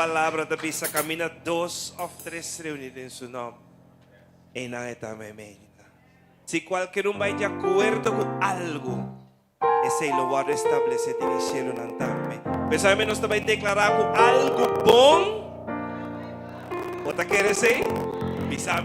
palabra de bisa camina 2 o 3 reunidos en su nombre. En esta medida. Si cualquier uno vaya de acuerdo con algo, ese lo va a restablecer en el cielo también. Pero al menos te va a declarar con algo bon. ¿O te quieres decir? Bisa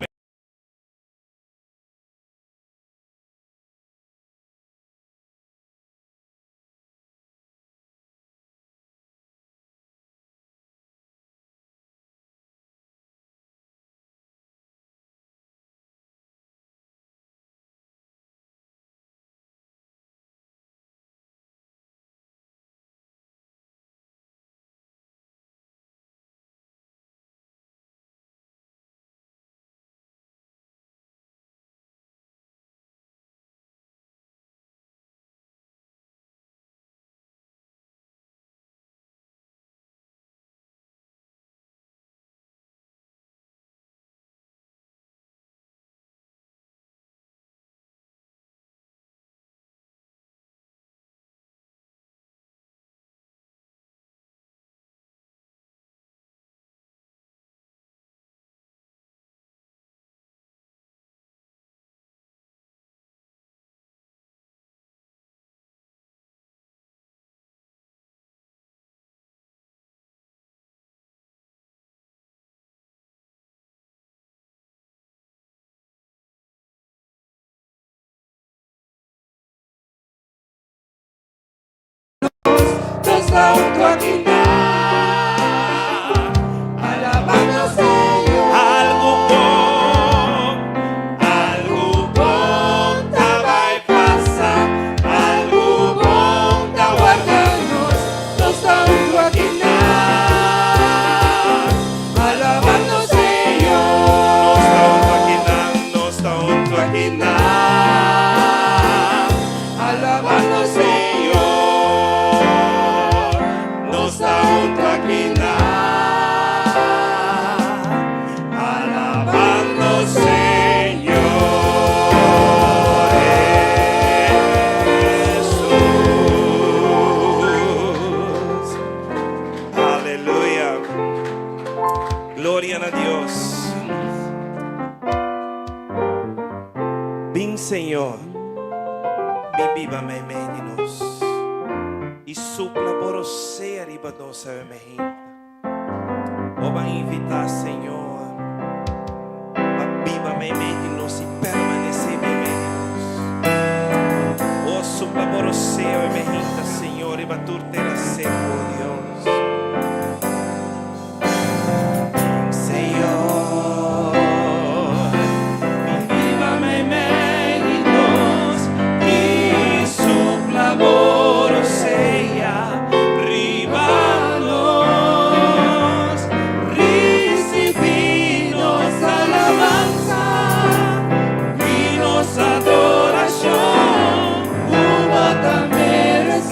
gloria a Dios. Bien, Señor, viva me medinos y supla por sea arriba no se ve mejor. O va a invitar, Señor, a viva me medinos y permanece me medinos. O supla por sea me mejor, Señor, y va a turte la seco, Dios. Adoración, uno también es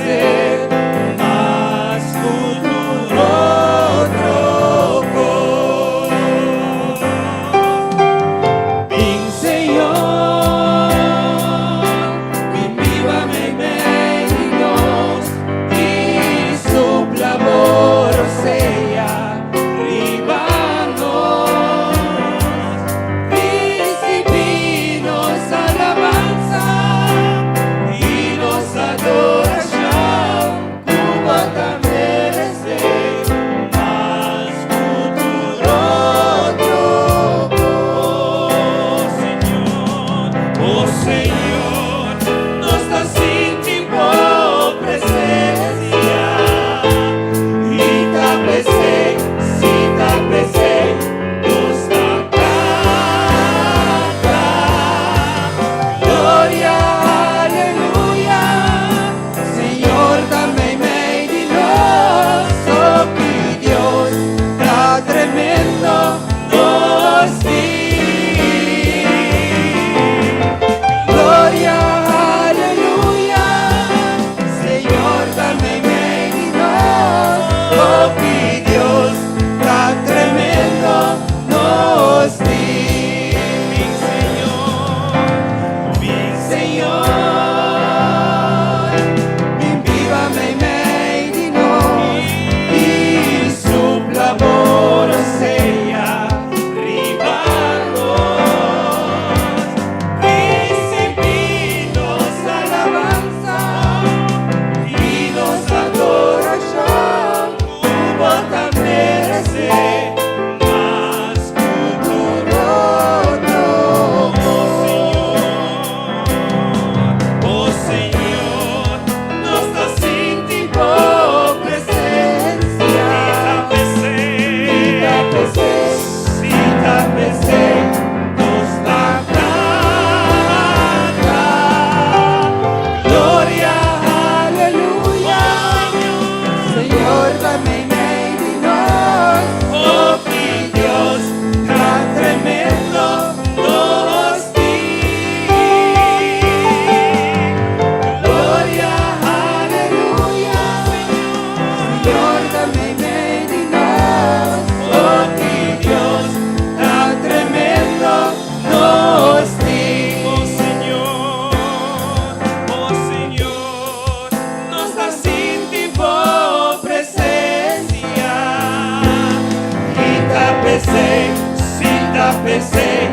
PC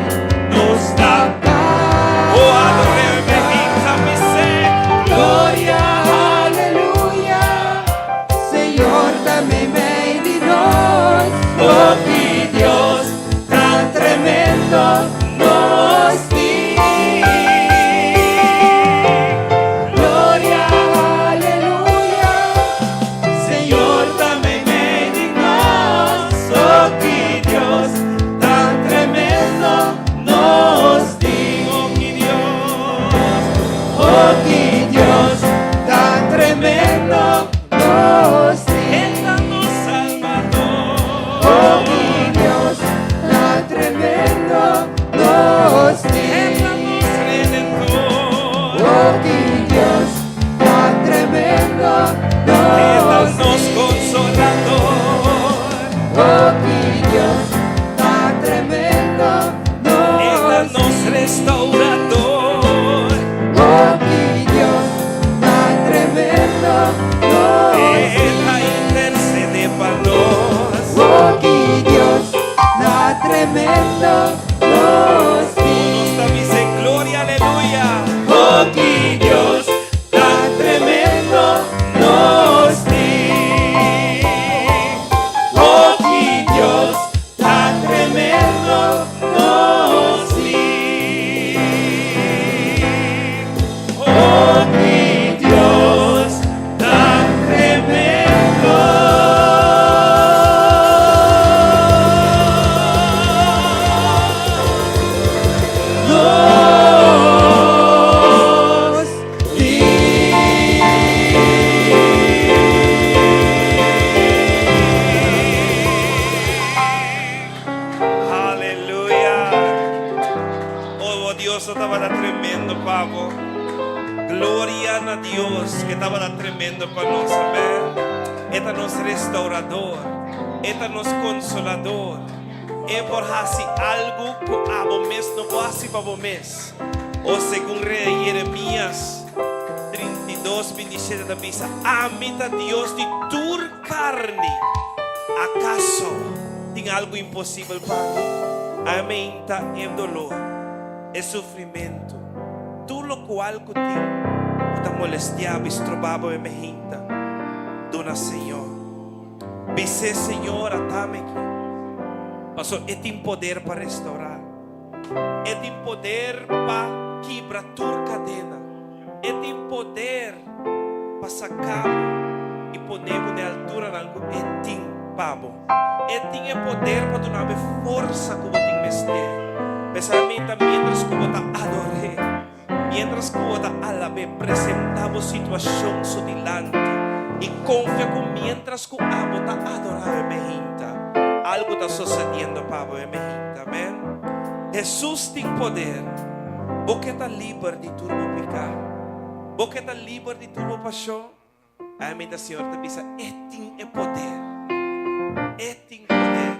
nos dá paz. Oh, adoremos a PC. Glória, aleluia. Senhor, também vem de nós. Oh, que Deus tão tremendo nos tem. Glória, aleluia. Senhor, também vem de nós. Oh, que Deus tão tremendo nos tem. Oh, que Deus, Oh, que Deus tão tremendo nos tem. Ele é nosso Salvador. Oh, que Deus tão tremendo nos Ele tem. é nosso Redentor. Oh, que Deus tão tremendo Ele é nos nosso tem. Consolador. Oh, que Deus tão tremendo Ele é nos nosso tem. Restaurador. Oh, que Deus tão tremendo nos tem. Ele intercede para nós. Oh, que Deus tão tremendo nos tem. Nos dice gloria, aleluya. Oh, que Deus tão tremendo nos tem. Oh, que Deus tão tremendo nos tem. Oh, que Deus tão tremendo nos Aleluya. Oh, Dios estaba tremendo, pavo. Gloria a Dios que estaba tremendo para nós, amén. Este é nosso restaurador. Este é nosso consolador. É por hacer algo por abo mes, não por hacer para o mes. O segundo rei Jeremias 32, 27 da Bisa. Amita Dios de tur carne. ¿Acaso tem algo impossível para amém? Tá em dolor, é sofrimento, tudo lo qual que tem, tá molestiado, estrobado e mehinta, dona Senhor, vice Senhor, atame aqui, passou, é tem poder para restaurar, é tem poder para quebrar tua cadena, é tem poder para sacar e poner na altura de algo, é tem Pabo, e tinha poder para dar força que você tem mestre. Especialmente mientras que você adore, mientras que você alabe, apresentava situação so dilante e confia que mientras que você adora mehinta, algo está sucedendo, Pabo, mehinta, amém? Jesus tem poder. Você está livre de tudo pecado. Você está livre de tudo paixão. Amém, da Senhor te diz, tem poder. Tem poder.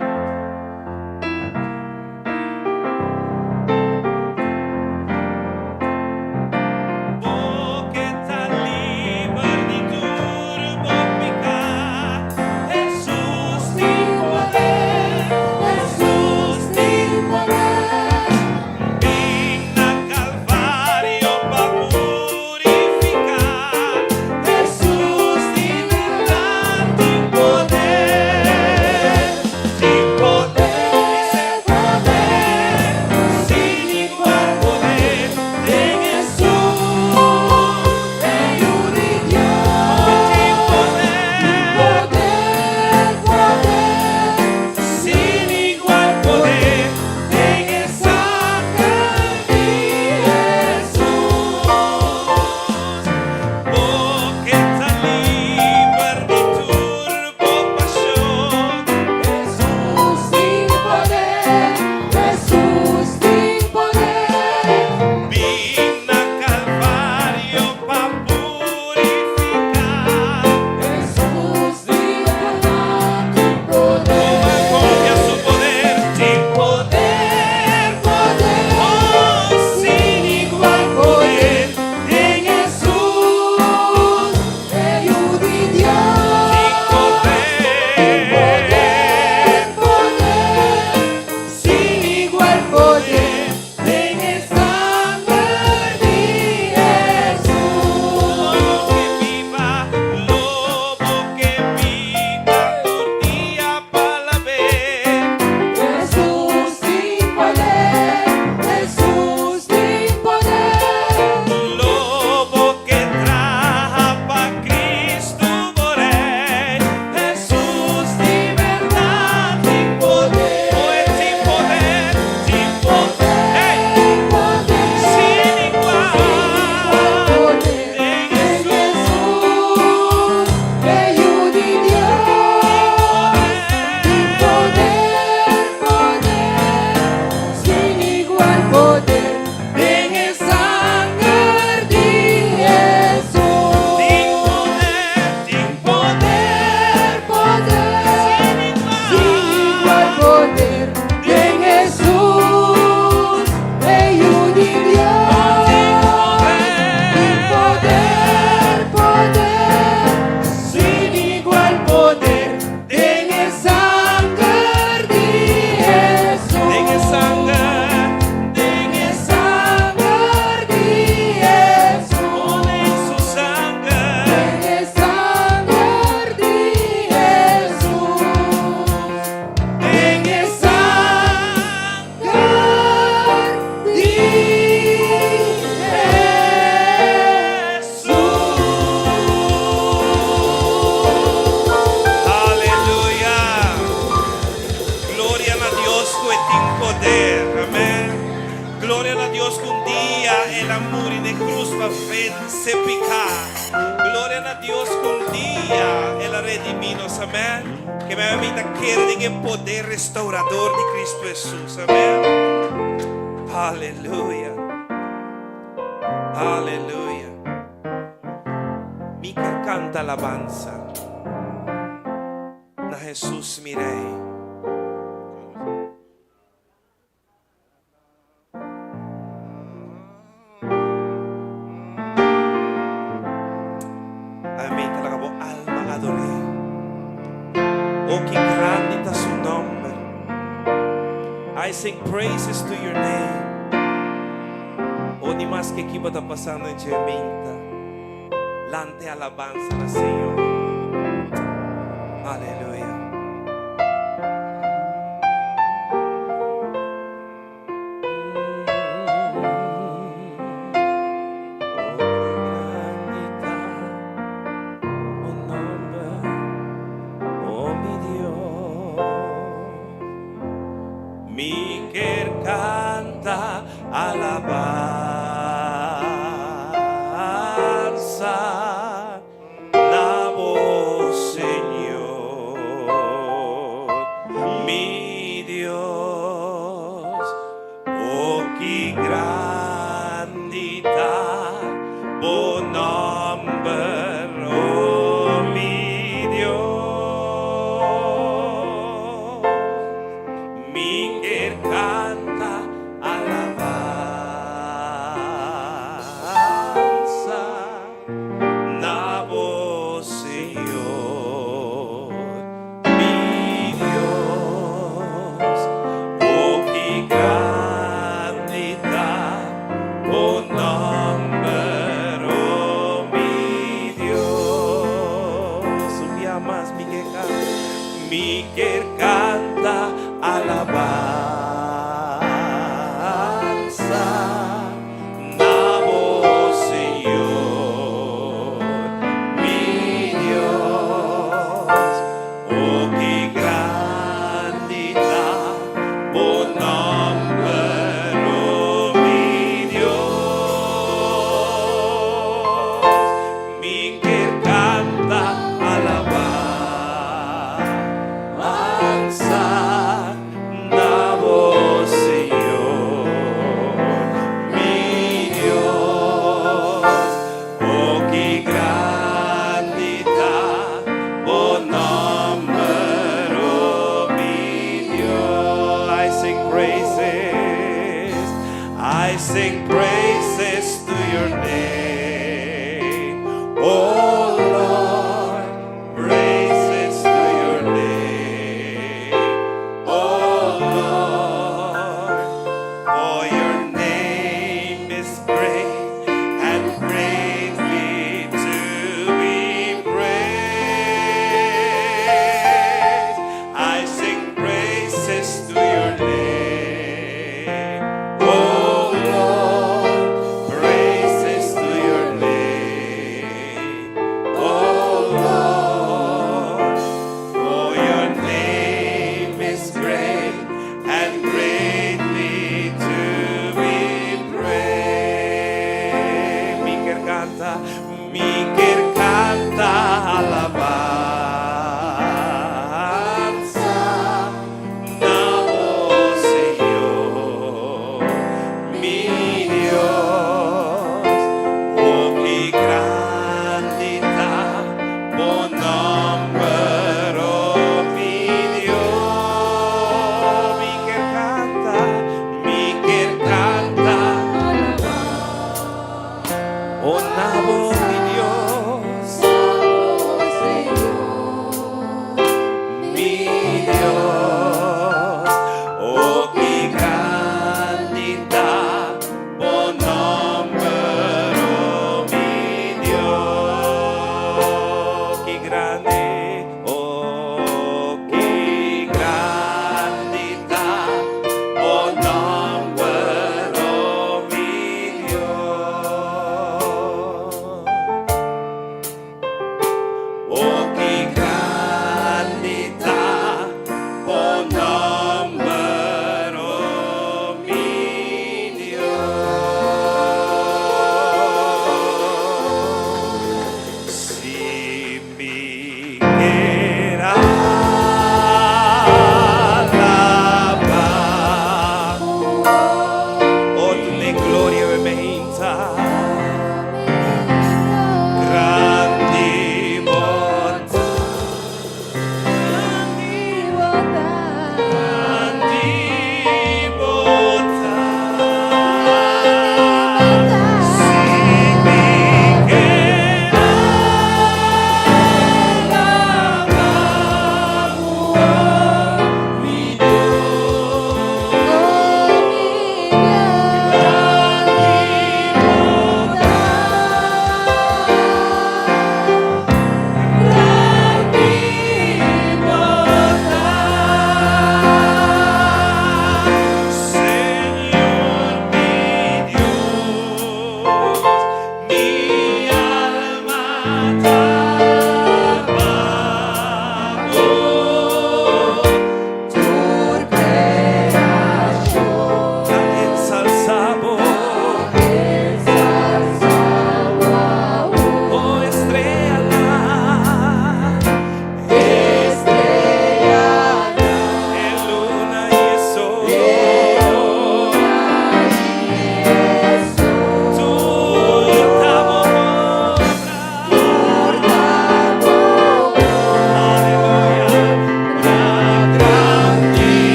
Porque tá livre de tudo pecar. Jesus tem poder. Jesus tem poder. Vem na Calvário para purificar. Jesus tem Tem poder. Gloria a Dios un día Él rediminos, amén. Que me permita creer en el poder restaurador de Cristo Jesús, amén. Aleluya. Aleluya. Mica canta alabanza. Na Jesús mirei. Amén. Te la acabó alma adoré. Oh, qué grande está su nombre. I sing praises to your name. Oh, ni más que aquí va a estar pasando en Jeminta. Lante alabanza al Señor. Aleluya. Miquel canta alabanza, la voz Señor, mi Dios, oh qué grandita, bon nombre, oh mi Dios. Miquel canta alabanza, la voz Señor, mi Dios, oh qué grandita, oh nombre, oh mi Dios. Un día más, Miquel canta alabanza, la voz Señor, mi Dios, oh qué grandita, oh nombre, oh mi Dios. Miquel canta alabanza, la voz Señor, mi Dios, oh qué grandita, oh nombre, oh mi Dios. I sing praises to your name, oh Lord, praises to your name, oh Lord, for your name is great and greatly to be praised. I sing praises to your name, oh Lord, praises to your name, oh Lord, for your name is great and greatly to be praised. Miquel canta alabanza, la voz Señor, mi Dios, oh qué grandita, bon nombre, oh mi Dios. Miquel canta, oh la voz mi Dios,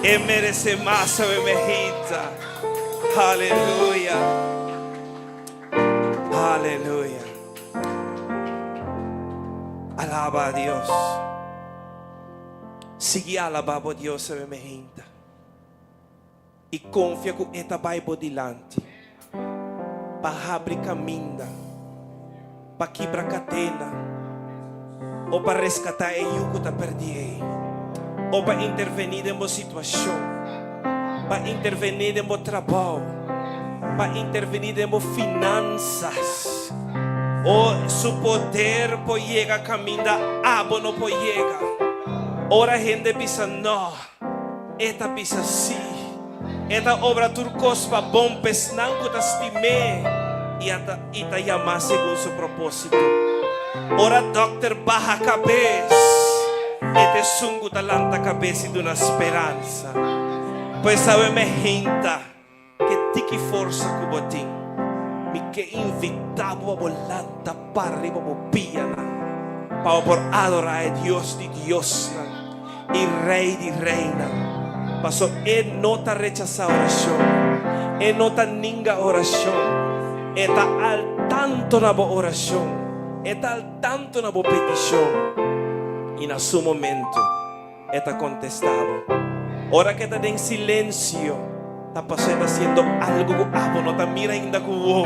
Él merece más, sabe, mejita. Aleluya. Aleluya. Alaba a Dios. Sigue alabando a Dios, sabe, mejita. E confia com esta Bíblia dilante. Para abrir caminho. Para quebrar cadena. Ou para resgatar o yugo que está perdido. Ou para intervenir em uma situação. Para intervenir em um trabalho. Para intervenir em uma finanças. Ou seu poder pode chegar a caminho da água não pode chegar. Ora a gente pensa, não. Esta pensa sim. Esta obra turcos para bom pesnang que estime. E ita chamar segundo seu propósito. Ora doctor baja a cabeça. Este sungo talanta a cabeça de uma esperança. Pois sabe me hinta que tiki força que botim. Me que invitava a volanta para arriba piana. Para por adorar a Deus de Deus e Rei de Reina. Pasó, Él no te rechaza oración. Él no te ninga oración. Está al tanto na bo oración. Está al tanto na bo petición. Y en su momento, está contestado. Ahora que está en silencio, está pasando haciendo algo que no está mira ainda como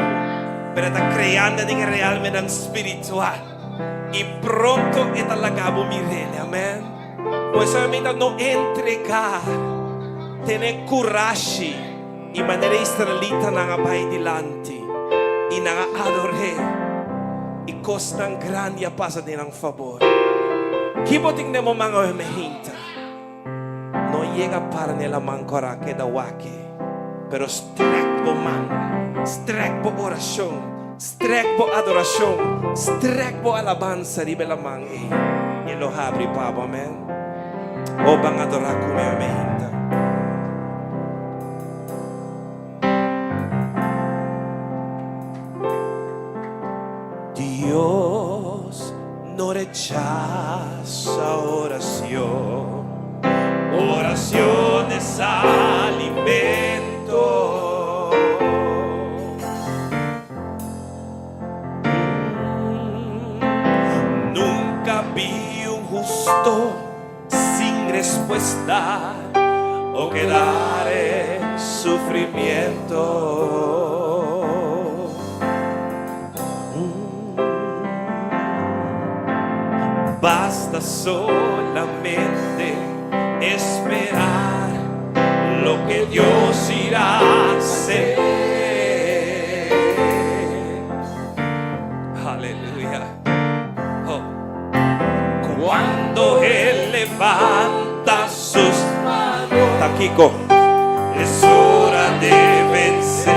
pero está creando de que realmente es espiritual. Y pronto está la cabo mirele, amén. Pues solamente no entregar. Tener coragem e maneira israelita na bai dilante e na adore e costan grande a passa de nang favor. Que boting nemo mga mehinta no llega para nela mancora que da wake, pero strek bo man, strek bo oração, strek bo adoração, strek bo alabanza di bela man e lo habri pabo, amen. O bang adorar com meu mehinta. Dios no rechaza oración. Oración es alimento. Nunca vi un justo sin respuesta o quedar en sufrimiento. Basta solamente esperar lo que Dios irá a hacer. Aleluya. Oh. Cuando Él levanta sus manos, Taquico, es hora de vencer.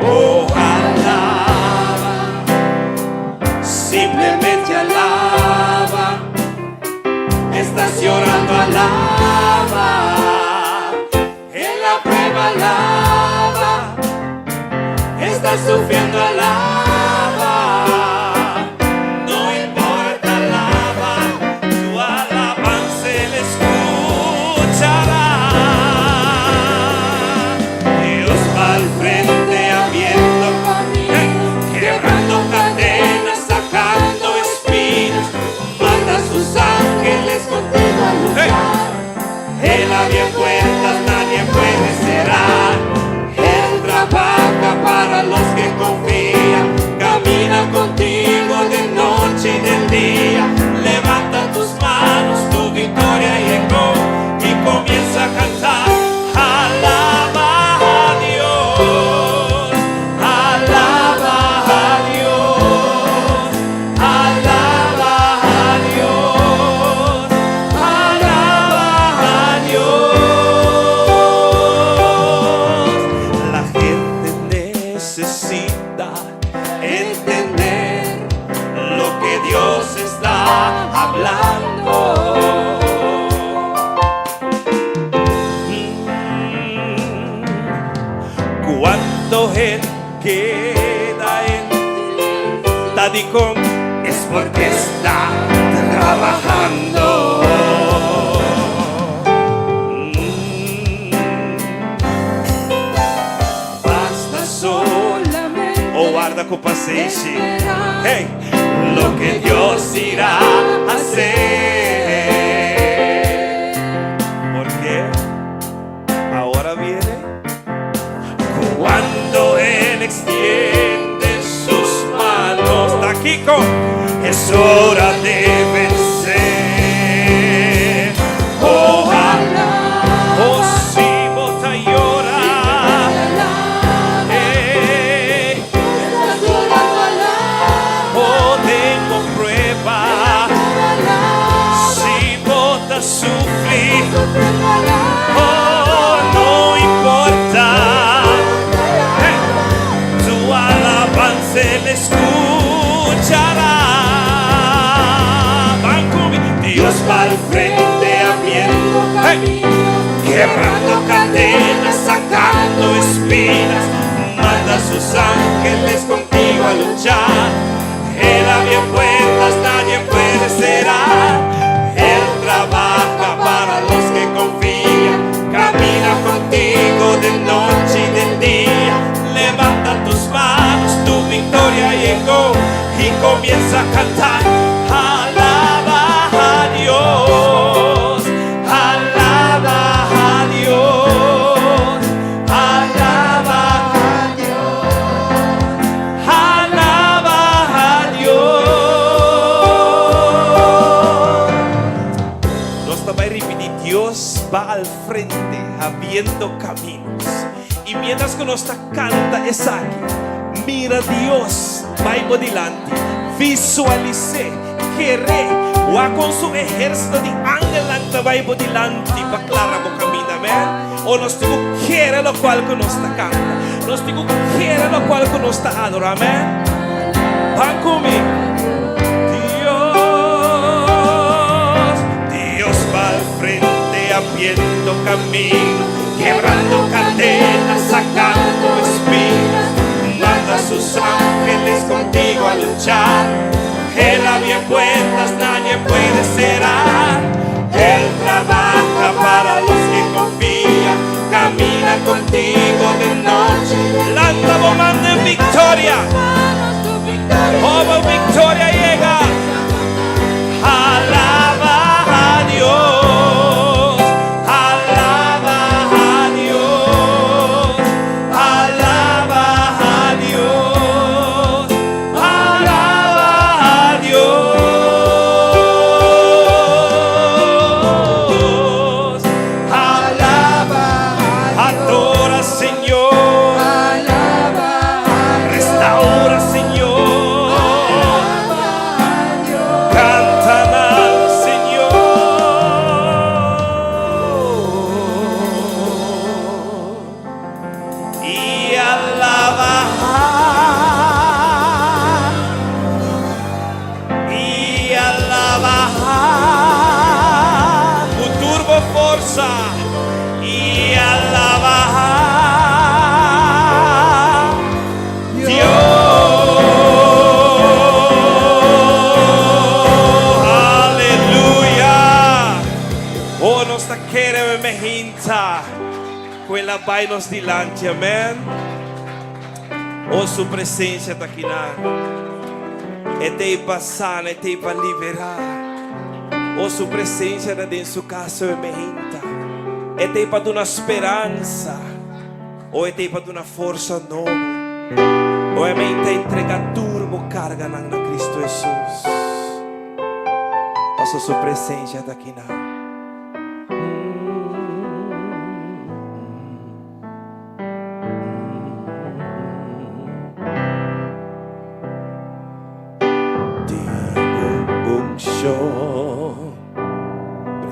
Ojalá simplemente alaba. Estás llorando, alaba. En la prueba, alaba. Estás sufriendo, alaba. No importa, alaba. Tu alabanza Él escuchará. Dios va al frente abierto, quebrando cadenas, sacando espinas. Manda a sus ángeles contigo a luchar. Él abre puertas, nadie puede cerrar. Él trabaja para los que confían. Camina contigo de noche y del día. Levanta tus manos, tu victoria llegó. Y comienza a cantar. Alaba a Dios. Alaba a Dios. Alaba a Dios. Alaba a Dios. La gente necesita entender lo que Dios está hablando. Cuando Él queda en Tadicom es porque está trabajando. guarda con paciencia. Hey, lo que Dios irá a hacer. Porque ahora viene cuando Él extiende sus manos. Está aquí con, es hora de vencer. Ojalá, oh sí, bota y llora. Oh, tengo prueba. Si bota sufrir, oh, no importa. Tu alabanza le escuchará. Van conmigo. Dios va al frente abriendo caminos, quebrando cadenas, sacando espinas. Manda a sus ángeles contigo a luchar. Él abre puertas, nadie puede cerrar. Él trabaja para los que confían. Camina contigo de noche y de día. Levanta tus manos, tu victoria llegó. Y comienza a cantar. Alaba a Dios. Alaba a Dios. Alaba a Dios. Alaba a Dios. Nós também repetir, Dios va al frente, abriendo caminos. Y mientras que nos canta esa aquí, mira Dios, vai por delante, visualice, querer, o con su ejército de ángeles vai por delante, para clara por camino, amén. O nos digo, quiere lo cual que nos canta, nos digo, quiere lo cual que nos adora, amén. Van conmigo. Dios va al frente, abriendo camino, quebrando cadenas, sacando espinas. Manda a sus ángeles contigo a luchar. Él abre puertas, nadie puede cerrar. Él trabaja para los que confían. Camina contigo de noche. Lanta bomando en victoria. Oh, victoria llega. Alaba a Dios. Alaba a Dios. Alaba a Dios. Alaba a Dios. Alaba a adora, Señor. Restaura, Señor. Cantan al Señor. Y alaba. Y alaba. Tu turbo forza. Y alaba. Aleluia. Oh, nos queremos mejinta. Quella vai nos dilante, amém. Oh, sua presença está aqui na. É te passar, é te para liberar. Oh, sua presença está dentro da sua casa, mejinta. É te para dar uma esperança. Ou é te para dar uma força nova. Ou é mente entregar turbo carga na Cristo Jesus. Nossa sua presença está aqui na.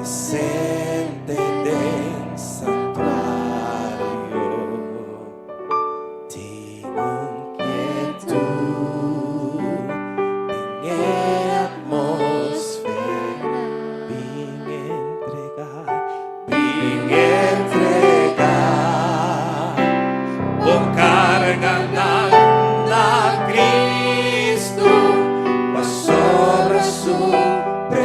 Presente del santuario, tengo inquietud en atmósfera, vine entregar, por carga na Cristo, mas sobre su presencia.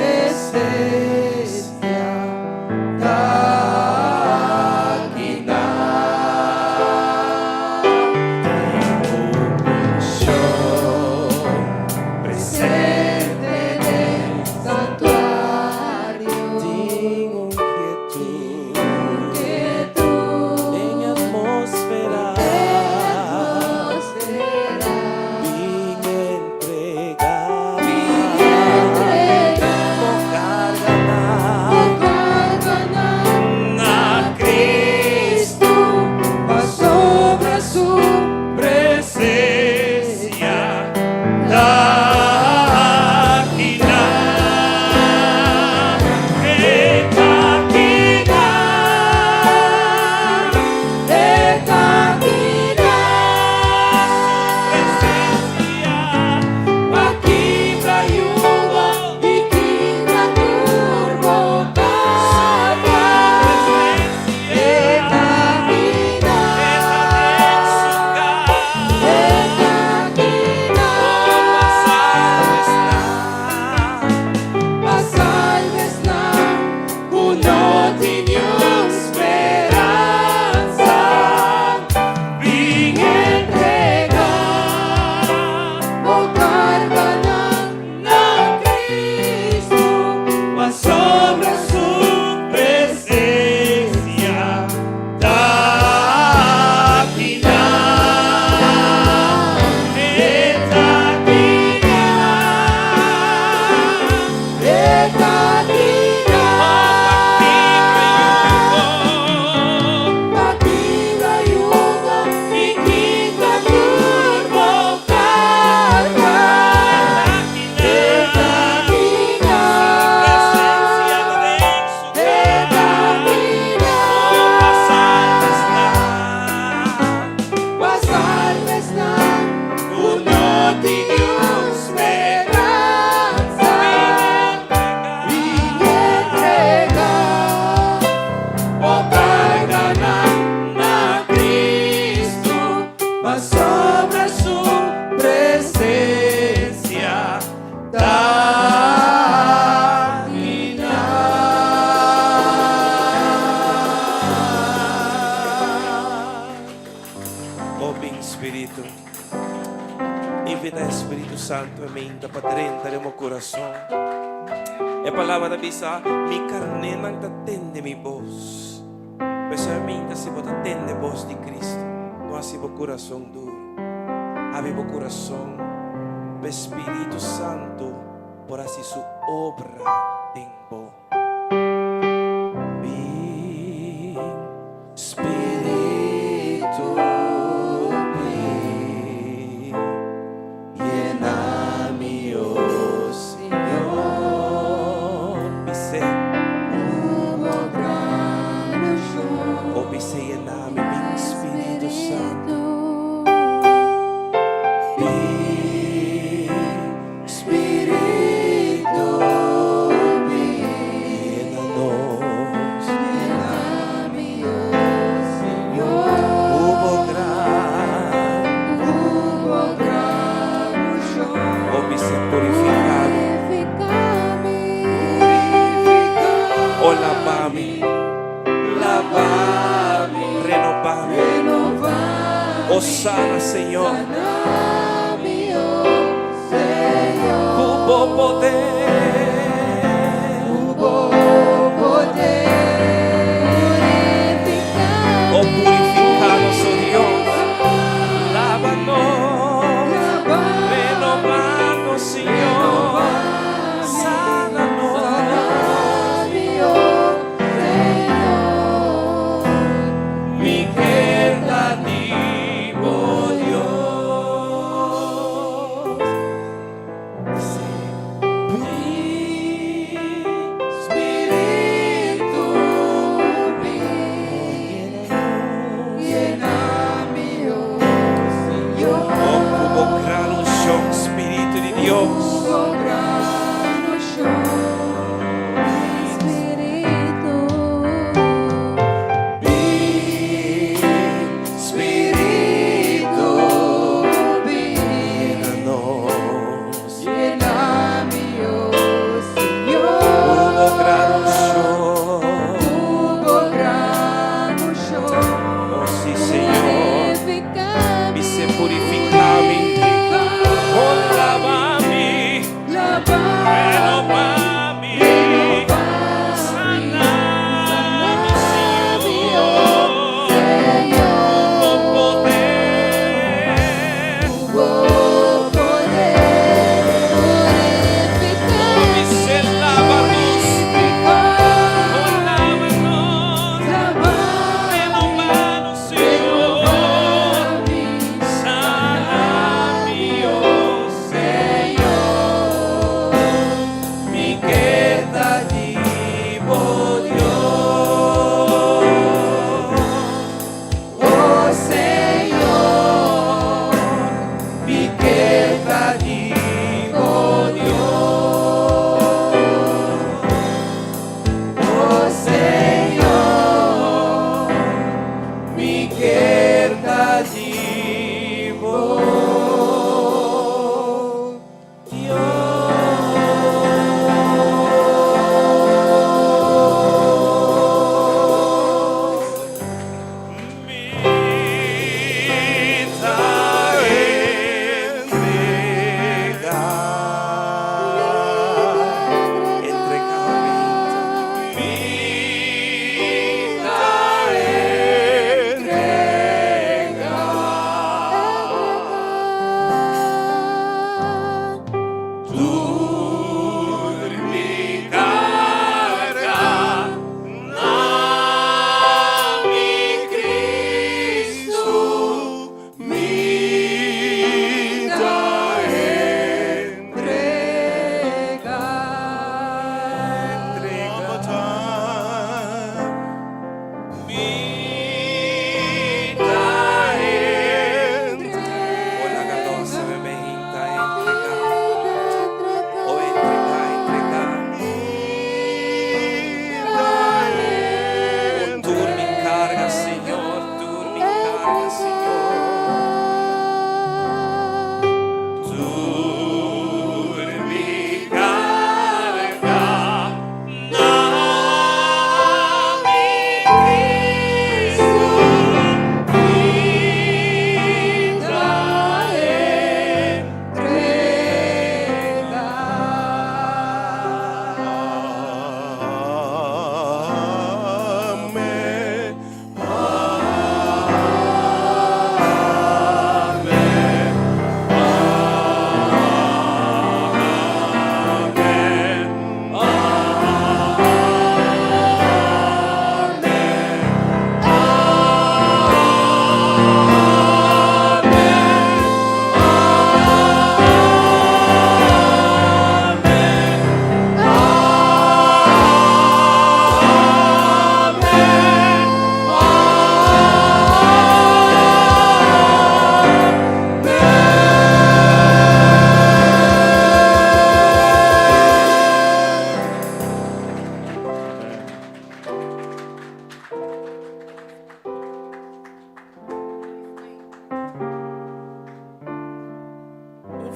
minha esperança e entregar, oh Pai, na Cristo, mas sobre a sua presença da minha. Oh, bem Espírito, invita Espírito Santo a mim, dapat rin tayo mo coração. E palavra da bisa, mi carne nang tatende mi voz. Pero a mim, kasi mo tatende voz de Cristo. No asi mo coração duro. Abi mo coração, Espírito Santo, por así su obra tempo. Bem, Espírito, bem, llena-me, oh Senhor. Bise, oh bise, llena-me, bem Espírito Santo. Bem, Espírito, bem, llena-nos. Hubo gran, oh bise, purificado, oh lavame, renovame, oh sana, Senhor. Hubo poder, oh purificados, oh Dios, lávanos, renovanos, Señor, sánanos, mi verdadero Dios. Espírito, llena-me, oh Senhor. Oh, como gran unción, Espírito de Dios.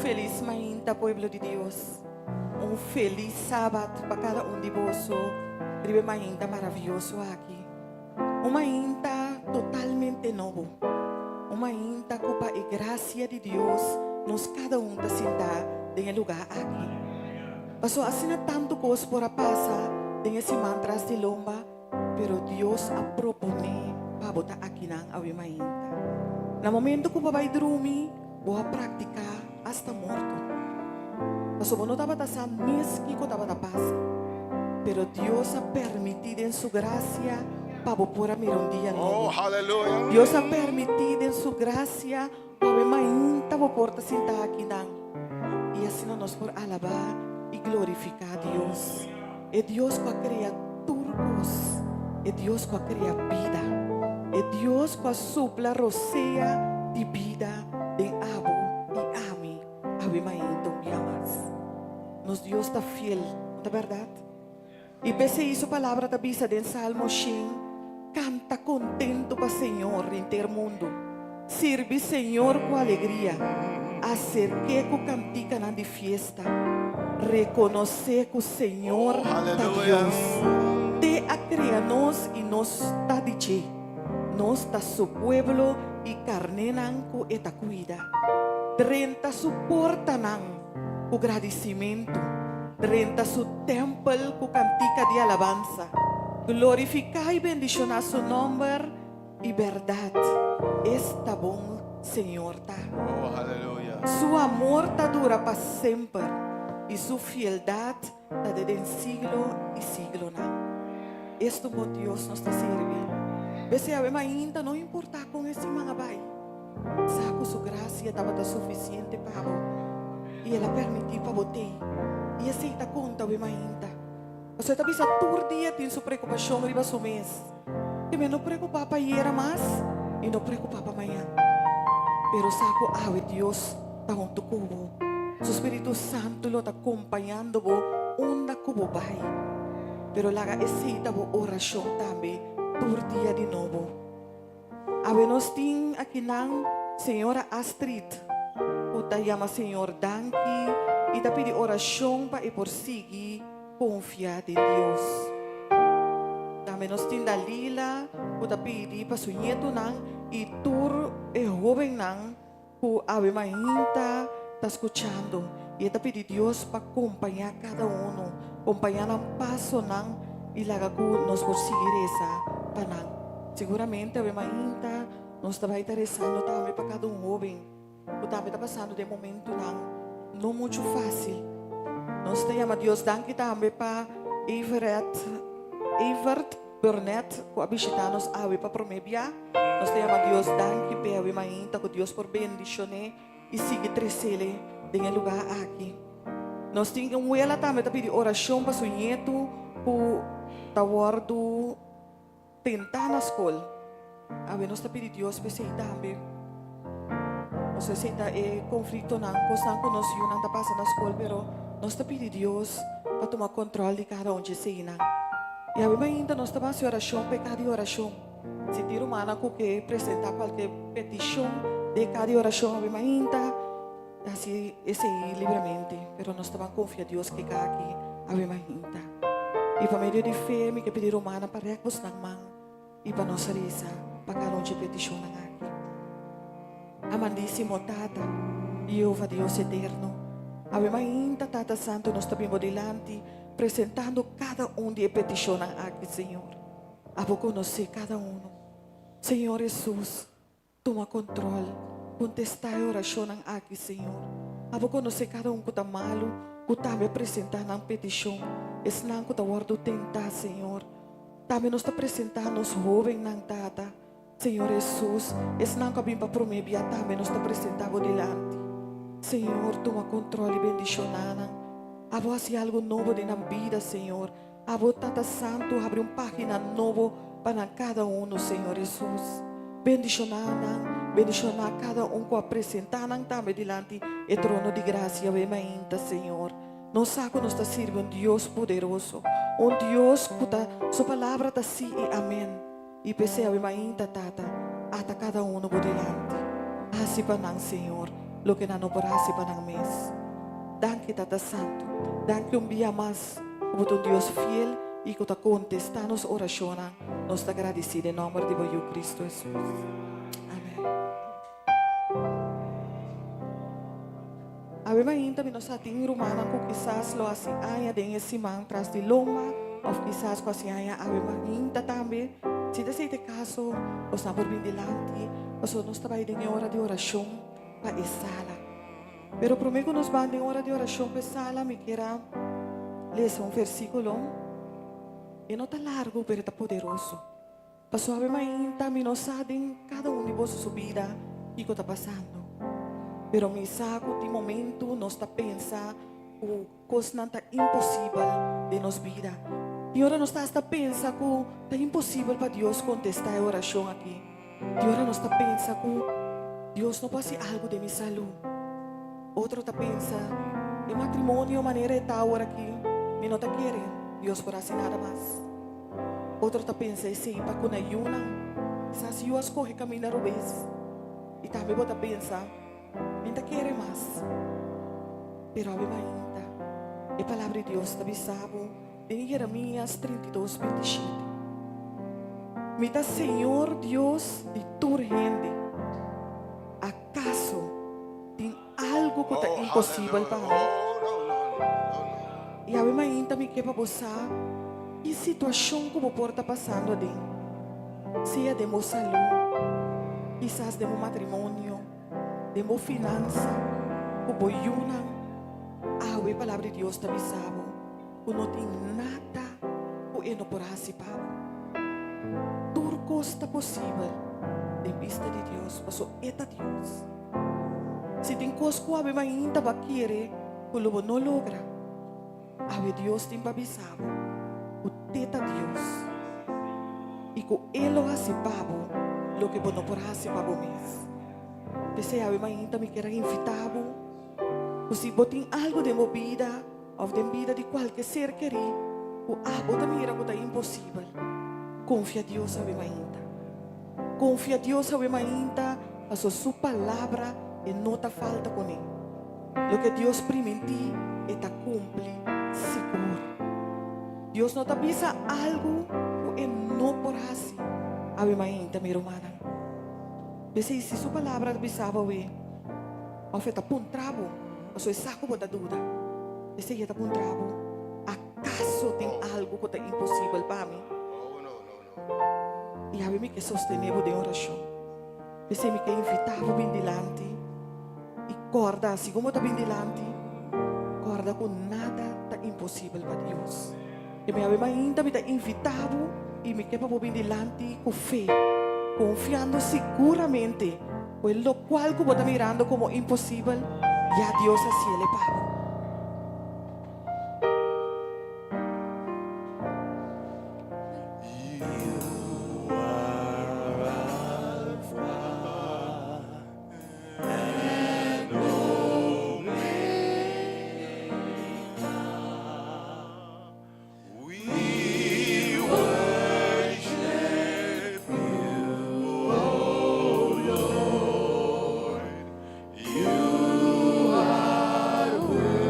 feliz mañana, pueblo de Dios. Un feliz sábado para cada uno de vosotros. Ribe mañana maravilloso aquí. Un mañana totalmente nuevo. Un mañana copa y gracia de Dios nos cada uno está sentado en el lugar aquí. Pasó así tanto cosas por pasar en ese mantras de lomba, pero Dios ha propone para botar aquí a mi mañana. En el momento que vai dormir, voy a practicar hasta muerto. Pasó no estaba pasando mes que estaba pasando, pero Dios ha permitido en su gracia para poder mirar un día nuevo. Hallelujah. Dios ha permitido en su gracia para ver mañana poder sentar aquí y así no nos por alabar y glorificar a Dios. Es Dios que ha creado turcos, es Dios que ha creado vida, es Dios que sopla rocea de vida de abo y ami, ave mañana un día más. Nos Dios está fiel, ¿no es verdad? Y pese a su palabra de visa del Salmo 100, canta contento para Señor en el mundo. Sirve Señor con alegría. Acerque con cantica na de fiesta. Reconoce que o Senhor está Dios. Te acreanos y nos está diche. Nos está su pueblo y carnenan con esta cuida. Renta su porta con agradecimiento. Renta su templo con cantica de alabanza. Glorificar y bendicionar su nombre y verdad. Está bon Señor ta. Oh, hallelujah. Su amor ta dura para siempre y su fieldad ta desde siglo y siglo na. Esto por Dios nos está sirviendo. Vese a ver ainda no importa con ese manabay. Saco su gracia estaba suficiente para vos y ela permitiu para botar e aceita conta o ainda. Você está pensando todo dia tem sua preocupação riba seu mês. Que me não preocupar para ir mais e não preocupar para amanhã. Pero saco ave Dios está junto con vos. Su Espíritu Santo lo está acompañando vos onda como vai. Pero la necesita vos oración también por día de nuevo. Ave nos tin aquí nan Señora Astrid. Uta llama Señor Danki y te pide oración para por seguir confiar en Dios. También nos tin Dalila, uta pide para su nieto nan y tur joven nan ku ave mainta está escuchando y está pide Dios para acompañar cada uno, acompañar un paso nan y la gagu nos por seguir esa panan. Seguramente ave mainta nos está interesando también para cada joven, que también está pasando de momento nan no mucho fácil. Nos te llama Dios danke también para Evert Burnett, que visitanos ave para promebia. Nos te llama Dios danke para ave mainta que Dios por bendicionar y sigue trecele en el lugar aquí. Nos tiene un huela también para pedir oración para su nieto que está guardo tentar na escola. Ave nos te pide Dios para ser también. No sé si está conflicto nan cosa conocido nan está pasando na escola, pero nos te pide Dios para tomar control de cada onde se ina. E a mim ainda nós estamos em oração, pecado e oração. Se tira uma ana que apresentar qualquer petição de cada oração, a mim ainda assim esse livremente. Pero nós estamos confiando Deus que cá aqui, a mim ainda. E para meio de fé, me que pedir humana para recos na mão e para nossa risa, para cada onde petição na aqui. Amandíssimo Tata, Jeová Deus eterno. A mim ainda Tata Santo nós estamos delante. Presentando cada de petición aquí, Señor. A vos conocer cada uno. Señor Jesús, toma control. Contesta a oración aquí, Señor. A vos conocer cada que está malo, que está presentando petición. Es nan que está guardo tentar, Señor. También nos está presentando los jóvenes nan tata. Señor Jesús, es nan que vim para promebia, también nos está presentando delante. Señor, toma control y bendición. A vos hace algo nuevo de la vida, Señor. A vos, Tata Santo, abre una página nueva para cada uno, Señor Jesús. Bendicionar cada que apresentar también delante el trono de gracia, ainda, Señor. Nos saco, nos está sirve un Dios poderoso, un Dios que su palabra está sí y amén. Y pese a ainda, Tata, hasta cada uno por delante. Así para Señor. lo que no podrá hacer para el mes. Danke, Tata Santo. Danke día más, como tu Dios fiel y que te contesta nos oraciones. Nos agradecido en nombre de Cristo Jesús. Amén. A veces ainda nos ating rumana que quizás lo hace aña de esse man tras de loma, ou quizás com assim aña a veces ainda também. Se desse caso, nós estamos por delante, nós estamos em hora de oração para a sala. Pero prometo nos vamos em hora de oração para a sala, me quero ler versículo. E não está largo, mas está poderoso. Passou a ver ainda, nos sabem cada de vós sua vida e o que está passando. Pero me saco de momento, nós está pensando o coisa não está impossível de nos vida. E agora nós está pensando que está impossível para Deus contestar a oração aqui. E agora nós está pensando que Deus não pode fazer algo de minha saúde. Outro está pensando, o matrimônio, a maneira de estar agora aqui, me não está querendo. Deus por hacer nada más. Otro está pensando, sí, para que ayunan, quizás yo escoge caminar una vez. Y también vos piensa, me quiere más. Pero a veces ainda, la palabra de Dios está avisado en Jeremías 32, 27. Mita Señor Dios de tu gente, ¿acaso tiene algo que está imposible para mí? E a veces ainda me quer para você e situação que você está passando ali, seja de minha saúde, quizás de meu matrimônio, de minha finança, que você unam, a palavra de Deus está avisando, que não tem nada que não poderá se pagar. Tudo coisa possível, de vista de Deus, mas só é Deus. Se tem coisa que a veces ainda vai querer, que você não logra. A Dios te avisado, usted a Dios, y que Él lo hace pavo, lo que vos no podrás hacer pavo mes. Desea a ainda me quero invitar, que se vos tem algo de mi vida, ou de vida de qualquer ser querido, o algo da mira que está impossível, confia a Dios a ainda. Confia a Dios a ainda, a sua palavra e não te falta com Ele. Lo que Deus prometi, está cumpre. Seguro. Dios no te avisa algo que no por hacer. A ver, ainda, mi hermana. Dice, si su palabra avisaba, o fe está un trabo, o soy saco de duda. Dice, ya está un trabo. ¿Acaso tem algo que es imposible para mí? Y a ver, me que sostenemos de oración. Dice, me que invitaba bien delante. Y corda, así como está bien delante, corda con nada impossível para Deus. E me ainda me invitado e me quer para vir delante com fé, confiando seguramente em lo qual que você está mirando como impossível, já Deus assim ele paga. You are worthy.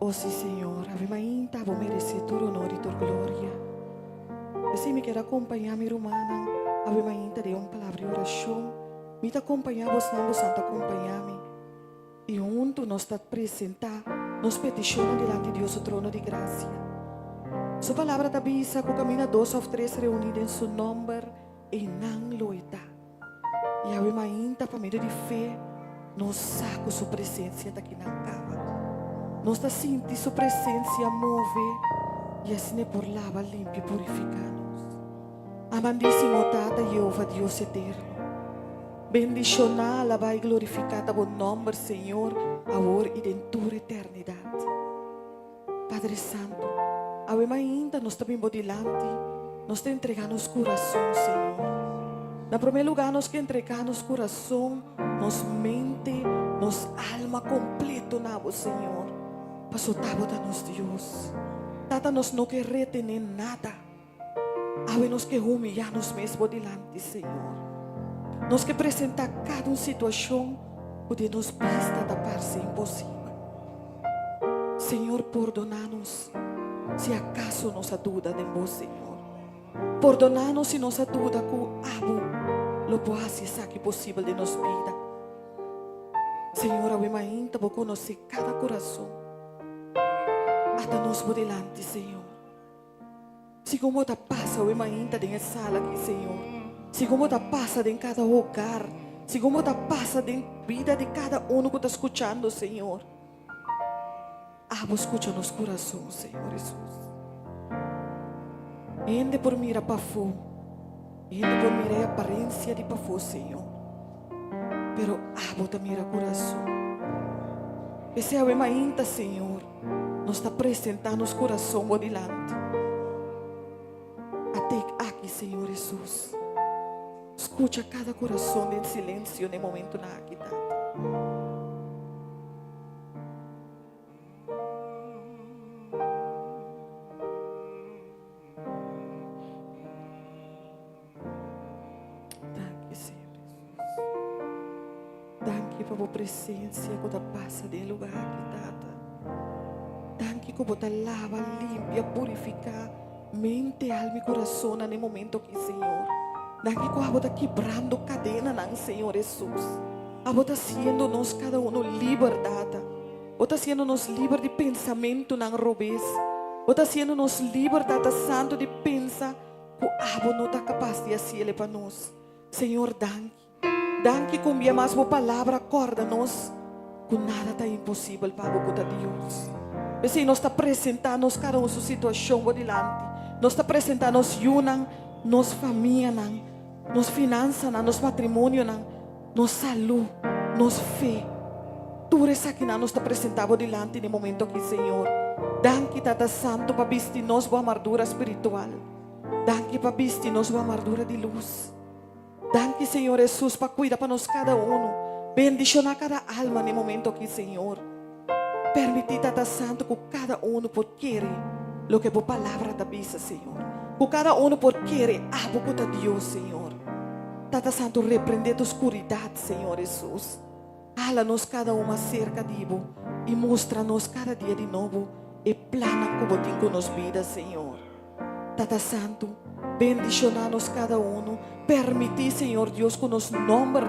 Oh sí, Señor, ave mainta, abo merece tu honor y tu gloria. Así me quiero acompañar mi hermana, ave mainta de una palabra de oración. Me te acompañamos, Santo Santo, acompañame. Y junto nos está presenta, nos peticiona delante de Dios su trono de gracia. Su palabra te avisa que camina 2 o 3 reunidos en su nombre y nan lo está. Y ave mainta, para medio de fe, nos saca su presencia de aquí nan cava. Nos da sentir su presencia move y así por lava limpia y purificanos. Amandísimo Tata Jehová Dios eterno. Bendicionar, alabar y glorificar tu nombre, Señor, ahora y en tu eternidad. Padre Santo, ave ainda nos está bimbo delante, nos está entregando su corazón, Señor. En primer lugar, nos que entregar su corazón, nos mente, nos alma completo, nabo, Señor. Pasotabo danos Dios. Tata nos no que retener nada. Ave nos que humillarnos mesmo delante, Señor. Nos que presenta cada situação onde nos vista da parte impossível. Senhor, perdoná-nos se acaso nos dúvida de vós, Senhor. Perdoná-nos se nos dúvida que abo lo pode ser que possível de nos vida. Senhor, eu ainda vou conhecer cada coração. Até nos por delante, Senhor. Se como te passa, eu ainda em sala aqui, Senhor. Se como te passa em cada hogar, se como te passa em vida de cada um que está escutando, Senhor. Escucha nos corações, Senhor Jesus. Ende por mira para fora, ende por mira a aparência de para fora, Senhor. Pero te mira coração. Esse é o ainda, Senhor, nos está apresentando os corações por delante. Até aqui, Senhor Jesus. Escucha cada coração em silêncio no momento na aqui, Tata. Danke, Senhor Jesus. Danke por a presença que te passa de lugar aqui, Tata. Danke que você lava, limpia, purifica mente, alma e coração no momento aqui, Senhor. Danke que você está quebrando cadena, não, Senhor Jesus. Você está sendo nós cada um liberdade. Você está sendo nós livre de pensamento, não robês. Você está sendo nós liberdade santo de pensar que você não está capaz de fazer para nós. Senhor, danke. Danke que envia mais uma palavra, acorda-nos que nada está impossível para Deus. Assim, nós está apresentando cada uma sua situação por delante. Nós está apresentando nos família, nos finanças, nos matrimônio, nos saúde, nos fé. Tudo isso aqui nós está apresentando delante no momento aqui, Senhor. Danke, Tata Santo, para vestir nos boa armadura espiritual. Danke para vestir nos boa armadura de luz. Danke, Senhor Jesus, para cuidar para nós cada um. Bendicionar cada alma no momento aqui, Senhor. Permitir, Tata Santo, que cada um por querer lo que a palavra te avisa, Senhor. Que cada um por querer algo de Deus, Senhor. Tata Santo, repreende a escuridade, Senhor Jesus. Hala-nos cada uma acerca de Ivo e mostra-nos cada dia de novo e plana como tem com nos vidas, Senhor. Tata Santo, bendicionar-nos cada um. Permitir, Senhor Deus, que nos nombre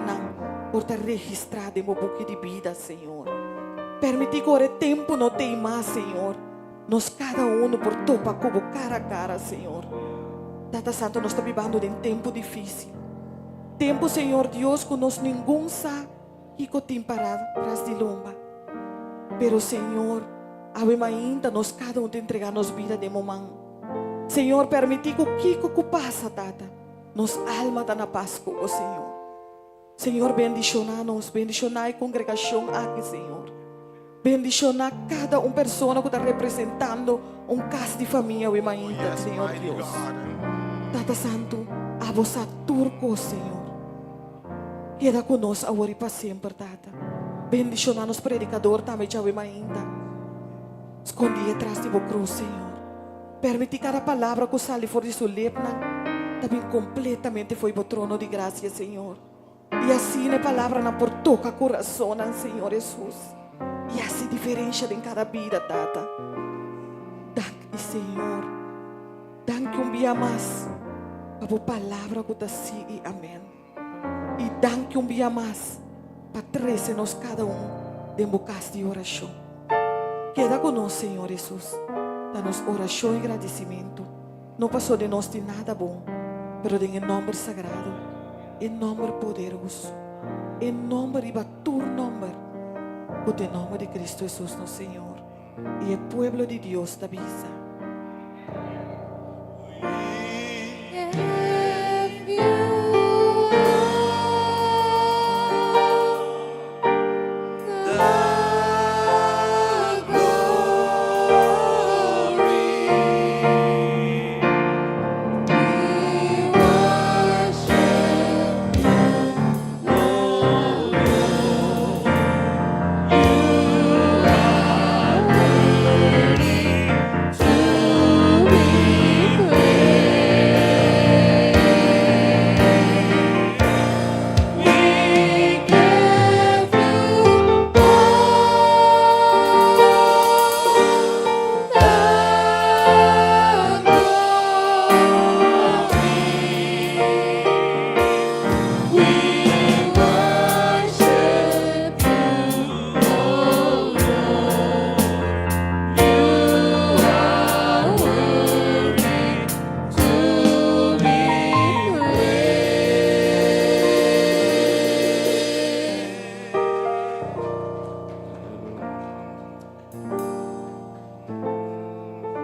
por estar registrado em um book de vida, Senhor. Permitir que o tempo não tem mais, Senhor. Nos cada um por topa como cara a cara, Senhor. Tata Santo, nós estamos vivendo em tempo difícil. Tempo, Senhor Deus, que nós ninguém sabe que tem parado atrás de lomba. Pero, Senhor, ainda nós cada um te entregar nos vida de momento. Senhor, permitir que o que passa, Tata, nos alma está na paz com o Senhor. Senhor, bendicionar-nos, bendicionar a congregação aqui, Senhor. Bendicionar cada uma pessoa que está representando caso de família ou ainda, Senhor Deus. Tata Santo, a você turco, Senhor. Queda conosco agora e para sempre, Tata. Bendicionar-nos, predicador, também já ainda. Escondi atrás de cruz, Senhor. Permitir cada palavra que sale fora de sua lepna, também completamente foi para o trono de graça, Senhor. E assim a palavra na por toca coração, Senhor Jesus. E assim fazer diferença em cada vida, Tata. Danke, Senhor. Danke dia mais. A tua palavra que está sigue, amém. E danke dia mais. Para trazer-nos cada dentro da casa de oração. Queda conosco, Senhor Jesus. Dá-nos oração e agradecimento. Não passou de nós de nada bom, mas em nome sagrado, em nome poderoso, em nome de tu nome, o nome de Cristo Jesus, nosso Senhor, e o pueblo de Deus da visa.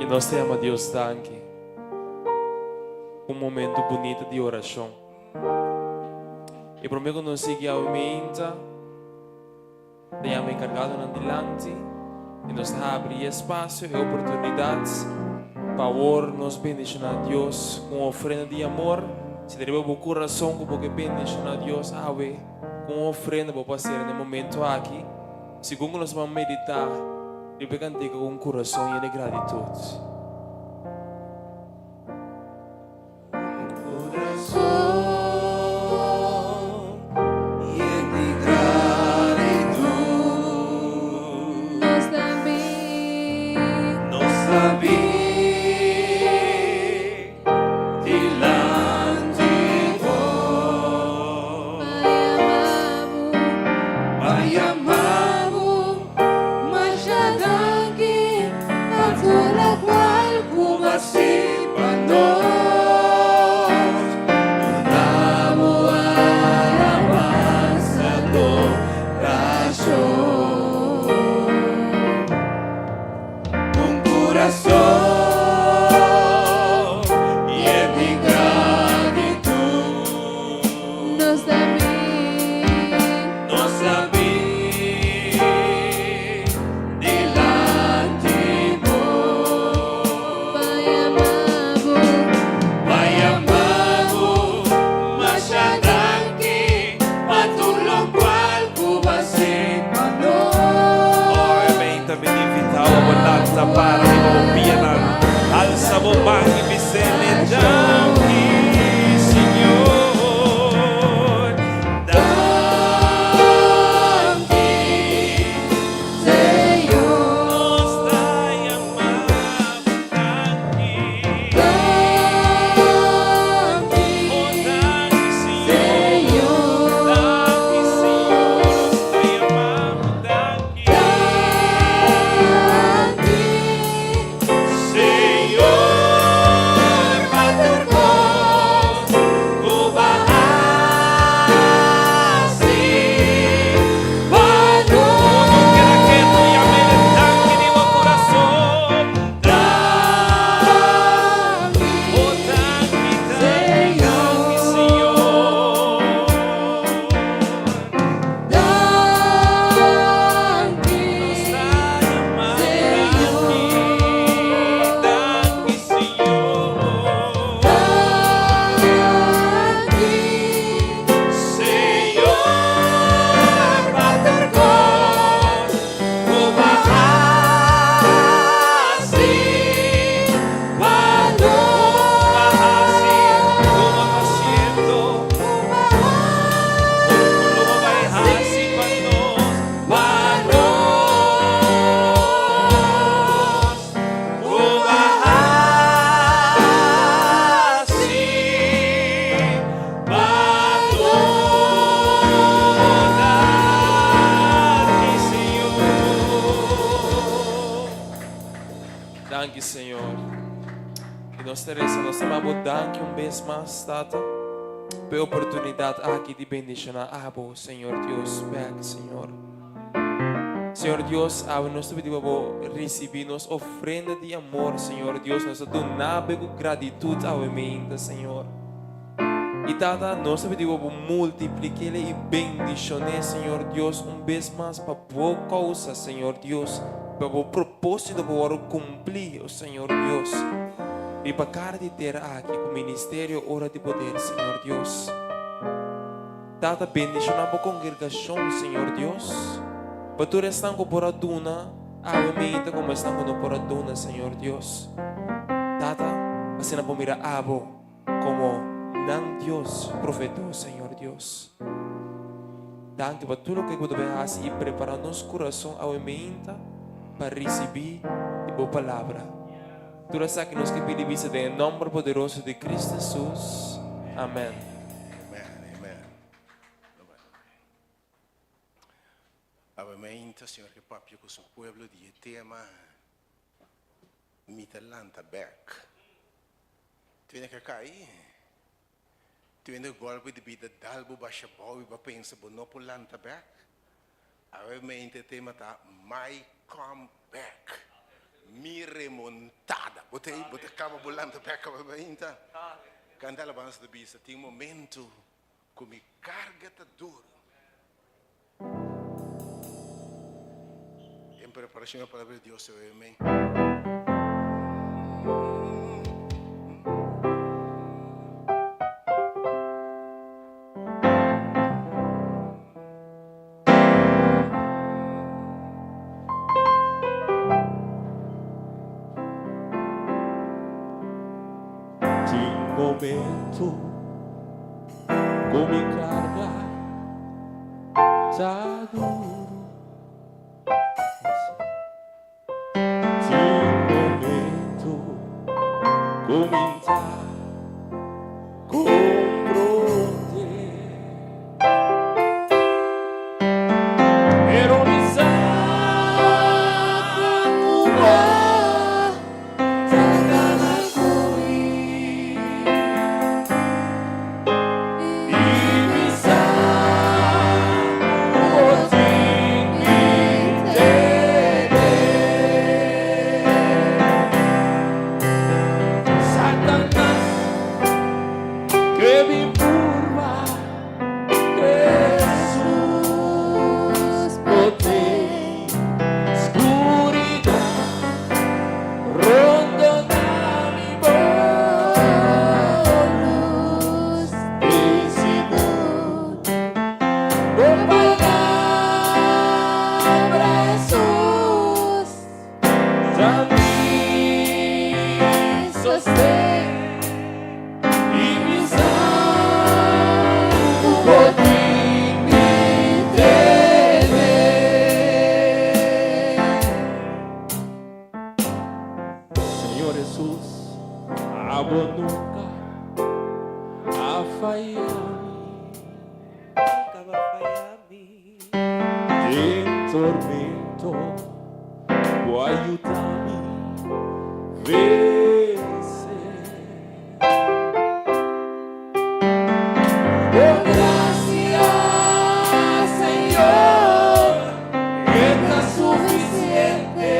E nós temos a Deus danke. Momento bonito de oração. E por mim, quando nós seguimos a mente, temos encargado na dilante e nos abre espaço e oportunidades para nos bendicionar a Deus com oferenda de amor. Se deve o coração que bendicionar a Deus, com oferenda para passar no momento aqui. Segundo nós vamos meditar, eu cantar com um coração de gratidão. Para, para, para, para, para, Senhor. E nós teremos dank um vez mais, Tata, pela oportunidade aqui de bendicionar a Abo, Senhor Deus, back, Senhor. Senhor Deus, nós pedimos receber nossa ofrenda de amor, Senhor Deus, nós donamos com gratitude ao mente, Senhor. E Tata, nós pedimos multiplicar e bendicionar, Senhor Deus, vez mais para boa causa, Senhor Deus, para o propósito para cumprir, Senhor Deus. E para cada de ter aqui o ministério hora de poder, Senhor Deus. Tata, bendicionamos a congregação, Senhor Deus. Para tu estão com por aduna, mente como estão com por aduna, Senhor Deus. Tata, assim na pomira abo como não Deus profetou, Senhor Deus. Danke para tudo que você vai fazer e preparar nosso coração ao mente para receber a boa palavra. Tudo isso que nós que pedimos em nome poderoso de Cristo Jesus. Amém. Avamente, Senhor, que papio com o pueblo de tema mitalanta back. Tu vem que cai, tu vem o golpe de vida dalbo baixa bom e pensa bono pulanta back. Avamente tema tá my comeback, mi remontada. Botei cava bolanta back avamente. Canta la banda de bisa, tem momento com me carga tá duro. En preparación a la palabra de Dios, amén. Tinha momento com me carga tá duro. Cominciar comprender, pero mi sangue sacana cui e mi sangue que me curva, Jesus, botei escuridão, ronda na minha luz, inseguro, por palavra Jesus, já me sostém. Senhor Jesus, abo nunca a fallar-me. Em tormento, vou ajudar-me vencer. Oh, gracias, Senhor, es suficiente.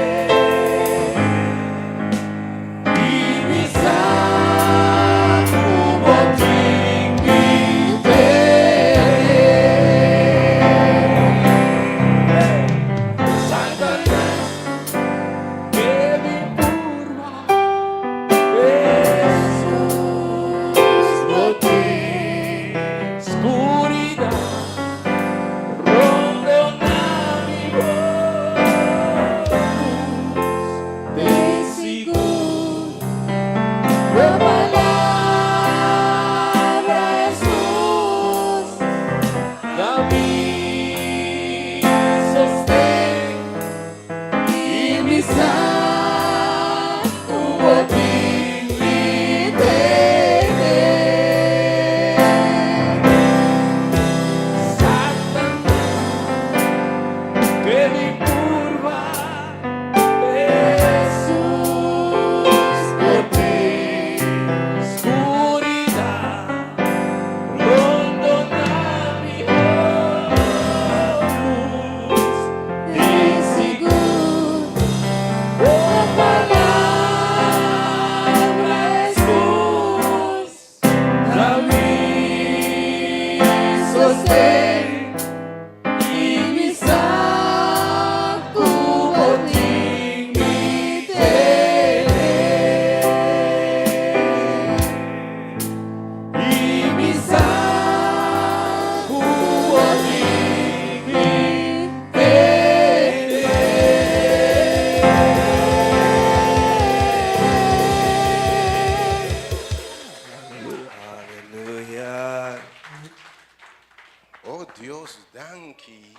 aqui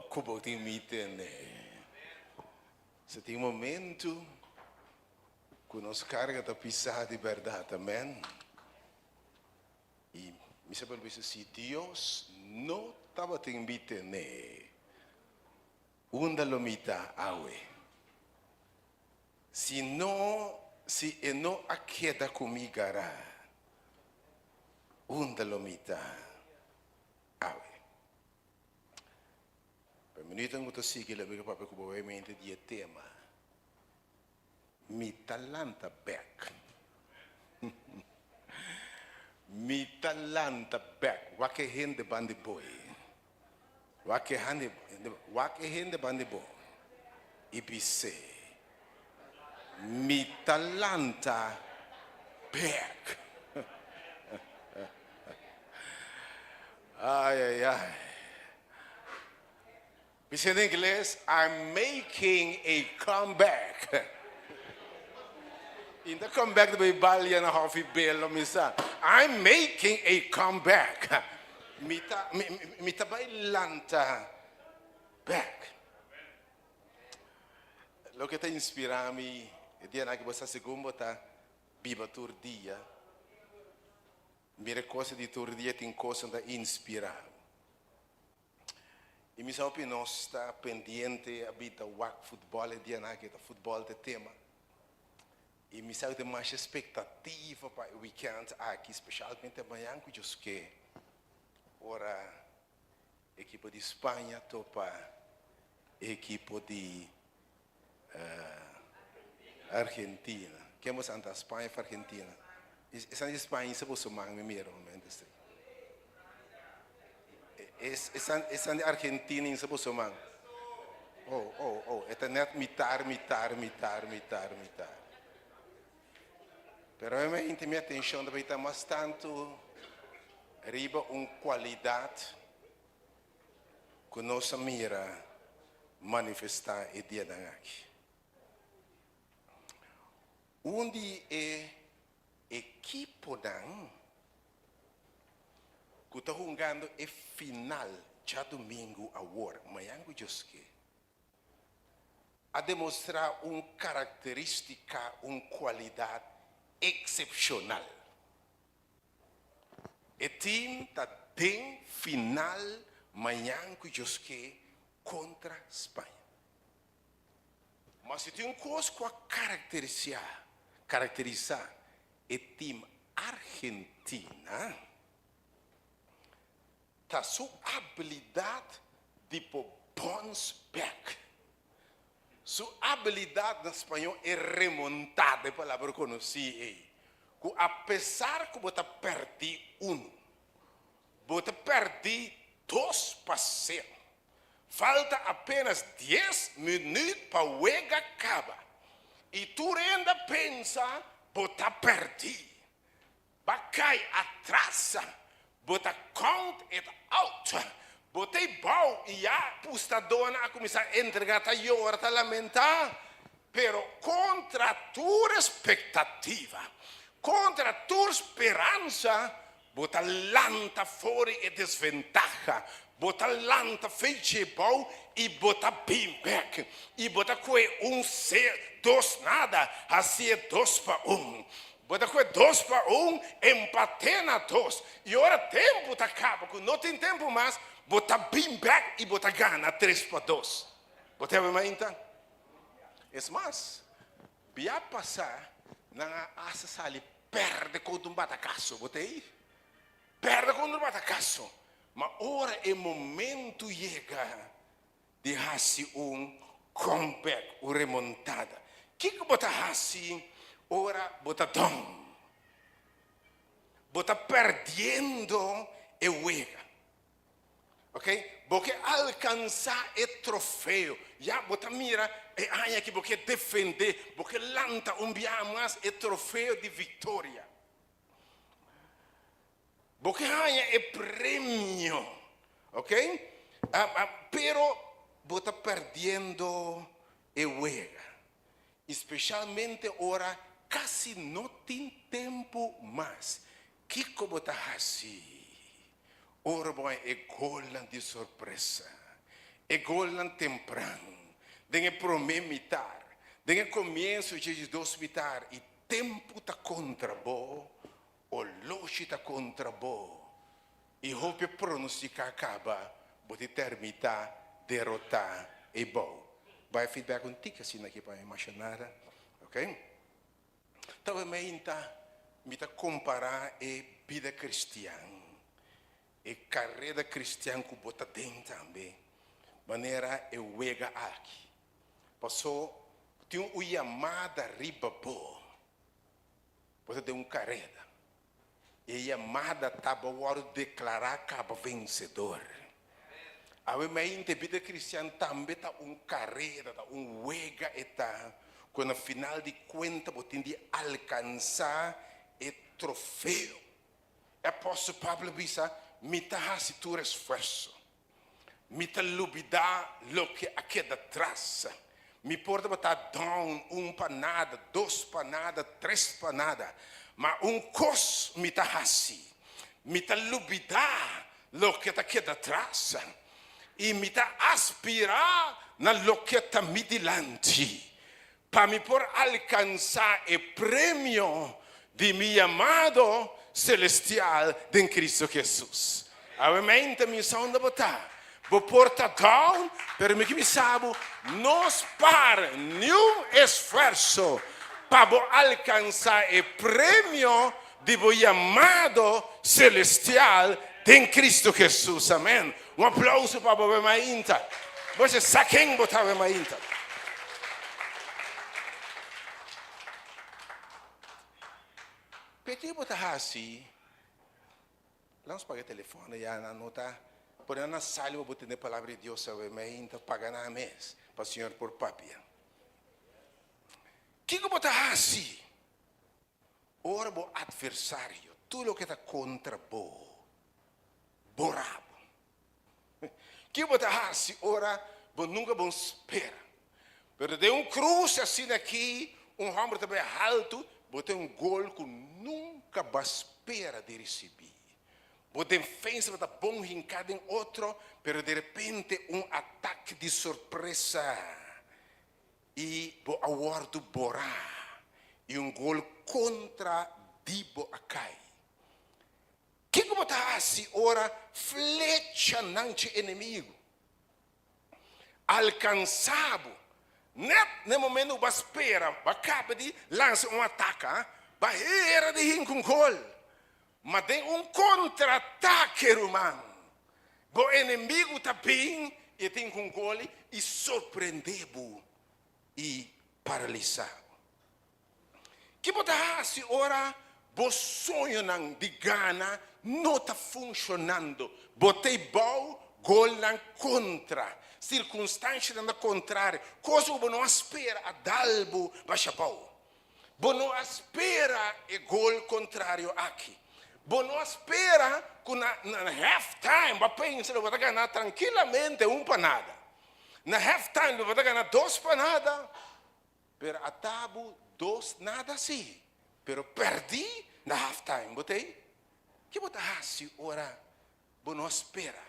como tem mitene. Se tem momento que nos carga da pisar de verdade, amém? E me sabe se Deus não estava te mitene, onde lo mita awe. Se não aqueda comigo, onde lo mita awe. Per minuto in cui si chiede perché proprio probabilmente di tema mi talanta back. Mi talanta back. Wake hende bandi boy. Wake hende bandi boy. Ibise. Mi talanta back. Ay, ay, ay. Dice en inglés, I'm making a comeback. In the comeback, the Bible and a half bello misa. I'm making a comeback. Mita bailanta back. Lo che ti inspirami e dia anche questa seconda ta biba turdia. Mire cose di turdia ti in cosa da inspirare. E mi sa che non sta pendiente abita wak football e dia anche da football de tema. E mi sa che mais aspettativa para o weekend aqui, specialmente amanhã, que ora equipe di Spagna topa equipe di Argentina. Que vamos andar Espanha para Argentina. Essa Espanha se você mang me mira momento este. Essa Argentina se você mang. Oh, é net mitar. Pero realmente minha atenção deve estar mais tanto riba qualidade que nossa mira manifestar e dia da aqui. Onde é equipo dan que está jogando é final já domingo agora, amanhã que a demonstrar característica, qualidade excepcional. O time está bem final amanhã que contra a Espanha. Mas se tem uma coisa que caracterizar o time Argentina, tá sua habilidade de bounce back. Sua habilidade no espanhol é remontar, de palavra conhecida. Que apesar que você perde você perde 2%. Falta apenas 10 minutos para o jogo acabar. E tu ainda pensa, você perde. Vai atrasa, você count it out. Você bom e a pustadona a começar a entregar a llorar, a lamentar. Pero contra tua expectativa, contra tua esperança, você lança fora e desventaja. Você lança feche bom e você bem back. E você coi 2 nada, assim é 2-1. Você coi 2-1, empate na 2. E agora tempo tá acaba, não tem tempo mais. Você bem back e você ganha 3-2. Você vai então? É mais, via passar na asa sali perde quando bata caso, você aí? Perde quando bata caso. Mas ora é momento chega de fazer comeback, remontada. O que você faz? Ora você dom. Você perdendo o jogo. Ok? Porque alcançar o troféu. Já você mira, é aí que você defender, você lança mais o troféu de vitória. Porque aí é prêmio. Ok? Pero você perdendo o jogo. Especialmente ora, quase não tem tempo mais. O que você faz? Ora boy e golan di sorpresa. E golan temprano. Dengue prome mitar. Dengue comienzo de dos mitar. E tempo ta contra bo. O loxi ta contra bo. E hope pronostica acaba. Bote termita derrotar e bo. Vai feedback un tica assim aqui para imaginar. Ok? Então, me comparar e vida cristã. E carreira cristã que bota dentro também. Maneira é wega aqui. Passou, tem uma chamada riba boa. Você tem carreira. E a chamada estava agora declarar como vencedor. A minha vida cristã também está carreira, wega eta. Quando, final de contas, você tem de alcançar o troféu. O apóstolo Pablo diz, me hace tu esforço. Me lubida lo que aqui atrás. Me pode botar down, panada, dos panada, três panada. Mas cos me hace. Me lubida lo que está aqui atrás. E me aspirar na lo que está me dilante. Para me por alcançar o prêmio de meu amado celestial de Cristo Jesus. A mente me sonda botar. Vou portar down, pero me que sabe, nos para nenhum esforço para alcançar o prêmio de meu amado celestial de Cristo Jesus. Amém. Aplauso para a mente. Você sabe quem botar a mente? Porque botar assim, vamos pagar o telefone, já na nota, por na sala eu botei a palavra de Deus, sabe, mas ainda pagar na mês, para o Senhor por papia. Que botar assim? Ora, o adversário, tudo o que está contra bo, borabo. Que botar assim? Ora, bo nunca bom espera. Pero de cruz assim aqui, homem também alto, botar gol que nunca vai esperar de receber. O defesa está bom hincado em outro, pero de repente ataque de surpresa e o awardo borá e gol contra Dibo Acai. Que como está assim ora flecha nante inimigo alcançado. No momento que você espera, acaba de lançar ataque, barreira de gol. Mas tem contra-ataque humano. O inimigo está bem e tem gol e surpreendeu e paralisado. Que botar se ora, o sonho de Gana não está funcionando. Botei bom, gol contra. Circunstância da contrária, coisa que não espera a dalbo baixa pau. Não espera o gol contrário aqui. Não espera que na half-time, vai pensar, vai ganhar tranquilamente panada. Na half-time, vai ganhar duas panadas. Pero a tabu, dos nada sim. Pero perdi na half-time, botei? Que botar assim, ora, não espera.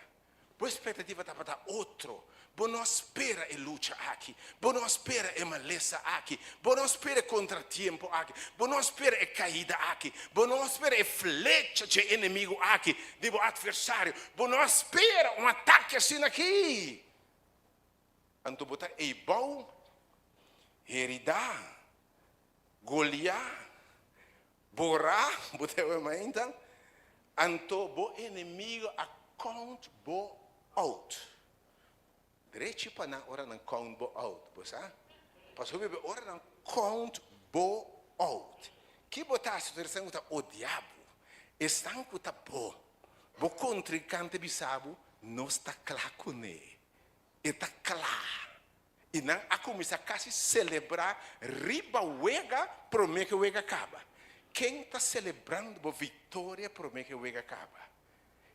Boa expectativa está para outro. Não espera a luta aqui. Não espera a maleza aqui. Não espera contratempo aqui. Não espera a caída aqui. Não espera a flecha de inimigo aqui, de adversário. Não espera ataque assim aqui. Então, botar Ebal, Heridá, Goliá, Borá, botar o então. Então, o inimigo account bo out. Direito para na hora não count bo out, você? Passou bem hora não count bo out. Que botar a situação está o diabo, estão com tá bo, bo contrincante bisabo não está claro com ele, está claro. E não a começar quase celebrar riba wega promete que wega acaba. Quem está celebrando a vitória promete que wega acaba.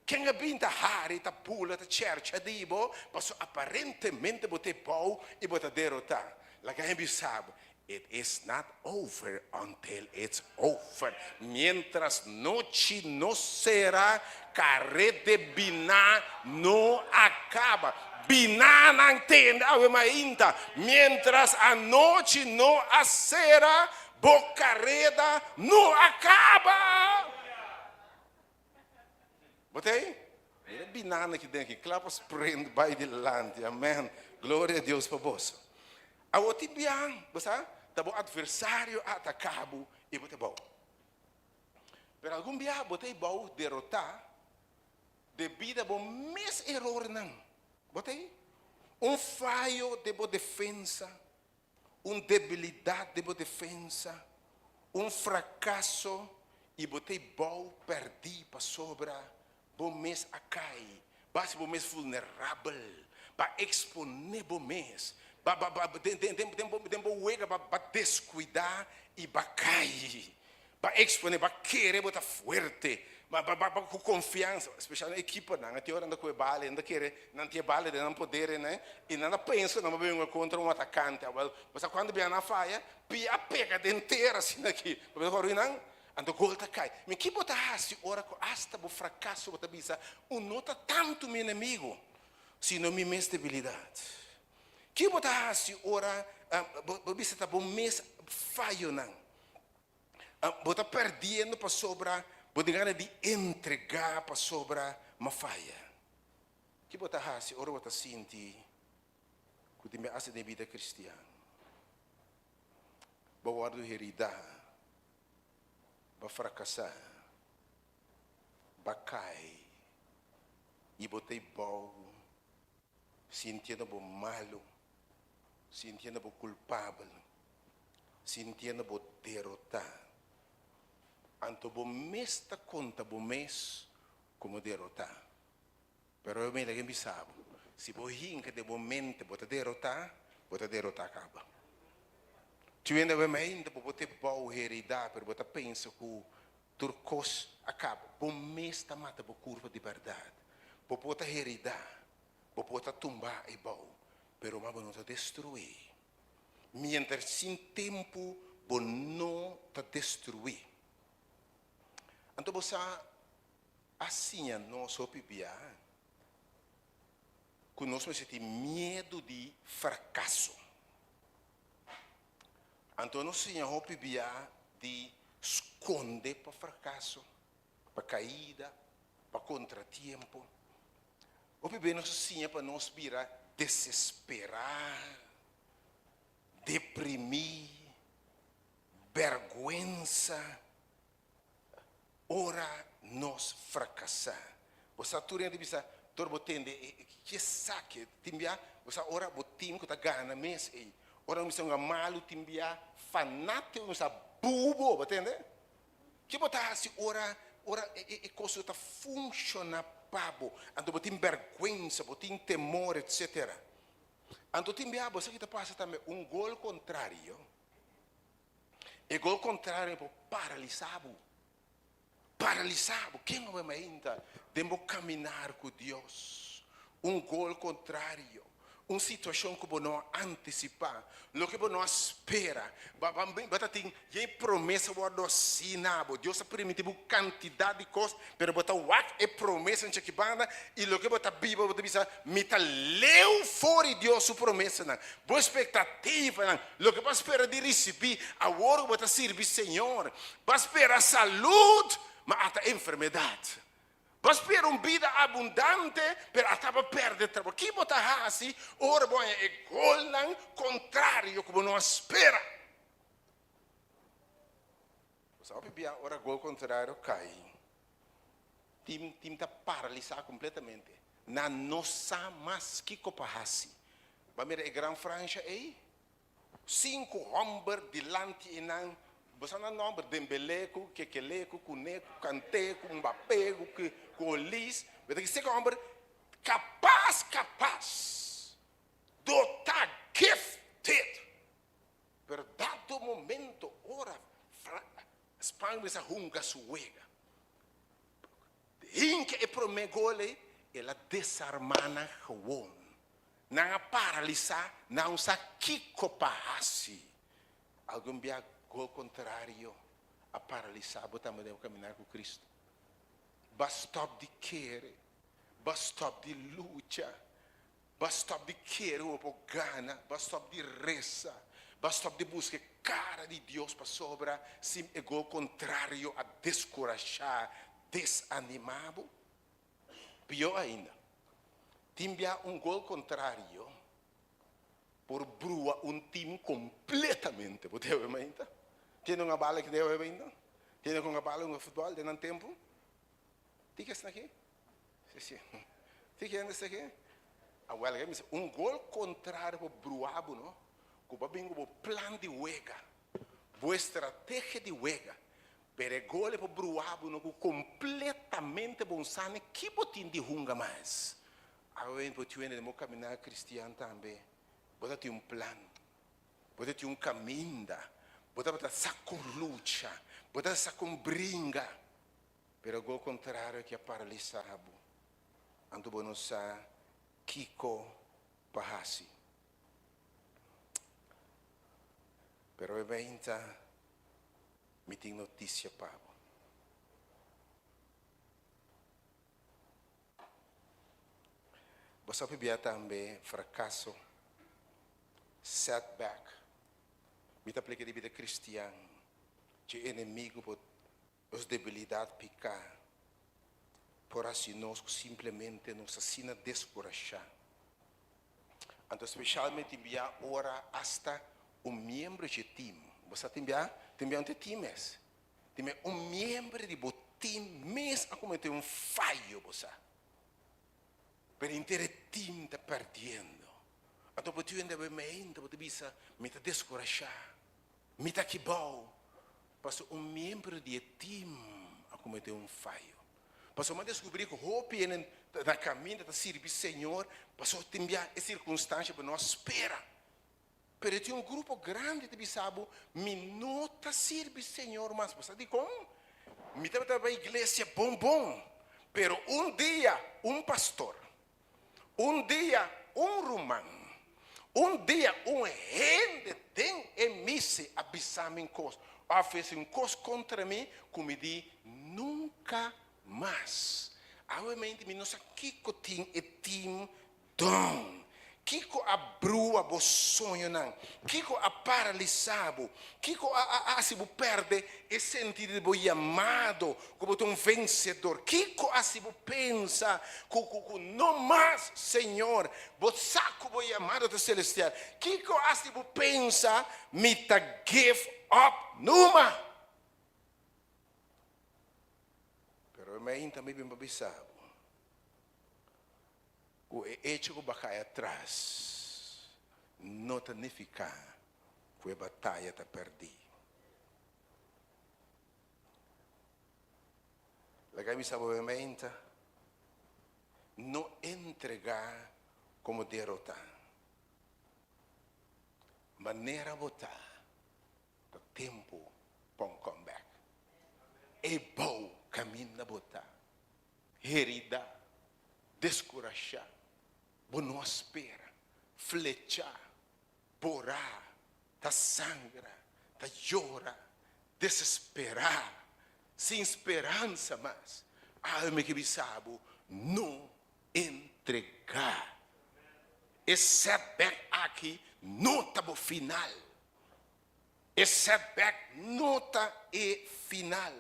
Quem abinda hari, ta pula, ta cerca dibo, mas aparentemente bote pau e bote derrotar. La gente sabe, It is not over until it's over. Mientras noche no será, carrete biná no acaba. Biná não entende, ainda. Mientras a noite não será, bocarreda não acaba. Botei? Ele binana que dentro, clapas prende by the land. Amém. Glória a Deus para você. A outra biang, você? Tabo adversário atacado e bote bom. Pero algum dia bote bom derrotar devido a bom mes erro não. Bote falho de boa defesa, debilidade de boa defesa, fracasso e bote bom perdi para sobra, bom mes acai, base bom mes vulnerável, para exponer bom mes. Tempo uega para descuidar e para cair, para exponer, para querer botar forte, com confiança, especialmente a equipe não, a teoria anda com bala, anda querer, não tem bala, não poder, né? E não pensa, não vai contra atacante, mas quando vem na faia, pega inteira assim aqui, mas agora não, anda gol tá cai. Mas que botar assim, ora hasta o fracasso botar bisa, nota tanto meu inimigo, se não me mes debilidade. Que botar assim, ora, bisa tá bom mês falho não. Botar perdendo para sobra, botar ganha de entregar para sobra uma falha. Que botar assim, ora botar sinti, que tem me asa de vida cristiana. Bawa do herida, ba fracassar, ba cai, e botei bom, sentindo bom malo. Sintiendo por culpable, sintiendo por derrotar. Anto bo mes ta conta bo mes como derrotar. Pero eu me lembro que sabe, se bo hinca de momento bota derrotar acaba. Tiendo eu me ainda bo bote bom heredar, pero bota pensa que turcos acaba. Bo mes ta mata bo curva de verdade. Bo bota heredar, bo bota tumbar e bom. Pero mas não te destruir. Mientras sem tempo, você não te destruir. Então você assim não só pibiar. Conosco você tem medo de fracasso. Então nós não pibiar de esconder para fracasso, para caída, para contratempo. O pibiar nós sim para nós virar desesperar, deprimir, vergüenza, ora nós fracassar. Você tudo de bisa, todo botende que saque, timbia, você ora botim que tá gana mês aí. Ora não são malo timbia, fanático, você bubo, botende? Que botar assim ora e coisa tá funciona pabo, ando botim vergüenza, botim temor, etc. Ando timbia, você que tá passa também gol contrário. E gol contrário é paralisado. Paralisado, quem não vai ainda? Temos que caminhar com Deus. Gol contrário. Situação que você não antecipar. O que você não espera. Você tem promessa que você não Deus permite uma quantidade de coisas. Mas você tem promessa que banda. E o que você Bíblia você diz, me está leu fora de Deus sua promessa. Boa expectativa. O que você espera de receber. Agora você serve Senhor. Você espera saúde, mas até enfermidade. Você espera uma vida abundante, mas acaba perdendo trabalho. Que você assim, ora bom é gol contrário que você não espera. Você sabe bem, ora gol contrário cai. Time está paralisado completamente. Na nossa mas que copahasi. Vamos ver a grande França aí. 5 homens delante e não. Você não nome Dembeleco, Kekeleco, Kuneco, Kanteco, Mbappego, Colis. Mas que 5 homens capaz. Dotar gifted. Pero dado momento, ora, Espanha bisa hunga suega. Hinke e promegole, ela desarmana gewoon. Nanga paralisa, não sa kiko pahasi. Algum dia gol contrário a paralisar, também deve caminhar com Cristo. Basta de querer, basta de luta, basta de querer o gana, basta de reza, basta de buscar cara de Deus para sobra, sem é gol contrário a descorajar, desanimado. Pior ainda, timbia gol contrário por brua time completamente. Você imaginar? Tem uma bala que deve ainda? Tem uma bala no futebol de um tempo? Tika está aqui? Sim. Tika ainda está aqui? Agora, gol contrário por bruabo, não? Como bem o plano de juega, boa estratégia de juega, pero gol é por bruabo, não? Completamente bom sane, que botin de hunga mais. Agora, por tu ainda caminhar cristiano também. Você tem plano, você tem caminho, você está com luta, você está com brinca. Pero o contrário que é paralisado. Anto bonosa Kiko Bahasi. Pero eventa me tem notícia para você pode também fracasso, setback. Me tá aplica de vida cristã, de inimigo por as debilidades picar. Por assim nós simplesmente nos assina descorajar. Então, especialmente enviar ora hasta membro de time. Você tem um time, tem membro de time mesmo a cometer falho, você. Pero inteiro time está perdendo. Então, por tu ainda mente, por tu bisa, me está descorajar, me está que bom. Passou membro de time a cometer falho. Passou a descobrir que o hope na caminho da servir Senhor, passou a ter a circunstância para nós esperar. Pero tem grupo grande de bisabo, me nota servir Senhor, mas você diz como? Me estava para a igreja bom, pero dia pastor, dia romano, dia gente tem emisse a bisar em coisa, a fazer coisa contra mim, como me diz, nunca mais. Obviamente, me não sabe que tem e tim dom. Kiko a brua bo sonho não, Kiko a paralisado, Kiko a se bo perde e sentido de bo chamado como um vencedor, Kiko a se bo pensa, não mais Senhor, bo saco bo chamado do celestial, Kiko a se bo pensa, me ta give up numa. Pero me também bem babisado. O hecho que vai atrás não significa que a batalha está perdida. Legal, obviamente, não entregar como derrotar. Maneira de votar, o tempo para um comeback. É bom caminho na votar. Herida, descorajar. Não espera, flechar, borar, tá sangra, tá llora, desesperar, sem esperança mais. Alma que bisabo, não entregar. Esse setback aqui não está no final. Esse setback não está no final.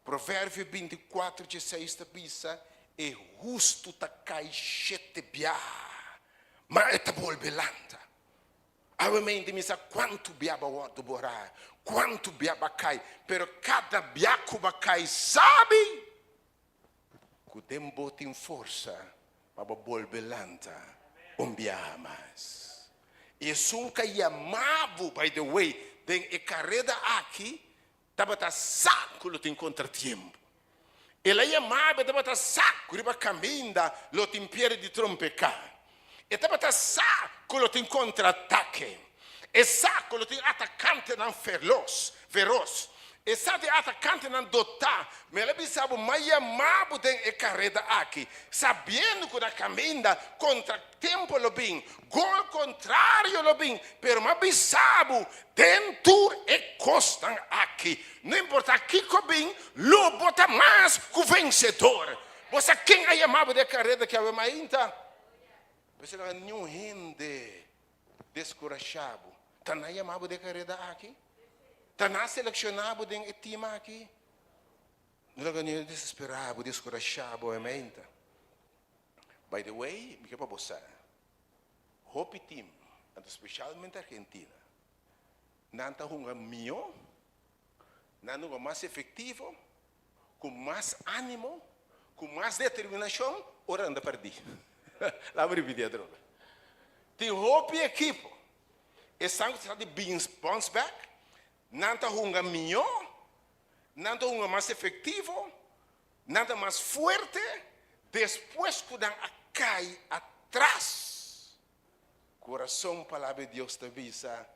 Provérbio 24, 16, bisa. E justo ta cai chete bia, mas eta bolbelanta. Obviamente me sabe quanto biaba o borar, quanto biaba cai, pero cada biaco cai sabe que tempo tem força para bolbelanta biaba mais. E sunca chamado, by the way, tem e carrera aqui, tava ta saco tem contratempo. Ela chamava de botar saco, riba caminda, lo timpiere di trompecar. E de botar saco, lo tem contra-ataque. E saco, lo tem atacante não feroz. E sate atacante não dotar, mas ele pensava, mas amado tem e carreta aqui, sabendo que na caminha contra tempo lo bem, gol contrário lo bem, pero mas pensava, dentro e costam aqui, não importa que bem, lo bota mais que o vencedor. Você quem é amado de carreta que é mais ainda? Você não é nenhum gente descorajado, tá não é amado de carreta aqui? Está na selecionado dentro do time aqui. Não é ganhando desesperado, descorajado, amém? By the way, me quer para você. Hope team, especialmente Argentina, não está um melhor, não é mais efetivo, com mais ânimo, com mais determinação, ora anda perdido. Lá me repetir a droga. Tem hope equipo. E sangue está de bounce back. Nada hunga melhor, nada hunga mais efetivo, nada mais forte, depois que cai atrás. Coração, palavra de Deus te avisa,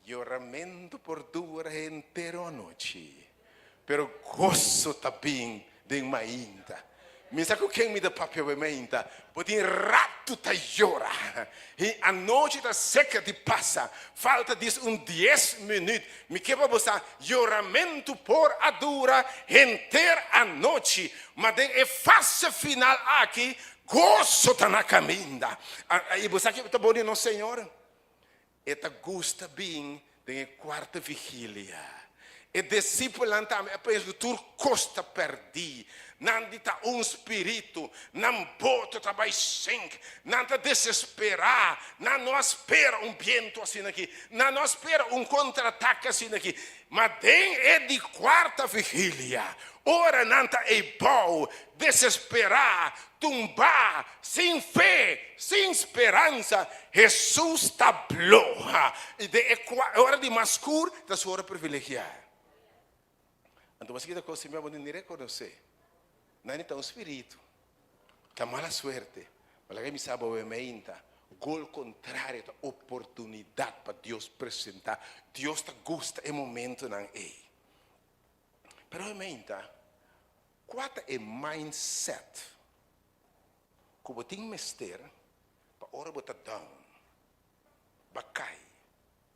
lloramento por dura inteira noite, pero gozo também de uma ainda. Me sabe quem me dá papel ainda? Porque rato tá llora. E a noite tá seca de passa. Falta diz 10 minutos. Me quebra você lloramento por a dura inteira a noite. Mas é fase final aqui. Gozo tá na caminha. E você aqui tá bonito, não, Senhor? E tá gosta bem de quarta vigília. E discípulo também, penso que tu costa perdi. Não está espírito, não bota trabalho sem, não está desesperar, não espera vento assim aqui, não espera contra-ataque assim aqui. Mas tem é de quarta vigília. Ora não está bom, desesperar, tumbar, sem fé, sem esperança. Jesus está bloa. E é hora de mascur, da sua hora privilegiada. Então você que está meu não reconhecer. Não está espírito. Está mala suerte. Mas que me sabe obviamente. Gol contrário, oportunidade para Deus apresentar. Deus te gosta em momento não é. Pero obviamente, qual é o mindset que você tem que mestre para hora botar down, bacai,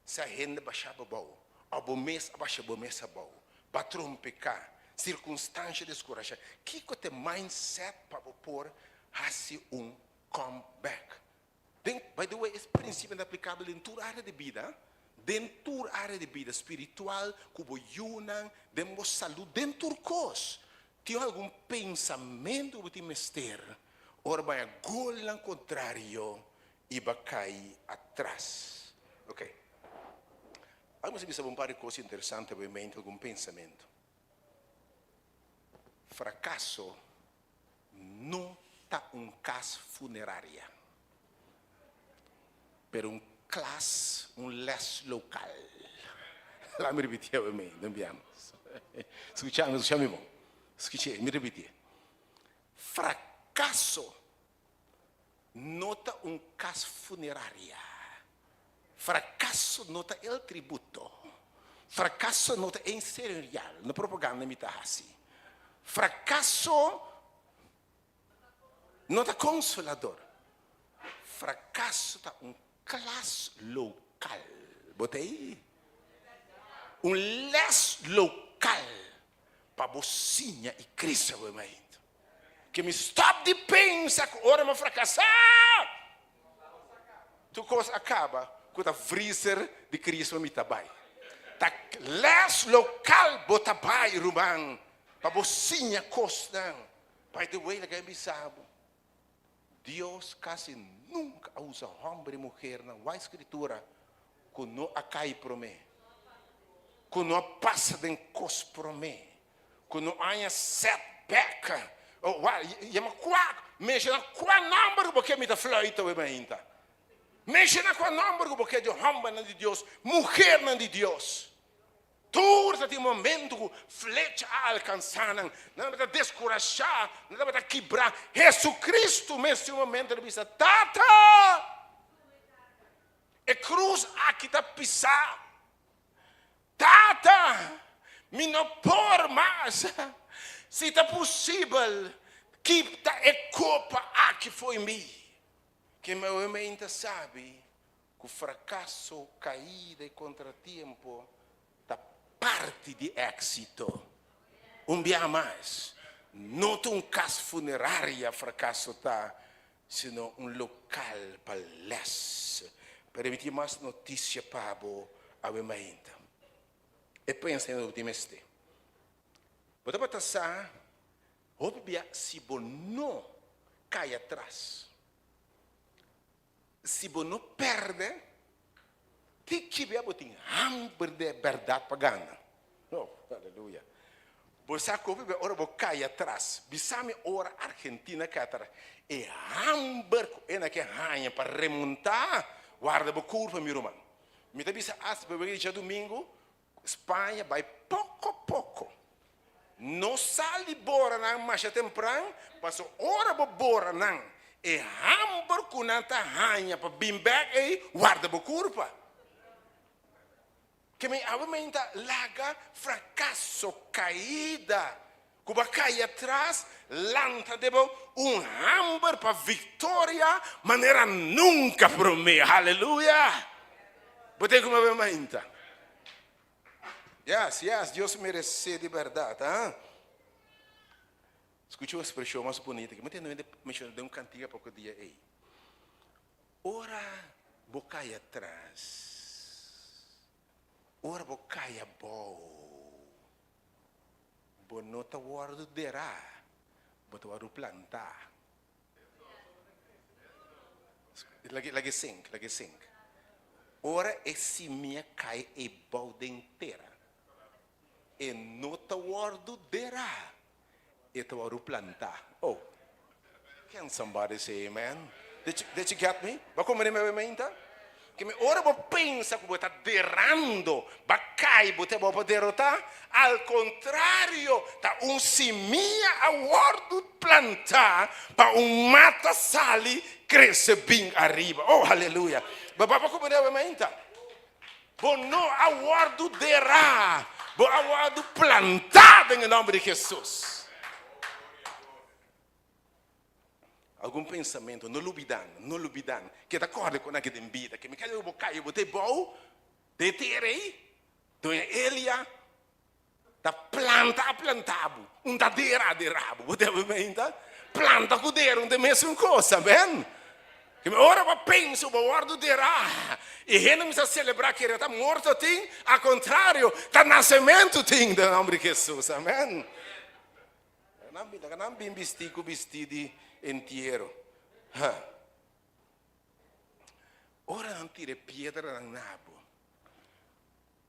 se a gente baixar bom, a bom mês abaixar bom mês bom. Patrão pecar, circunstância descorajada. Que é o mindset para pôr assim comeback? By the way, esse princípio é aplicável em toda área de vida. Dentro da área de vida espiritual, como yuna, dentro de saúde, dentro de coisas. Tem algum pensamento que você mestre? Ora, vai agora ao contrário e vai cair atrás. Ok. Vamos ver um par de coisas interessantes, obviamente, algum pensamento. Fracasso não está caso funerária, pero classe, les local. Lá me repetir, obviamente, não viemos. Escute, bom. Escute, me repetir. Fracasso não está caso funerária. Fracasso não é o tributo. Fracasso não é em cereal. Na propaganda me está assim. Fracasso não é consolador. Fracasso é classe local. Botei? Les local. Para bocinha e crescer o momento. Que me stop de pensar que ora me fracassar. Tu coisa acaba. Quando a freezer de Cristo me tabai. Tá les local botabai rumang. Para bocinha costa. By the way, alguém me sabe. Deus quase nunca usa homem e mulher na escritura que não acai para mim. Que não passa de cos para mim. Que não há setback. Mexe qual número porque me dá fleita ou ainda. Mexe qual número porque de homem não de Deus, mulher não de Deus. Todo esse momento flecha a alcançar, não vai descorajar, não vai quebrar. Jesus Cristo nesse momento ele diz: Tata, e cruz aqui está pisar. Tata, Me não por mais. Se é possível, que é culpa que foi mim. Que meu mente sabe que o fracasso, caída e contratempo da parte de êxito. Dia mais. Não um caso funerário fracasso tá, sino local palestra. Permitir mais notícia para a mente. E pensa no optimista. Você pode pensar, se você não cai atrás, se você não perde, tem que ver que hambre de verdade para ganhar. Oh, aleluia. Você sabe ora você cai atrás. Bisame ora Argentina cai atrás. E hambre é que ganha para remontar, guarda a curva, meu irmão. Me dá bisa as para domingo, Espanha vai pouco a pouco. Não sai bora na marcha temprano, mas ora bora não. E hambre com nanta hanha para bimbek e guarda a curva. Que me aumenta laga fracasso caída. Cuba cai atrás, lanta debo hambre para vitória, maneira nunca para mim. Aleluia. Botei como aumenta. Yes, Deus merece de verdade. Hein? Escute uma expressão mais bonita. Que muita gente menciona de cantiga pouco dia aí. Ora, bocai atrás. Ora, bocai a boa. Bonota guardo derá. Bota guardo plantar. Lagi sing. Ora, esse minha cai e balde inteira. E nota guardo derá. E tu guardo plantar. Oh, can somebody say amen? Did you get me? Vai como me mente? Que me ora vou pensa que vou estar derrando, bacai, vou ter para derrotar. Al contrário, tá semia a guardo plantar para mata sali cresce bem arriba. Oh, aleluia. Vai como me mente? Vou não aguardo derá. Vou aguardo plantar em nome de Jesus. Algum pensamento, não lubidan, que está correndo com aquele vida, que me quer eu bocar, eu botei bom, de terei, do Elia, da plantado, da de rabo, botei bem, planta com der, da mesma coisa, bem? Que ora eu penso, eu guardo derá, e ele não precisa celebrar que ele está morto, tem, ao contrário, está nascimento, tem, no nome de Jesus, amém? Não bem vestido inteiro. Ora não tire pedra no nabo.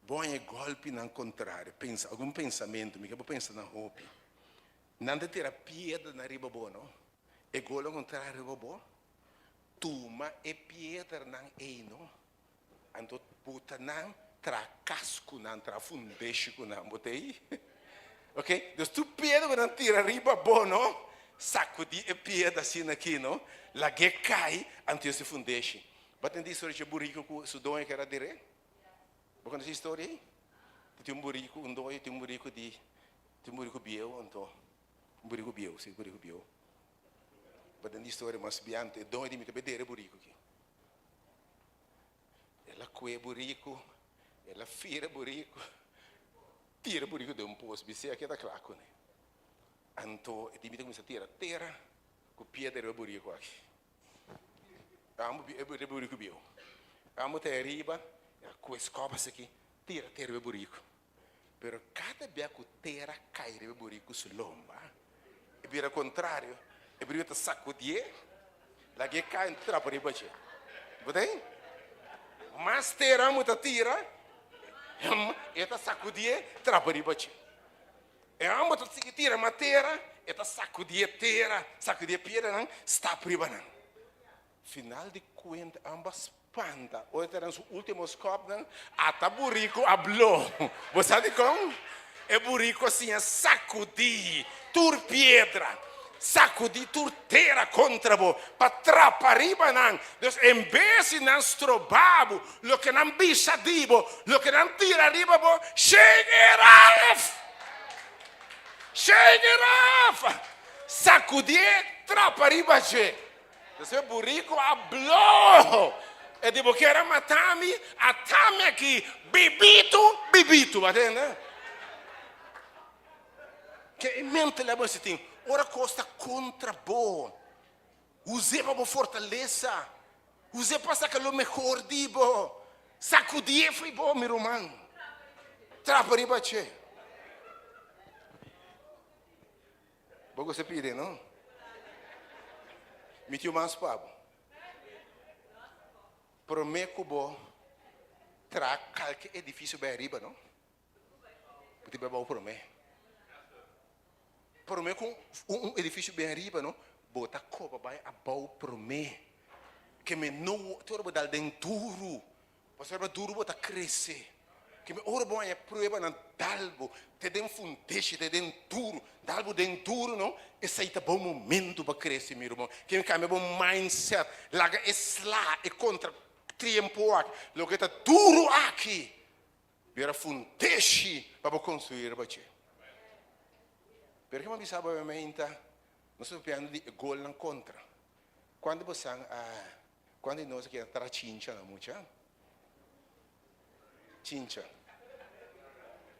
Bom é golpe no contrário. Pensa, algum pensamento, me pensa na roupa. Não de tirar pedra na riba boa, não? É golpe ao contrário, riba boa. Tuma é pedra não é, não? Então, puta não, tra casco não, tra fundeixo não, botei? Ok? Então, tu pedra não tira riba boa, não? Sacudi e pedra assim aqui, não? Lá que cai, antes de fundeixe. Batem de história de burrico com o dono que era dire? Vou contar essa história aí? Tem burrico, dono, tem burrico biel, então. Burrico biel, sim, burrico biel. Batem de história mais biante, dono de mim também dire burrico aqui. Ela coe burrico, ela fira burrico, tira burrico de poço, bice aqui da claco, né? Então, ele começa a tirar terra com pedra e burrico aqui. Amo burrico bio. Amo ter riba, com escobas aqui, tira terra e burrico. Pero cada vez que terra cai e burrico su lomba, e vira contrário, e burrico sacudir, lá que cai entra por riba. Botei? Mas terra muita tira, e tá sacudir, tra por riba. E amo tu se tira matéria, e tá sacudir pedra, não está priva não. Final de conta, ambas panda, hoje terão os últimos copos, não, até burrico hablou. Você sabe como? É burrico assim, sacudir, tur pedra, sacudir, tur terra contra bo, para trapariba não. Deus, em vez de nós trobabo, lo que não bicha dibo, lo que não tira riba bo, chegará Shake it off! Sacudir, trapariba, che. Você burrico a blow. E devo che era matami, atami aqui. Bibito, va bene? Che in mente leva esse tem. Ora costa contra bo. Usei para fortaleza. Usei para sacar o melhor de bo. Sacudir foi bo, meu irmão. Trapariba, che. Você pide, não? Me tio mais pabo. Prometo bo tra qualquer edifício bem arriba, não? Porque bem bom prometo. Prometo com edifício bem arriba, não? Bota copa vai a bom prometo. Que me não, tu ora botar dentro. Você vai duro botar crescer. Que me ora bom é prova na dalbo, te den fundeixe, te den duro, dalbo den duro, não? Esse aí tá bom momento para crescer, meu irmão. Que me cambia bom mindset, laga esla e contra tempo aqui, lo que tá duro aqui, vira fundeixe para construir bache. Perché ma bisaba veramente, non sto piano di gol na contra. Quando você quando nós que tra cincha na mucha, cincha.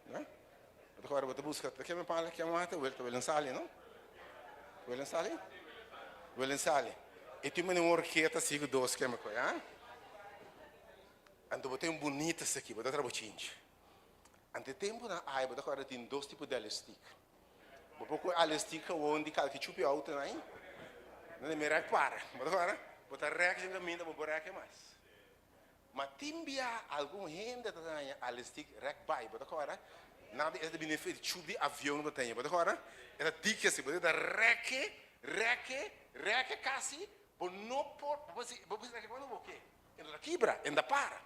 Né? Agora você busca, que me fala que mata, o sali, não? O sali? O sali. E tu me não orqueta sigo dois que me coia. Ando botem bonita isso aqui, botar trabo cincha. Ante tempo na ai, botar agora tem dois tipos de elastic. Pouco elastic onde calque chupi alto, não é? Não é me para. Botar rec em caminho, vou rec mais. Mas timbia algum gente que tem elastic rec by, botar agora nada é de benefício chupi avião botar aí, botar agora é dica assim, botar rec casi, por não por, você que quando você, ela quebra, ainda para.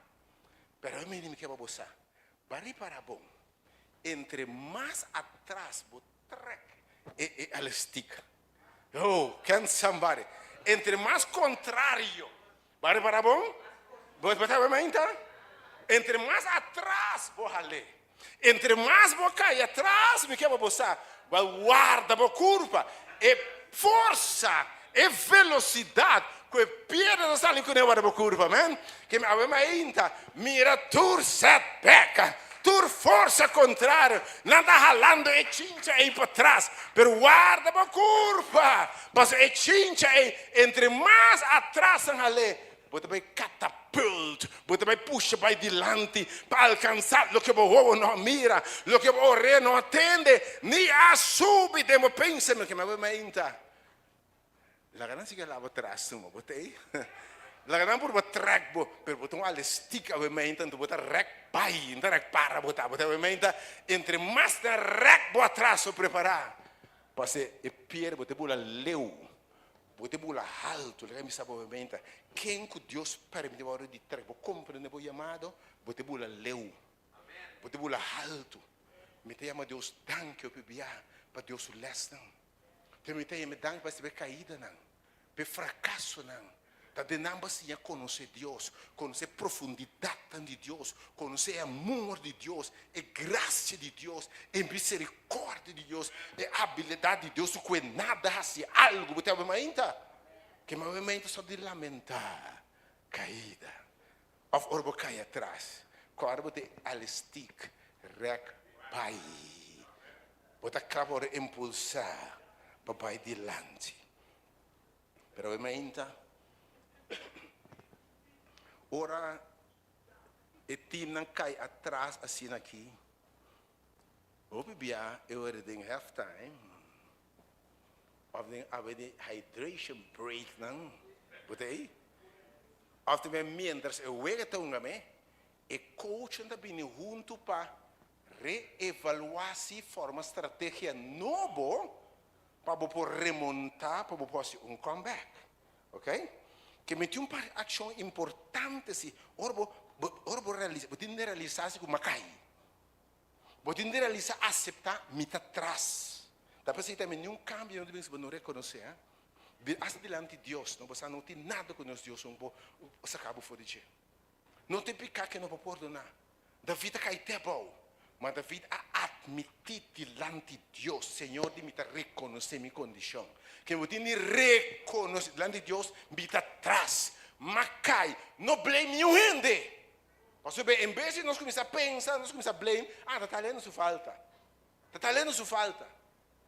Pero eu me digo que vou usar. Bari para bom. Entre mais atrás, botrec e elastic. Oh, can somebody? Entre mais contrário, bari para bom. Vou botar a mente. Entre mais atrás, vou raler. Entre mais vou cair atrás, me que vou usar. Vou guarda, vou curva. E força, e velocidade. Que piede non sta lì con la curva, man. Che mi aveva inta, mira tur setback, tur forza contrario, nada ralando e cincha e para trás, per guarda a curva, mas e cincha e entre mais atrás ali, você vai catapult, você vai puxa para dilante, para alcançar o que o não mira, o que o re não atende, nem a subir, demo pensa que me aveva inta. La ganância que lava atrás, não botei. La ganância por botar per botar um elastic a mente, então botar rec pai, então rec para botar a mente entre mais da rec boa atrás o preparar. Passe e pier botar bula leu, botar bula alto, le mi sabe a mente. Quem que Deus permite hora de trek, bo compreende bo chamado, botar bula leu, botar bula alto. Me te chama Deus danke op bia, para Deus o lesson. Te me danke para se caída não, para fracasso não. Tá de namba se conhecer Deus, conhecer profundidade de Deus, conhecer amor de Deus, e graça de Deus, e misericórdia de Deus, e habilidade de Deus, que nada hace algo, você vai ainda, que me vai só de lamentar, caída, of orbo cai atrás, corbo de alistic, rec pai, você acaba de impulsar. Papai dilante. Pero ainda ora e time não cai atrás assim aqui. O bebia eu era em halftime. Of the hydration break não. Botei. Of the mientras eu wega tonga me e coach anda bem junto para reevaluar se forma estratégia novo. Para poder remontar, para poder fazer comeback. Ok? Que me tinha uma ação importante, se orbo realiza, você não realizar se como cai. Você não realizar aceitar mita atrás. Dá para ser também um cambio, não reconhecer. Hasta delante de Deus, você não tem nada com Deus, você acaba fora de não tem pecado que não pode perdonar. David cai até bom, mas David admitir delante de Dios, Señor, de me reconocer mi condición. Que me tiene reconocer delante de Dios, me atrás, macai, no blame you gente. En vez de nós começar a pensar, nós começar a blame, está lendo sua falta. Está lendo sua falta.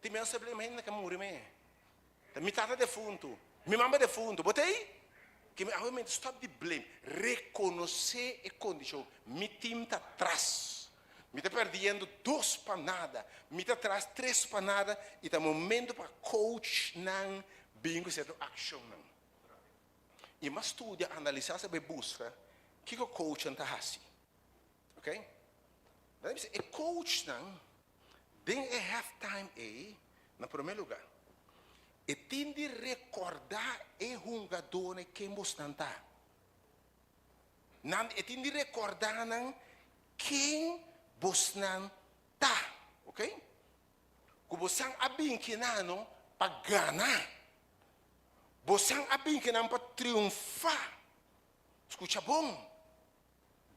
Tem menos se blame ainda que morre me. Tá me trata de fundo, me mama de fundo. Botei? Que realmente stop de blame, reconhecer a condição. Me time está atrás. Me está perdendo 2 panadas, me está atrás 3 panadas e está momento para coach não bingo certo action não. E mas estuda, analisar, saber busca, que o coach está assim, ok? Daí você, o coach não, tem a halftime aí, no primeiro lugar, e tem de recordar o jogador que você não está. E tem de recordar quem você não está, ok? Que você abim que não para ganhar, você abim que não para triunfar. Escuta bom,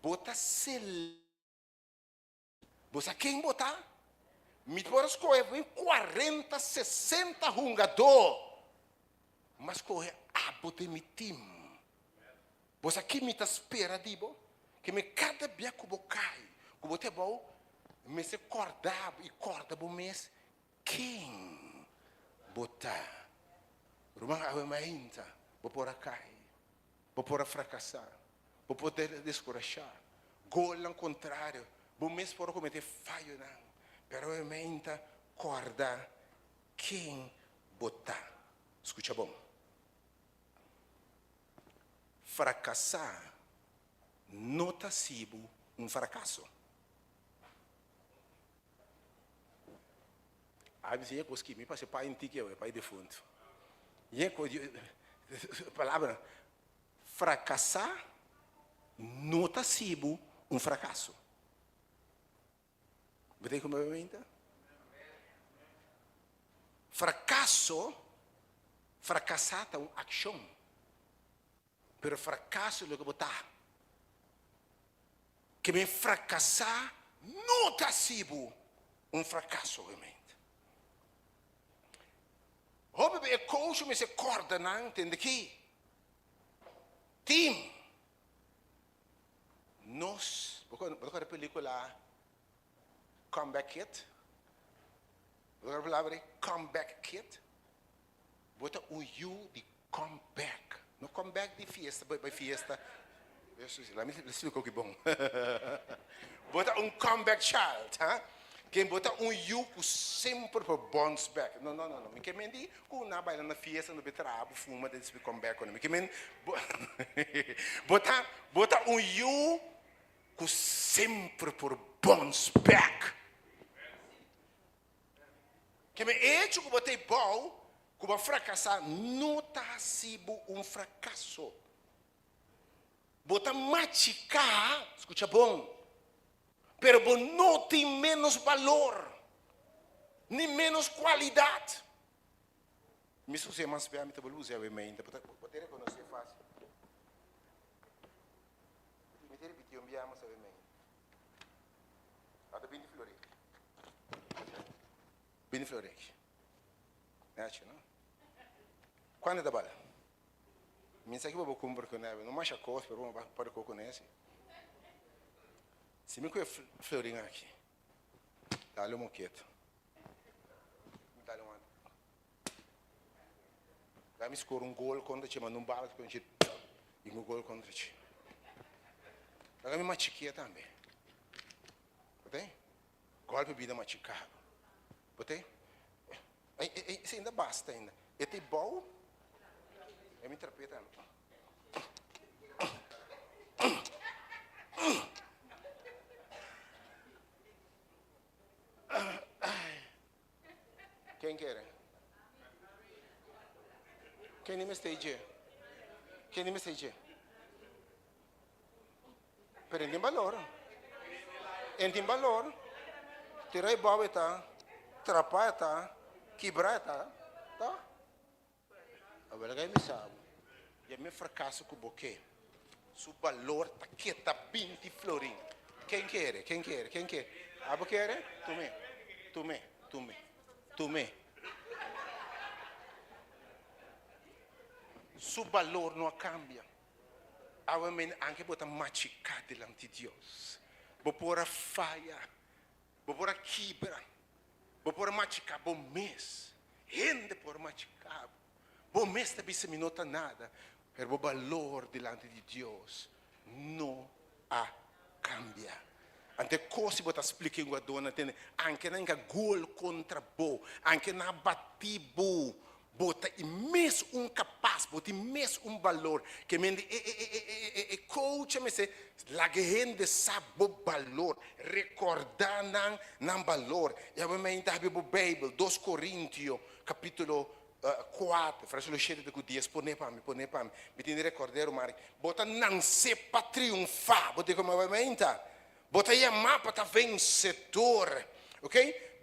bota sel, você quem botar? Me pode escolher 40, 60 jogador, mas corre bota me time. Você que me está esperando, dibo, que me cada dia que eu cai. Que você bom, me se corda e corda bom mês quem botar. Rumah awe mainta, vou por cair, vou por fracassar, vou poder descorajar. Gol ao contrário, bom mês por cometer falho não. Pero awe mainta corda quem botar. Escuta bom. Fracassar não está sido fracasso. Aí você conseguir me passar pai antigo é pai defunto. E a palavra fracassar não está sido fracasso. Vê como eu entendo? Fracassar é uma ação. Pero fracasso é o que botar. Que me fracassar não está sido fracasso, obviamente. Hope be coach me se corda não entende aqui. Team. Nós, vou a película Comeback Kid. Vou a palavra Comeback Kid. Bota o you de comeback. No comeback de fiesta, by fiesta. Lá me explico que bom. Bota comeback child, ha? Quem bota yuco sempre para bounce back. Não. Me que mendi, com na baila na fiesta, no betrabo, fuma, desse comeback. Me que mendi, bota yuco sempre para bounce back. Que me hecho que botei bom, que vai fracassar, não está sido fracasso. Bota machicar, escuta bom. Pero não tem menos valor, nem menos qualidade. Me sucede mais bem a minha tabuluza, obviamente. Pode reconhecer fácil. Me ter repetido, me ama, obviamente. Ada bem de florete. Bem de florete. Acho, não? Quando é da bala? Me sabe que eu vou comprar com ela. Não mais a coisa, pero não pode conhecer. Se me conhece florinha aqui, dá-lhe um moqueto. Dá-lhe uma. Dá-me escuro gol contra ti, mas não bala para gente e um gol contra ti. Dá-me uma chiquinha também. Botei? Golpe vida machicado. Botei? Isso ainda basta ainda. E tem bom? Eu me interpreto. Quem quer? Quem nem me esteja? Quem nem me esteja? Pero tem valor. Tem valor. Tirar baba está, trapar está, quebrar está, tá? Agora quem me sabe? E me fracasso com o boquê. Su valor está que está 20 florim. Quem quer? Quem quer? Quem quer? Abo quer? Tu me? tu me. Su valor não cambia. Anche bota machucar delante de Deus. Vou pôr a falha, vou pôr a quebra, vou pôr a machucar, vou mês. Rende por machucar. Vou mês também se me nota nada. Mas o valor delante de Deus não cambia. Ante cosi bota explica a dona tem anche na gol contra bo, anche na bati bo, bota imenso capaz, bota imenso valor que mende coach me se la gente sabe o valor, recordar nan valor. E a mim tá a Bíblia, 2 Coríntios, capítulo 4, fratello scende da Dio, pone para me, mi tieni ricordare, Mari, bota non se pa triunfar, bota come ovviamente, bota chamar para vencedor, ok?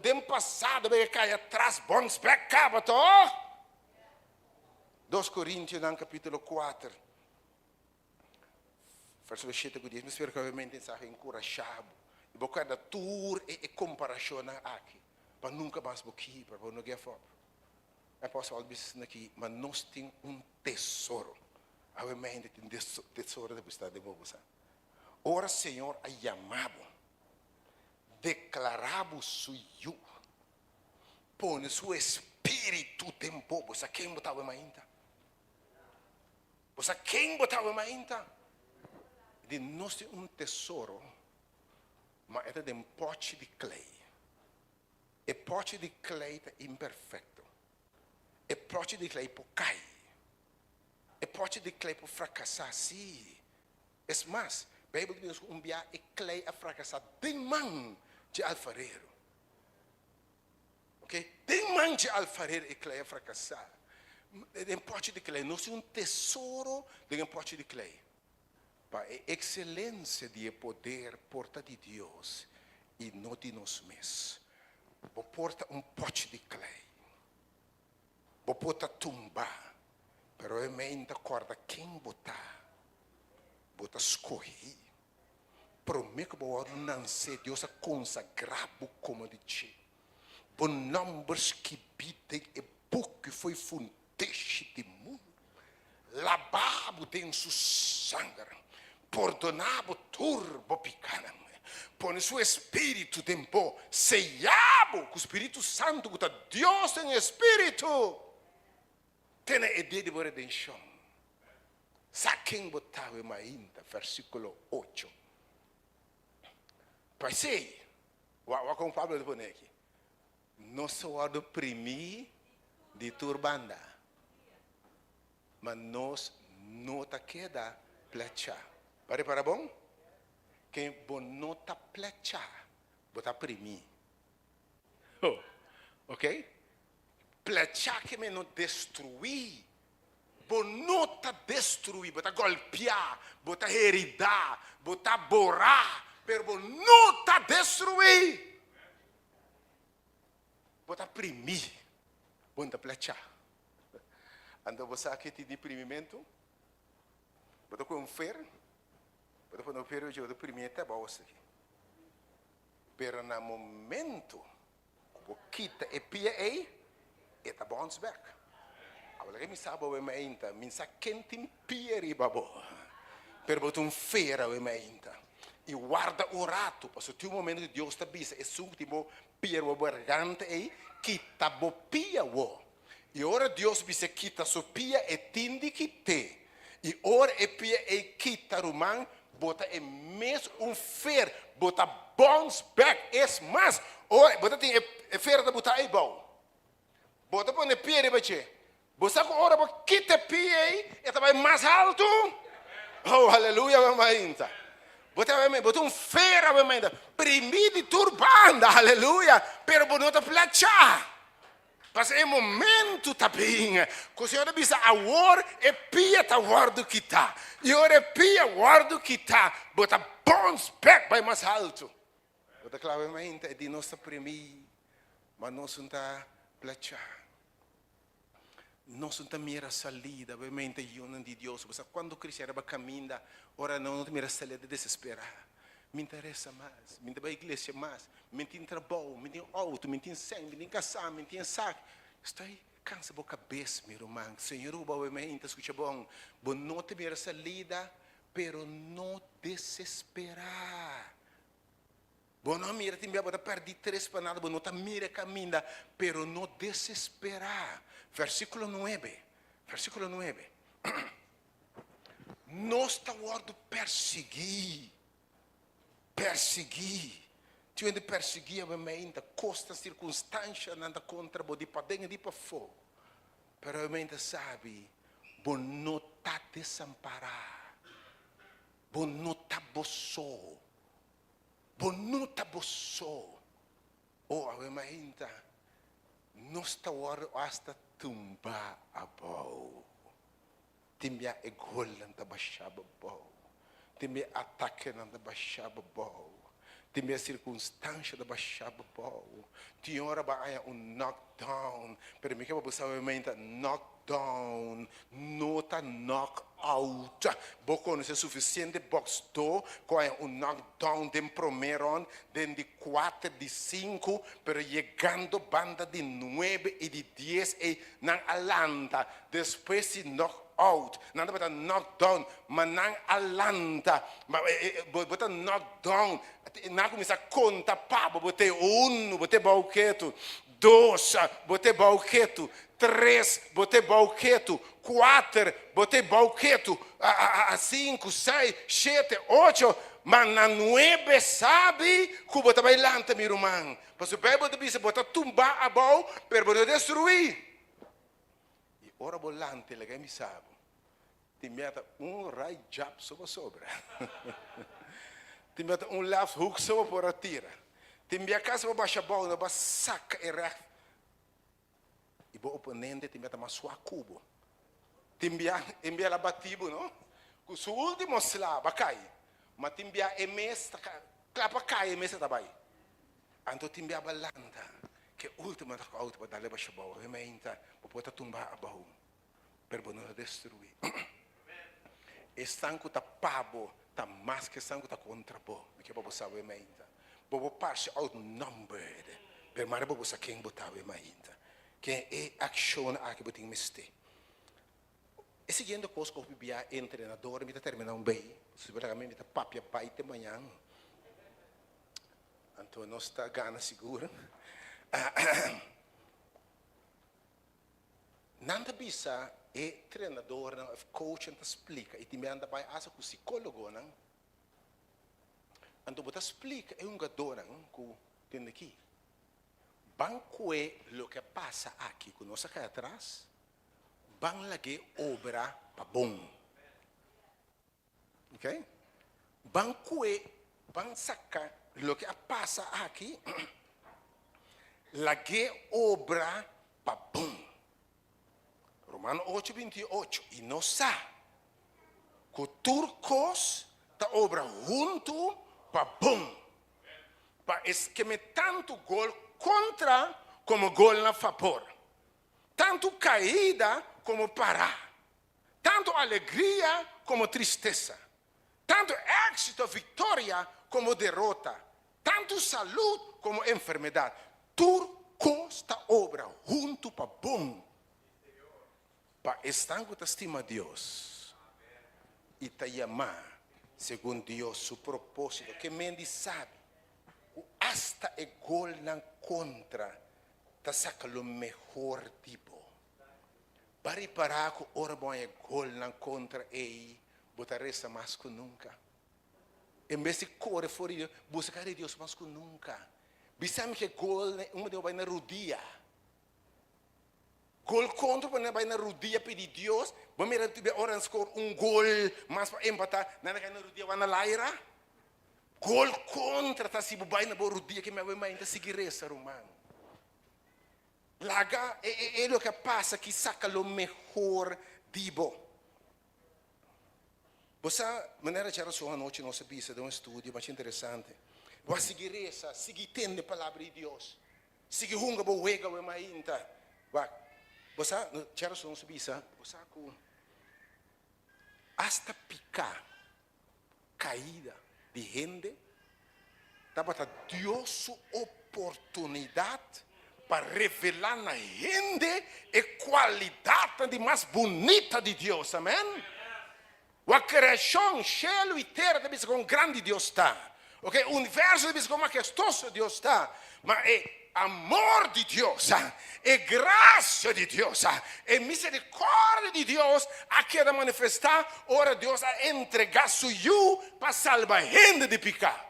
Dem passado, bem cai atrás, bons pecado, to? 2 Coríntios, no capítulo 4, fratello scende da Dio, mi spero che ovviamente sia incoraggiato, e bocca da tour e comparazione aqui, para nunca mais boquinha, para não give up. Apóstolo Albis aqui, mas nós temos tesouro. A mente tem tesouro de buscar de boa. Ora, Senhor, a chamado, declaramos suyo, põe seu espírito em bobo. Você quem botava ainda? Você quem botava ainda? De nós temos tesouro, mas é de pote de clay. E pote de clay é imperfeito. E pote de clay può cair. E pote de clay può fracassar, sim. É mais, a Bíblia diz que dia e clay a fracassar tem mão de alfarero. Ok? Tem mão de alfarero e clay a fracassar. Em pote de clay, nós temos tesouro de pote de clay. Para a excelência de poder porta de Deus e não de nós mesmos. Porta pote de clay. Vou botar tumbar, pero eu me ainda acorda quem botar escolher. Prometo que vou não ser Deus a consagrar como de ti. Por números que bitem e pouco foi fundeixe de mundo, lavabo tem su sangue, perdonabo turbo picana, põe seu espírito tempo, sellabo com o Espírito Santo, com Deus em espírito. Tem a ideia de redenção. Sabe quem botava ainda? Versículo 8. Passei. O como Pablo põe aqui. Não só do oprimir de turbanda. Mas nós não tá queda plecha. Para bom? Quem não tá plecha, bota oprimir. Oh, ok? Plecha que me não destruir, bonota destruir, bota golpear, bota heridar, bota borar, pero bonota destruir, bota primir, bota plecha. Anda você aqui tem deprimimento, bota com fer, bota com fer eu já deprimir até bolsa aqui. Pero na momento, o quita e pia aí. Eta bounce back. Agora que me sabe o emainta, me sabe quem tem pieri babo. Per botar feira o emainta. E guarda o rato, porque se o momento de Deus está bisa, é o último pier o garganta aí, quita bo pia o. E ora Deus bisa quita so pia e tindi quite. E ora e pia e quita rumang, bota e mes fer, bota bounce back, es mais. Ora bota tem e feira da botar aí bom. Bota põe pie de bache. Você agora para quita pie e tá mais alto. Oh, aleluia, mamainta. Bota feira, mamainta. Primi de turbanda, aleluia. Pero bonota placha. Mas é momento também. Così ora bisa a war e pia ta guardo kita. E ora pia guardo kita. Bota bounce back by mais alto. Bota claramente é de nossa primi. Mas não está placha. Nós não mira salida, obviamente, eu não de Deus. Quando Cristo era caminhando, ora não mira salida de desesperar. me interessa mais, me interessa a igreja mais, me tem trabalho, me tem auto, me tem sangue, me tem casamento, me tem saco. Estou cansa a cabeça, meu irmão. Senhor, o bom me escuta bom. Bom não te ver salida, pero não desesperar. Bom não mira te ver para perder 3 panadas, bom não te mira caminha, pero não desesperar. Versículo 9. Versículo 9. Não está ordo perseguir. Perseguir. Tu de perseguir a mente, costa circunstância nada contra bodi para dentro de para fora. Pero a mente sabe, bom não está desamparar. Bom não está boçou. Bom não está boçou. Oh, a mente não está hora hasta tumbar a boa. Timbia e gol nanta baixaba boa. Timbia ataque nanta baixaba boa. Timbia circunstância da baixaba boa. Tinha hora ba aya knockdown. Pero me que ba busa mente knockdown, nota knockout. Boko não é suficiente box do com knockdown dem primeiro, dem de 4, de 5, pero chegando banda de 9 e de 10 e não alanta. Depois se knockout, nada para knockdown, mas não alanta. Bota knockdown, não começa a conta pabo, botei 1, botei balqueto, 2, botei balqueto, 3, botei balqueto, 4, botei balqueto, 5, 6, 7, 8, mas na 9 sabe que bota bailanta, meu irmão. Mas o Bíblia diz, bota tumbar a bola, para poder destruir. E ora volante, ele me sabe. Te meta right jab sobra. Te meta left hook sobre por a tira. Te meta casa para baixar a bola, para saca e recht. E o oponente te meta mais sua cubo. Te envia a batido, não? Com o último slab, cai. Mas te envia a mesa, clapa cai a mesa também. Então te envia a balanta, que o último da auto para dar baixar a bola. Rementa, para poder tumbar a bola. Para não destruir. Estanco tá pabo, tá mais que estanco tá contra bo. Que bobo sabe mainta. Bobo passe outnumbered. Per mare bobo sa quem botava mainta. Que é action aqui botin miste. E seguindo coisa que eu bebia treinador, me terminar bem. Seguramente me papia pai de manhã. Então não está gana segura. Nada bisa e treinador, coach te explica e também anda vai asa com psicólogo, não? Então você explica é gador que tem aqui. Banco é o que passa aqui com nós aqui atrás. Ban lagi obra pa bom. Ok? Banco é ban saca o que passa aqui. Lagi obra pa bom. Romano 8:28. E não sabe que turcos ta obra junto para bom. Para esquema tanto gol contra como gol na favor. Tanto caída como parar. Tanto alegria como tristeza. Tanto êxito, vitória como derrota. Tanto saúde como enfermidade. Turcos ta obra junto para bom. Para estar com a estima de Deus e te chamar segundo Deus seu propósito, que mente sabe, hasta o gol na contra, te saca o melhor tipo. Para reparar que ora bom é gol na contra e botar resta mais que nunca. Em vez de correr fora de Deus, buscar a Deus mais que nunca. Bisamos que gol uma de vai na rodia. Gol contra quando vai na rodia pedir Deus, vamos ver orang skor gol mas para empatar, nada que na rodia vai na laira. Gol contra tá se vai na rodia que me vai mais seguir essa romano. Laga é o que passa que saca o melhor dibo. Você maneira de sua noite não sabia de um estudo bastante interessante. Vai seguir essa, seguir tendo a palavra de Deus. Seguir hunga bo wega we mais inta. Vai você tinha só subisa, você com hasta picar caída de gente Estava Deus su oportunidade para revelar na gente a qualidade mais bonita de Deus, amém? A criação, cielo e terra, deve ser como grande Deus está. Okay? O universo deve ser como majestoso Deus está. Mas é amor de Deus, é graça de Deus, é misericórdia de Deus a que a manifestar. Ora, Deus a entregar seu para salvar a gente de pecado.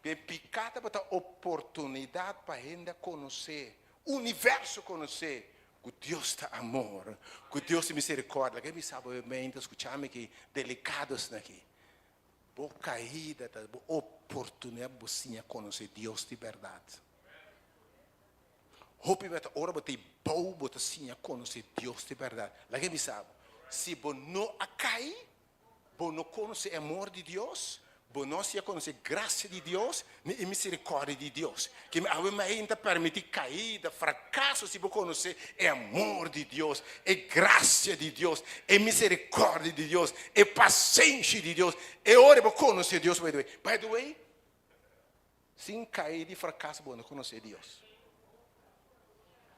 Porque pecado é uma oportunidade para a gente conhecer, o universo conhecer. Que Deus está amor, que Deus é misericórdia. Que me sabe bem, escutando aqui, delicados aqui. Boa caída, boa oportunidade para você conhecer Deus de verdade. Hope que ora você bom, você conhecer Deus de verdade. Lá que me sabe, se você não cair, você não conhecer o amor de Deus, você não se conhecer graça de Deus, nem misericórdia de Deus. Que a gente permite caída, fracasso, se você conhecer o amor de Deus, a graça de Deus, a misericórdia de Deus, a paciência de Deus. E ora você conhecer Deus, by the way, sem caída e fracasso, você não conhecer Deus.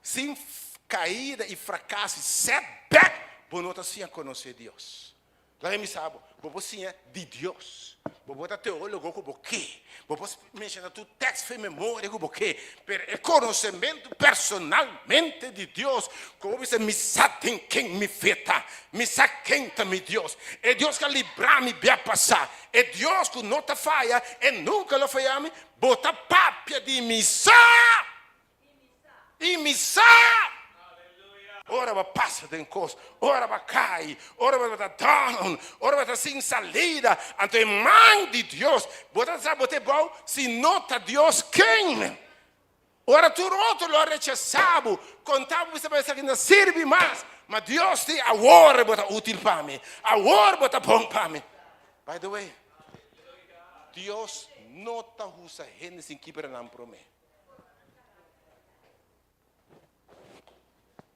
Sem caída e fracasso, setback, você não está conhecer Deus. Lá me sabe, você é de Deus. Você é teólogo com você. Você menciona tu texto em memória com você. Mas o conhecimento personalmente de Deus, como você me sabe quem me feta, me sabe quem está me Deus. É Deus que livrar me bem passar. É Deus que não te falha e nunca lo falha-me. Bota papia de missa. E missa. Ora vai passa de coisa, ora vai cai, ora vai estar down, ora vai estar sem salida. Ante mãe de Deus, você sabe que é bom, se nota Deus quem? Ora tu outro lo rechaçado, contava você vai que não serve mais, mas Deus te agora bota útil para mim, agora bota bom para mim. By the way, Deus nota usa gente sem que não promete.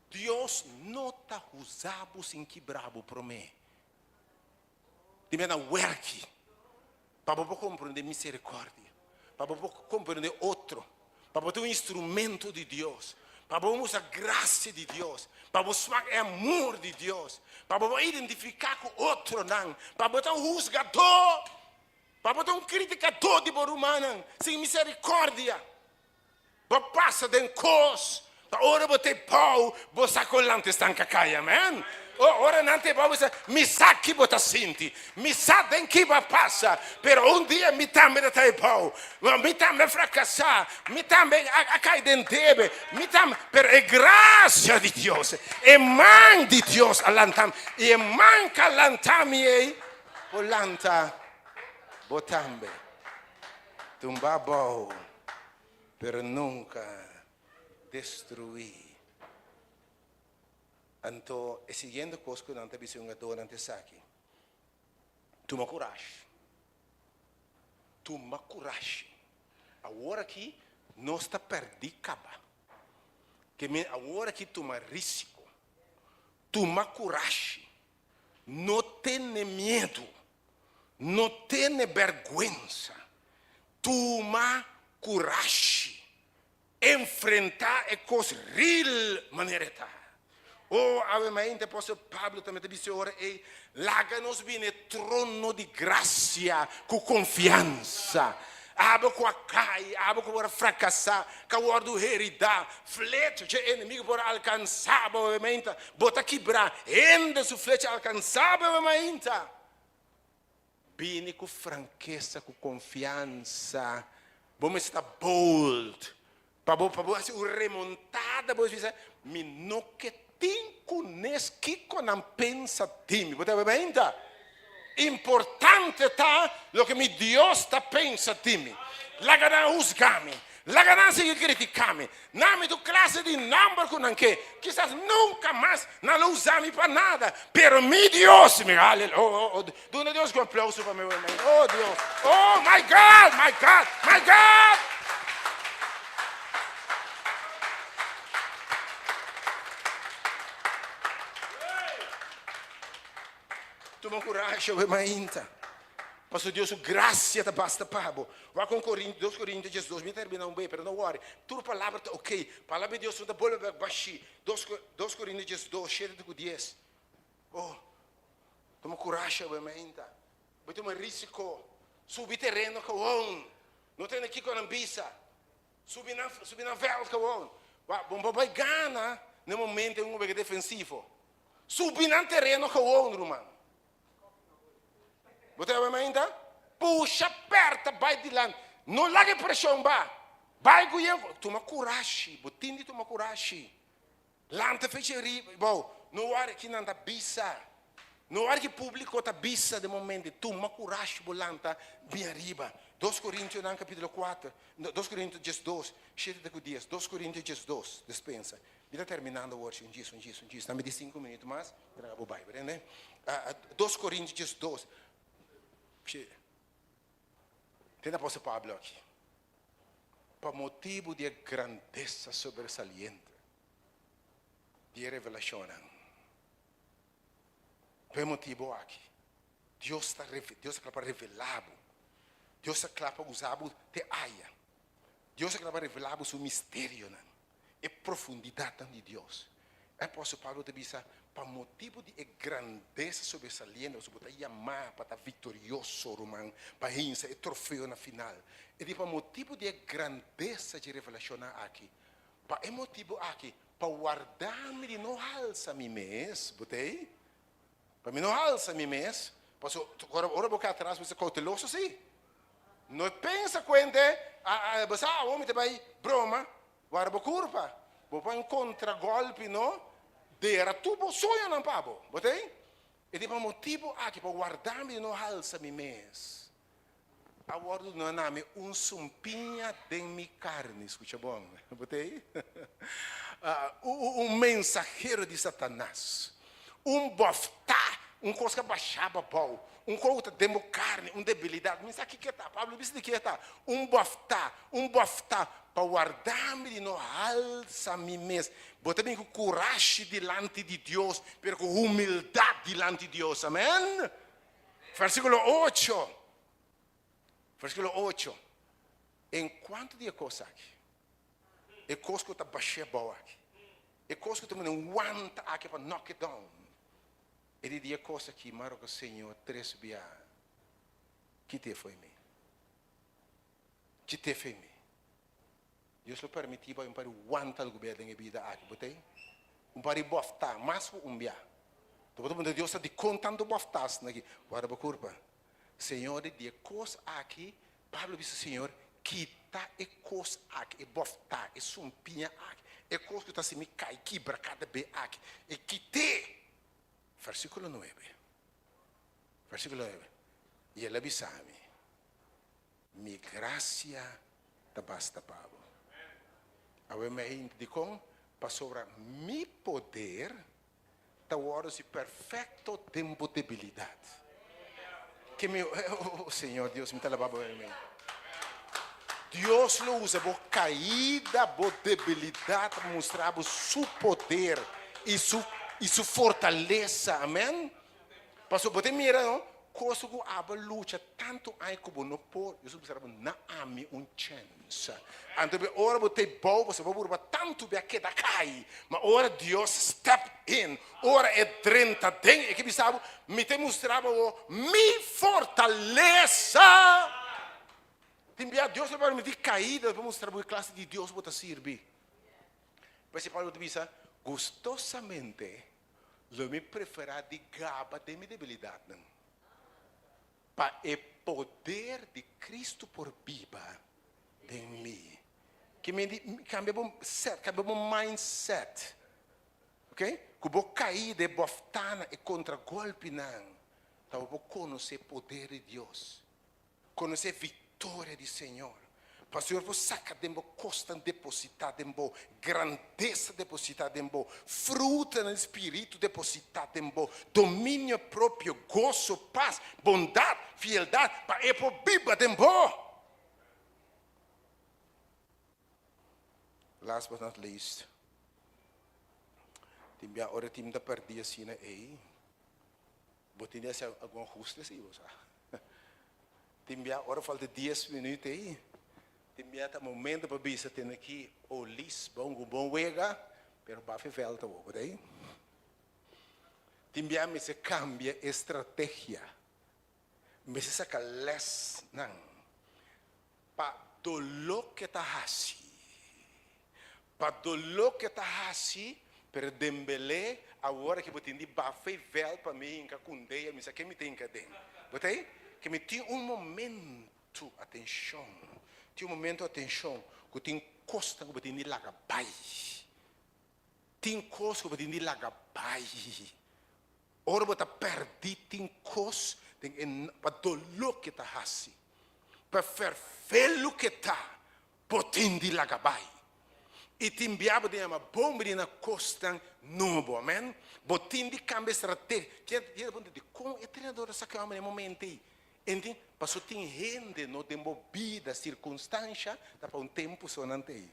Deus não está usando sem quebrar o promê. De maneira work. Para você compreender misericórdia. Para você compreender outro. Para você ter um instrumento de Deus. Para você usar a graça de Deus. Para você usar o amor de Deus. Para você identificar com outro. Não. Para você ter um julgador. Para você ter um criticador de ser humano. Sem misericórdia. Você passa de coisa. Ora você pau, você colante stanca caia, amém? Ora não te pau, você me sabe que você sente, me sabe em que vai passar, pero dia me também te pau, me também fracassar, me também a cair dentro, me também, pero é graça de Deus, é mão de Deus alantam, e manca alantami aí, olanta, botambe, tumba bom, pero nunca destruir. Então, a seguinte coisa que não te visão agora não te saque. Toma coragem. Toma coragem. Agora aqui não está perdido caba. Que agora aqui toma risco. Toma coragem. Não tenha medo. Não tenha vergonha. Toma coragem. Enfrentar a coisa real maneira. Obviamente, apóstolo Pablo também te disse ora, larga-nos bem trono de graça com confiança. Aba com a cai, aba com a fracassar, com a ordem heredar, flecha de inimigo por alcançar, obviamente, bota quebrar, ainda su flecha alcançar, obviamente. Bem com franqueza, com confiança, vamos estar bold. Para você remontada, você dizer, me não que tem conhece que não pensa time, você vai ver? Importante tá o que meu Deus está pensa time. La gana usgami, la gana se criticami, nome do classe de number com anche, quizás nunca mais não lo usami para nada, pero mi Deus, me aleluia, dona Deus com aplauso para meu irmão, oh Deus, oh my God, my God, my God. Toma coragem, obviamente. Pastor Deus, graça te basta pabo. Vai com Coríntios, 2 Coríntios 12, me termina bem, pero não worry. Tudo palavra tá ok. Palavra de Deus não tá bola baixi. 2 Coríntios 12, cheio de 10. Oh, toma coragem, obviamente. Vai tomar risco. Subir terreno com on. Não tem aqui com a ambisa. Subir na vela com on. Vai ganhar no momento um bem defensivo. Subir no terreno com on, irmão. Você obviamente? Puxa, aperta, vai de lá. Não largue pressão, vai com ele. Toma coragem. Botinde toma coragem. Lanta fecheria. Bom, não há que não está bisa. Não há que público está bisa de momento. Toma coragem, bolanta, bem arriba. 2 Coríntios, no capítulo 4. 2 Coríntios 12. Cheio de dias. 2 Coríntios 12. Dispensa. Está terminando hoje. Um dia. Estamos de 5 minutos mais. Vou vai, né? 2 Coríntios 12. Tem a apóstolo Pablo aqui. Por motivo de grandeza sobresaliente. De revelação. Por motivo aqui. Deus está para revelar. Deus está para usar te aia. Deus está para revelar o mistério. E profundidade de Deus. O apóstolo Pablo te diz, por motivo de grandeza sobresaliente, você pode chamar para estar vitorioso, irmão, para vencer o troféu na final. E por motivo de grandeza de revelação aqui, para motivo aqui, para guardar-me de não alça mi mês, botei? Para mim não alça mi mês, agora vou cá atrás, você é cauteloso, sim? Não pensa quando você homem vai broma, guarda a curva. Vou para um contragolpe, não? Dera tubo sonho não pabo, botei? E tipo motivo aqui para guardar-me não alça mi mês. Agora não nome sumpinha de mi carne, escuta bom, botei? Mensageiro de Satanás, boftá, coisa que baixava bom, coisa de carne, debilidade. Mas aqui que está, Pablo disse que está, boftá, para guardar-me de não alça mi mês. Botei com coragem diante de Deus, mas com humildade diante de Deus, amém? Versículo 8. Versículo 8. Enquanto de coisa aqui, e coisa que está baixando boa aqui, e coisa que está não aguenta aqui para knock it down. Ele diz coisa aqui, mas o Senhor, 3 bia, que te foi me? Que te foi me? Deus lo permitiu para aguentar o governo da vida aqui, botei? Para boftar, mas bia. Então, Deus está contando boftas aqui. Guarda a curva. Senhor, de coisa aqui, Pablo disse, Senhor, quita e coisa aqui, e boftar, e sumpinha aqui, e coisa que está se me cai, quebra cada vez aqui, e quite. Versículo 9. Versículo 9. E ele avisa-me, mi gracia te basta, Pablo. Agora me indicou para sobre mi poder, te guardo-se perfeito tempo de debilidade. Que meu, Senhor Deus, me está para mim. Deus lo usa por caída, por debilidade, para mostrar seu poder e sua fortaleza, amém? Pastor, você mira, não? Coisa que a luta tanto aí como não pode, eu observo na ame chance. Então, ora você bom, você vai por tanto bem que da cai, mas ora Deus step in, ora é 30 tem, e que sabe, me te mostrava mi fortaleza. Timbia Deus para me dizer caída, para mostrar a classe de Deus para servir. Mas Paulo diz, gostosamente, lo me prefera de gaba de minha debilidade. Para o poder de Cristo por viva em mim. Que me cambia o mindset. Ok? Que vou cair de boftana e contra golpe não. Então vou conhecer o poder de Deus. Conhecer a vitória do Senhor. Pastor, vou sacar de costa depositada em bo, grandeza depositada em bo, fruta no Espírito depositada em bo, domínio próprio, gozo, paz, bondade, fidelidade, para é por viva em bo. Last but not least, timbia ora timda perdia assim aí, botinha se alguma justiça aí, você. Timbia, ora falta 10 minutos aí. Timbia, tá momento para bisa ter aqui o lis, bom wega, pero bafe velta o daí. Timbia, me se cambia estratégia. Me se saca les, não. Pa dolo que tá hasi. Pa dolo que tá hasi, per Dembele, agora que botin di bafe vel para mim, em cacundeia, me saque me tem cadê. Botei? Que me tinha momento, atenção. Tinha momento, atenção, que tinha costa que botin di lagabai. Tinha costa que botin di lagabai. Ora bota perdi, tinha costa, pa dolo que tá hasi. Pa ferfelo que tá, botin di lagabai. E timbiabo de uma bomba na costa novo, amém? Botin de cambio estratégia. Que é ponto de como o treinador saca no momento aí. Entende? Passou tem gente no de movida circunstância, dá para tempo sonante aí.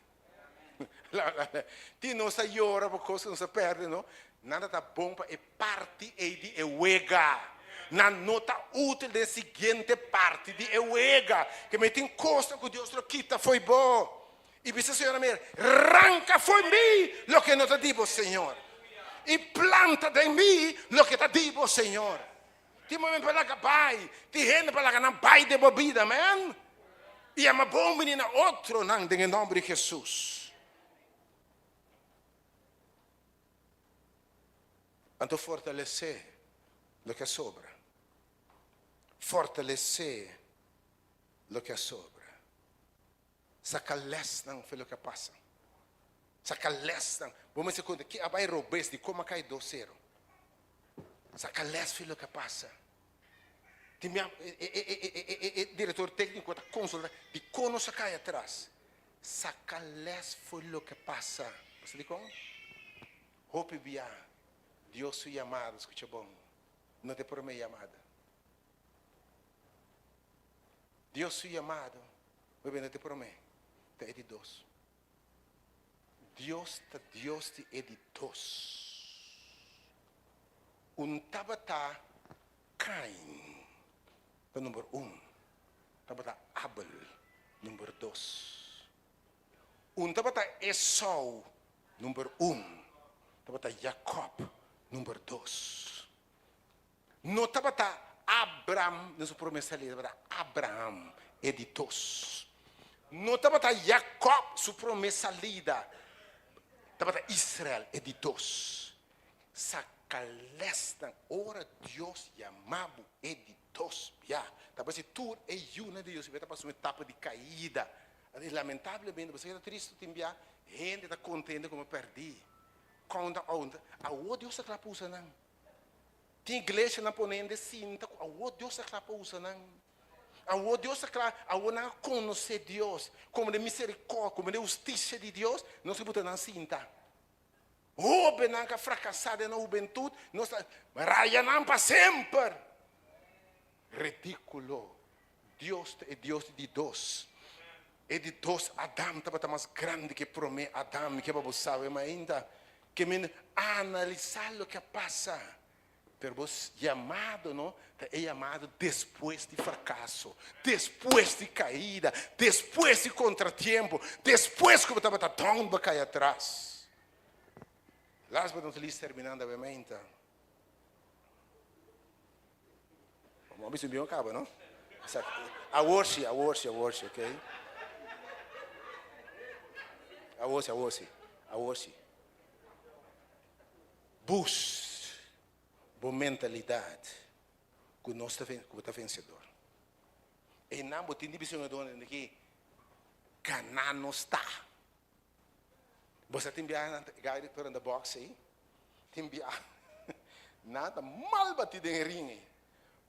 Ti não se llora por coisa não se perde, não? Nada tá bom para parte aí de ewega. Na nota útil da seguinte parte de ewega, que me tem costa que Deus lo quita foi bom. E dice, Señor, arranca foi mim lo que no te digo, Señor. E planta de mim lo que te digo, Señor. Ti momento para la pai, ti gente para la ganar pai de bebida, man. E é uma bom menina outro, não, em nome de Jesus. Então fortalecer lo que sobra. Fortalecer lo que sobra. Saca-les não foi o que passa. Saca-les não. Vamos se conta que a vai robes de como cai do zero. Saca-les foi o que passa. Diretor técnico da consulta de como se cai atrás. Saca-les foi o que passa. Você diz como? Hope via. Deus sua chamada, escuta bom. Não te por minha chamada. Deus sua chamada. Não te por mim. É de dois. Deus te é de dois. Tabata Caim, número 1. Tabata Abel, número 2. Tabata Esau, número 1. Tabata Jacob, número 2. No tabata Abraham, não se promessa ali, tabata Abraham, é de dois. Não estava Jacob, sua promessa lida. Estava Israel, é de dois. Sacalesta, ora Deus chamava, é de dois. Estava se tu é uma de Deus, estava uma etapa de caída. Lamentavelmente, você está triste, a gente está contente como perdi. Quando a Deus está clapusa, não. Tem igreja na ponente cinta, a Deus está clapusa, não. A Deus é claro, a não conhecer Deus como de misericórdia, como de justiça de Deus, não se pode não cinta. O benanca fracassada na juventude, não está raiando para sempre. Ridículo. Deus é Deus de dois. É de dois. Adão estava mais grande que promete Adão, que você sabe, mas ainda que me analisar o que passa. Pero vos chamado, não? É chamado depois de fracasso, depois de caída, depois de contratempo, depois que você estava tão para cair atrás. Last but not least, terminando obviamente. Vamos ver se o meu acaba, não? A worship, ok? A worship. Bus. Boa mentalidade que nós está vencedor. E não botem de visão de que Canaã não está. Você tem enviado a para na box aí, tem enviado nada mal batido em ringue,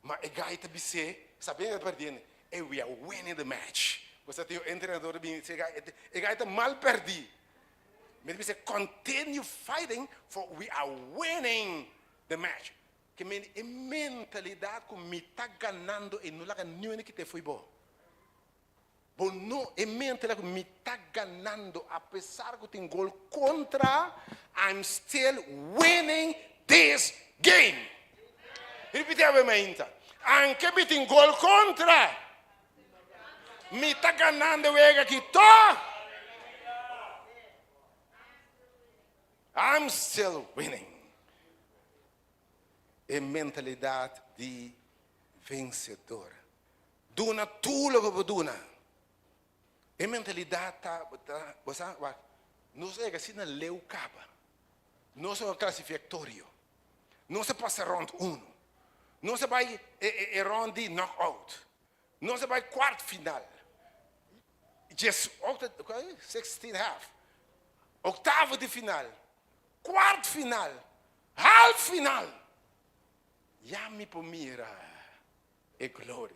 mas a guy está dizer, sabendo que perdendo, we are winning the match. Você tem o treinador bem, a guy está mal perdido. Mas você continue fighting for we are winning the match. Que a mentalidade que me está ganhando e não laga nenhum que te foi bom. Bom, não, a mentalidade que me está ganhando, apesar que tem gol contra, I'm still winning this game. Repete a mente. Anche me tem gol contra, me está ganando wega aqui, tô. I'm still winning. É mentalidade de vencedor. Duna tudo que eu duna. É mentalidade você não sei se na leu caba. Não se classificatório. Não se passa round 1. Não se vai round de knockout. Não se vai quarto final. Just 16 half. Oitavo de final. Quarto final. Half final. Já me pomira é glória.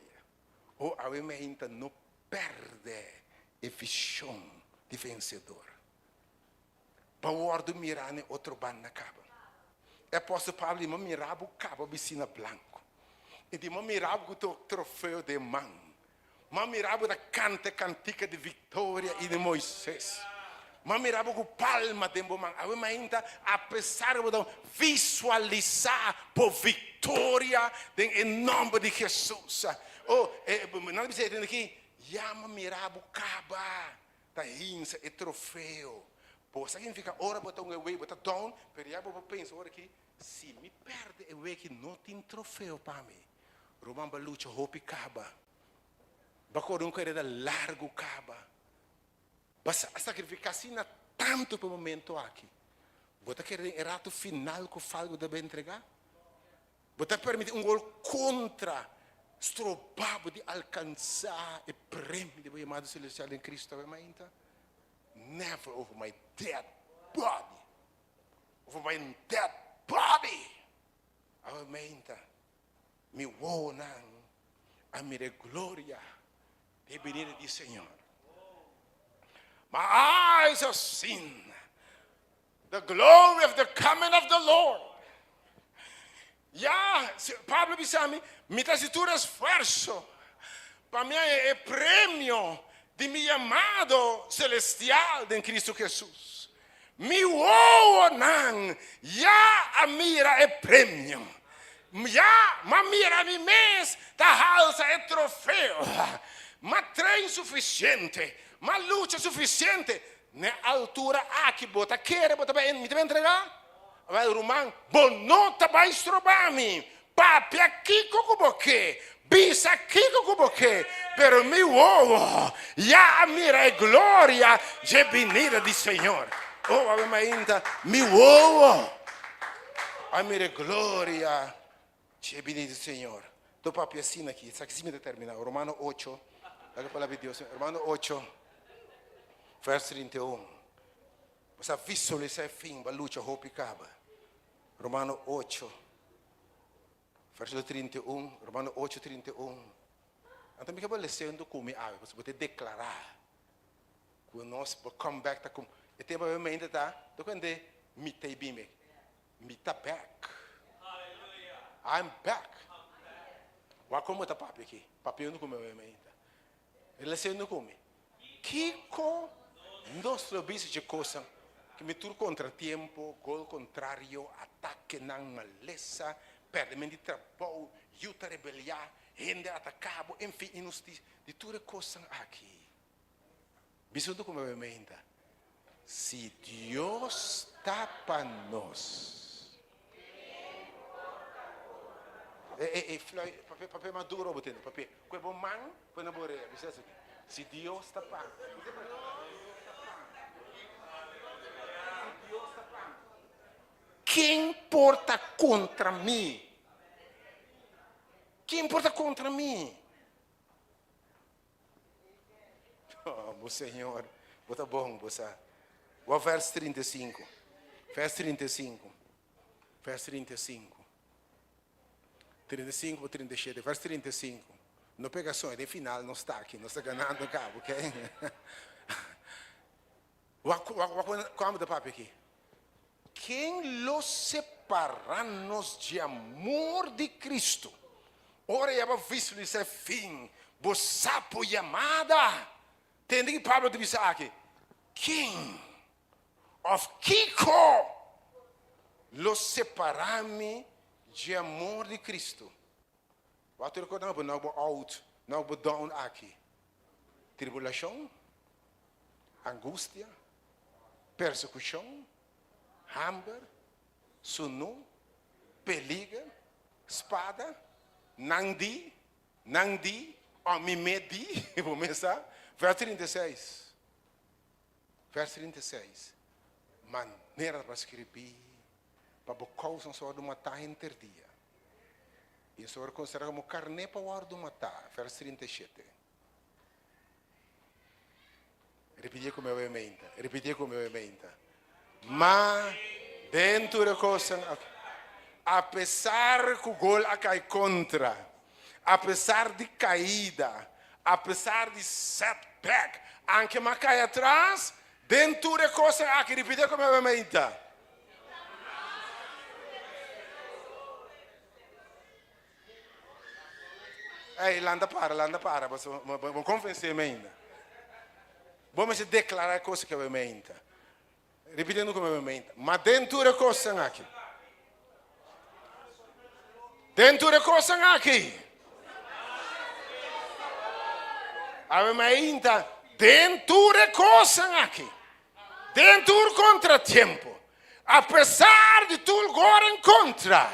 Ou a ainda não perde a visão de vencedor. Para o ordo mirar em outro bando na caba. É apóstolo Pablo e mirava o cabo bicina branco. E de mirava o troféu de mão. Mirava a cantica de Vitória e de Moisés. Mirava o palma de mão. Ainda, apesar de visualizar por vitória em nome de Jesus. Não precisa entender aqui. Já mirava o cabo da insa e troféu. Pô, significa, ora botar um away, botar down, pero já vou pensar, ora aqui, se me perde away que não tem troféu para mim. Roman balucha, hopi caba. Bacorun que era largo caba. Basta sacrificar assim na tanto para o momento aqui. Bota querer rato final que o falgo deve entregar. Bota permitir um gol contra, estropado de alcançar o prêmio de chamado celestial em Cristo, never over my dead body. Over my dead body. Aumenta. Me wonang. A minha glória. De venir de Senhor. My eyes have seen the glory of the coming of the Lord. Pablo disse a mim, mi tessitura esforço. Para mim é prêmio de mi chamado celestial em Cristo Jesus. Mi wonan já a mira é prêmio. Já ma mira mi mês da alça é troféu. Ma treino suficiente, ma luta suficiente. Na altura aqui bota quer bota bem me deve entregar. Vai Romão, bonota vai estrobar-me. Papi aqui com boque. Bisa aqui com boque. Pero mi uovo, já a mira é glória de venida do Senhor. Oh, ainda, mi uovo, a mira é glória de venida do Senhor. Então, papi, assina aqui, sabe que se me determina, Romano 8, a palavra de Deus, Romano 8, verso 31. Você visualiza o fim, a luta, hope acaba. Romano 8, verso 31, Romano 8, 31. Então, me acaba lendo como você pode declarar que nós vamos come back tá como e tem para mim ainda tá, do quando me tá bem me tá back. I'm back. Wa como tá papi aqui? Papi não come ainda. Ele lendo como Kiko nosso bicho de coisa que me tur contratempo, gol contrário, ataque não maleza, perdimento de trabalho, luta rebeliar, gente atacado, enfim, de tudo coisa aqui. Bicho do como ainda. Se Deus está para nós. Papel maduro, botando papel. Que bom man, que não boreia. Se Deus está para. Quem importa contra mim? Quem importa contra mim? Oh, meu Senhor, bota bom, você. O verso 35. Verso 35. Verso 35. 35 ou 37. Verso 35. Não pega só, é final, não está aqui, não está ganhando o cabo, ok? Como da papo aqui? Quem los separará-nos de amor de Cristo? Ora, eu vou visualizar fim. Você por chamada. Entende que Pablo disse aqui? Quem? Of Kiko. Los separar-me de amor de Cristo. Wat recordar, não vou out, não vou down aqui. tribulação, angústia, persecução, hambre, sunu, peliga, espada, nandi, mimedi, vou começar, verso 36. Verso 36. Maneira para escrever, para bocar só de matar entre dia. Isso é considerado como carne para o ar do matar. Verso 37. Repetir com meu mente. Mas dentro da coisa, apesar que o gol cai contra, apesar de caída, apesar de setback, anche ma cai atrás, dentro da coisa, aqui repetir com meu mente. Ei, landa para, vamos convencer-me ainda. Vamos declarar coisa que eu mente. Repetindo com a minha mente. Mas dentro da coisa aqui. Dentro da coisa aqui. A minha mente. Dentro da coisa aqui. Dentro do contratempo. Apesar de tudo agora em contra.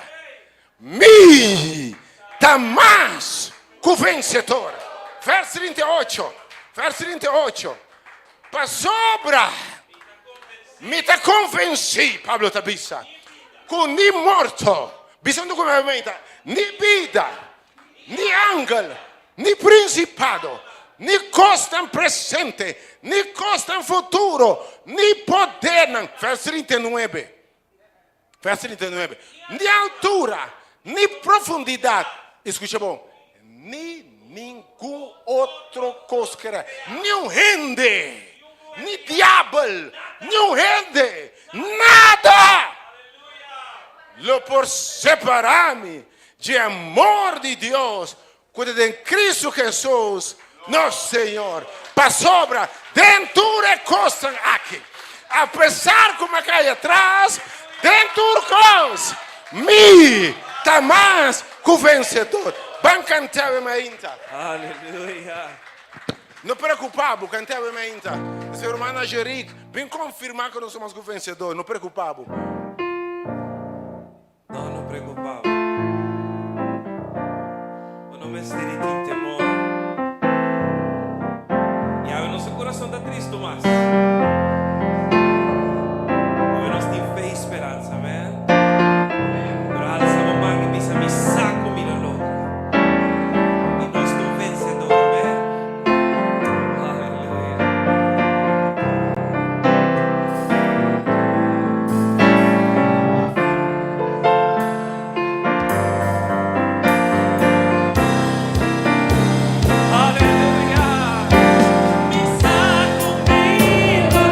Me dá mais que o vencedor. Verso 38. Para sobra. Me te convenci, Pablo Tabissa, que nem morto, bisogna come mente, ni vida, ni ángel, ni principado, ni costa presente, ni costa futuro, ni poder, verso 39, ni altura, ni profundidade, escucha bom, ni nenhum outro coisa, nem rende. Ni diabo, ni gente, nada lo por separar-me de amor de Deus, quando em Cristo Jesus, nosso Senhor, para sobra, dentro de coisas aqui, apesar como cai atrás, dentro de coisas, me dá mais que o vencedor. Vamos cantar ainda. Aleluia. Não preocupado, cantava ainda. Esse irmão Jerico, vem confirmar que nós somos vencedores. Não preocupado. Não preocupava. Não me estere em temor. E a nosso coração está triste, mas a nós tem fé e esperança, amém? Pero alza a mão e diz: me saco, me lo logra. E nós somos vencedores, amém? Me saco, me lo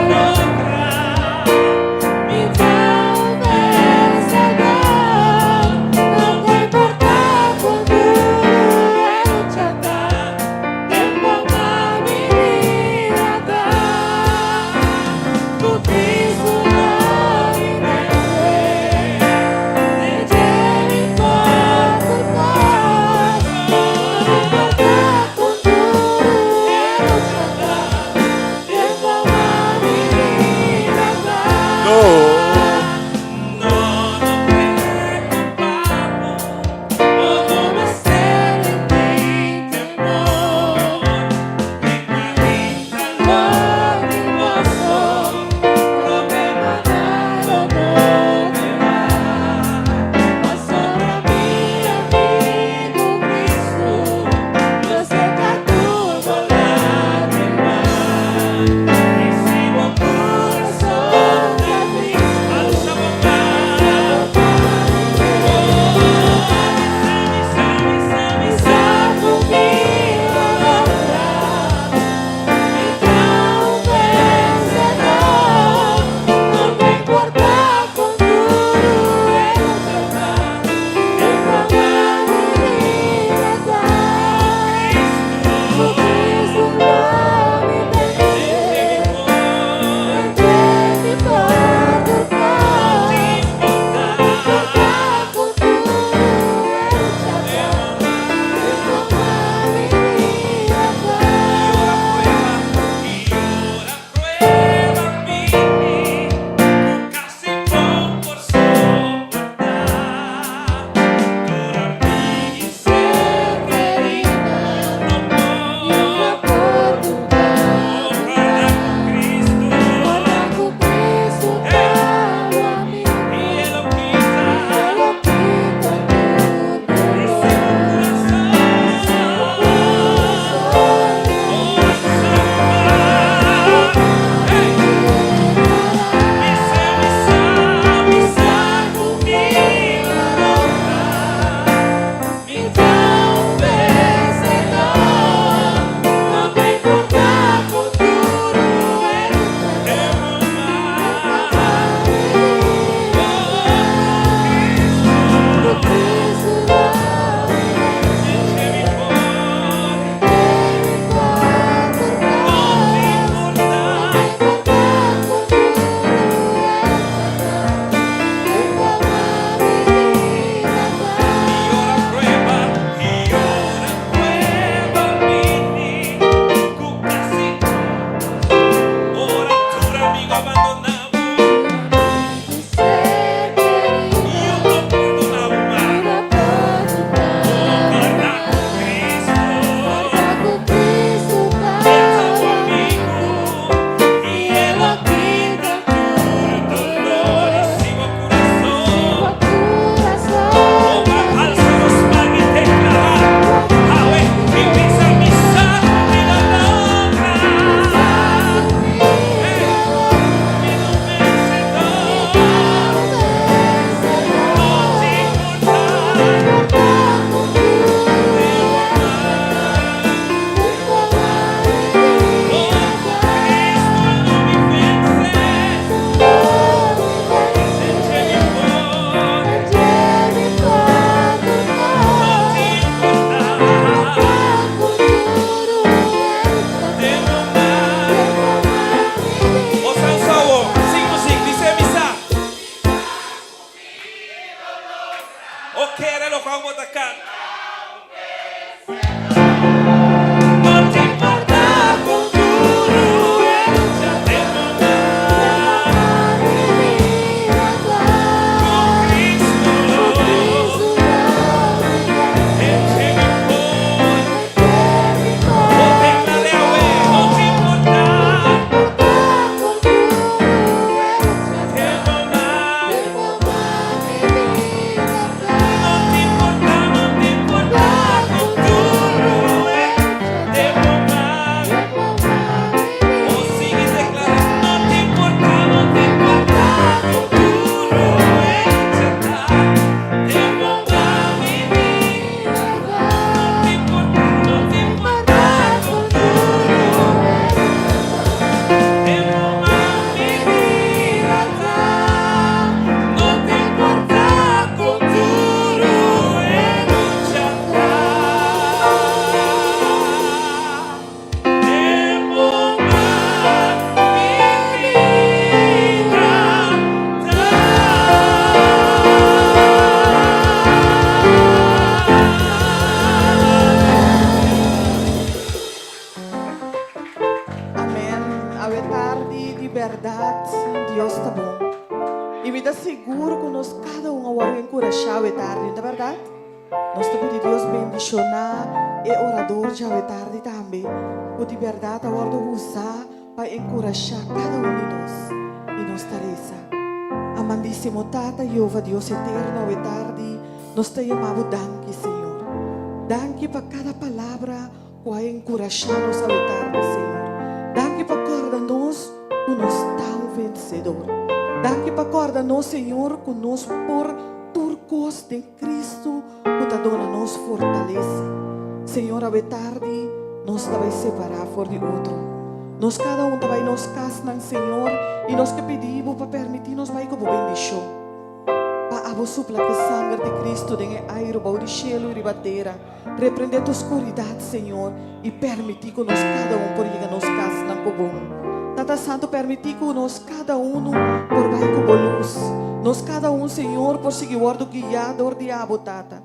lo cual botacan. No te importa futuro, Amém. A tarde de verdade, Deus está bom. E me dá seguro que nós cada um agora encorajado a tarde, não é verdade? Nós te pedimos Deus bendicionar e orador já a tarde também. O de verdade agora usar para encorajar cada um de nós. E nós tareza. Amandíssimo Tata, Jeová Deus eterno, a tarde, nós te chamamos danke, Senhor. Danke para cada palavra que vai encorajar-nos a tarde, Senhor. Danke para acordar-nos que nós tão vencedor. Danke para acordar-nos, Senhor, que nós por turcos de Cristo, que te dona-nos fortaleza. Senhor, a tarde, nós te vai separar for de outro. Nós cada um vai nos casar, Senhor, e nós que pedimos para permitir-nos vai como bendição. Para a supla que sangue de Cristo dengue aire bau de cielo e ribatera. Repreender a escuridade, Senhor, e permitir que nós cada um por chegar nos casas com bom. Tata Santo, permitir que nós cada um por vai com luz. Nós cada um, Senhor, por seguir o guiador diabo, Tata.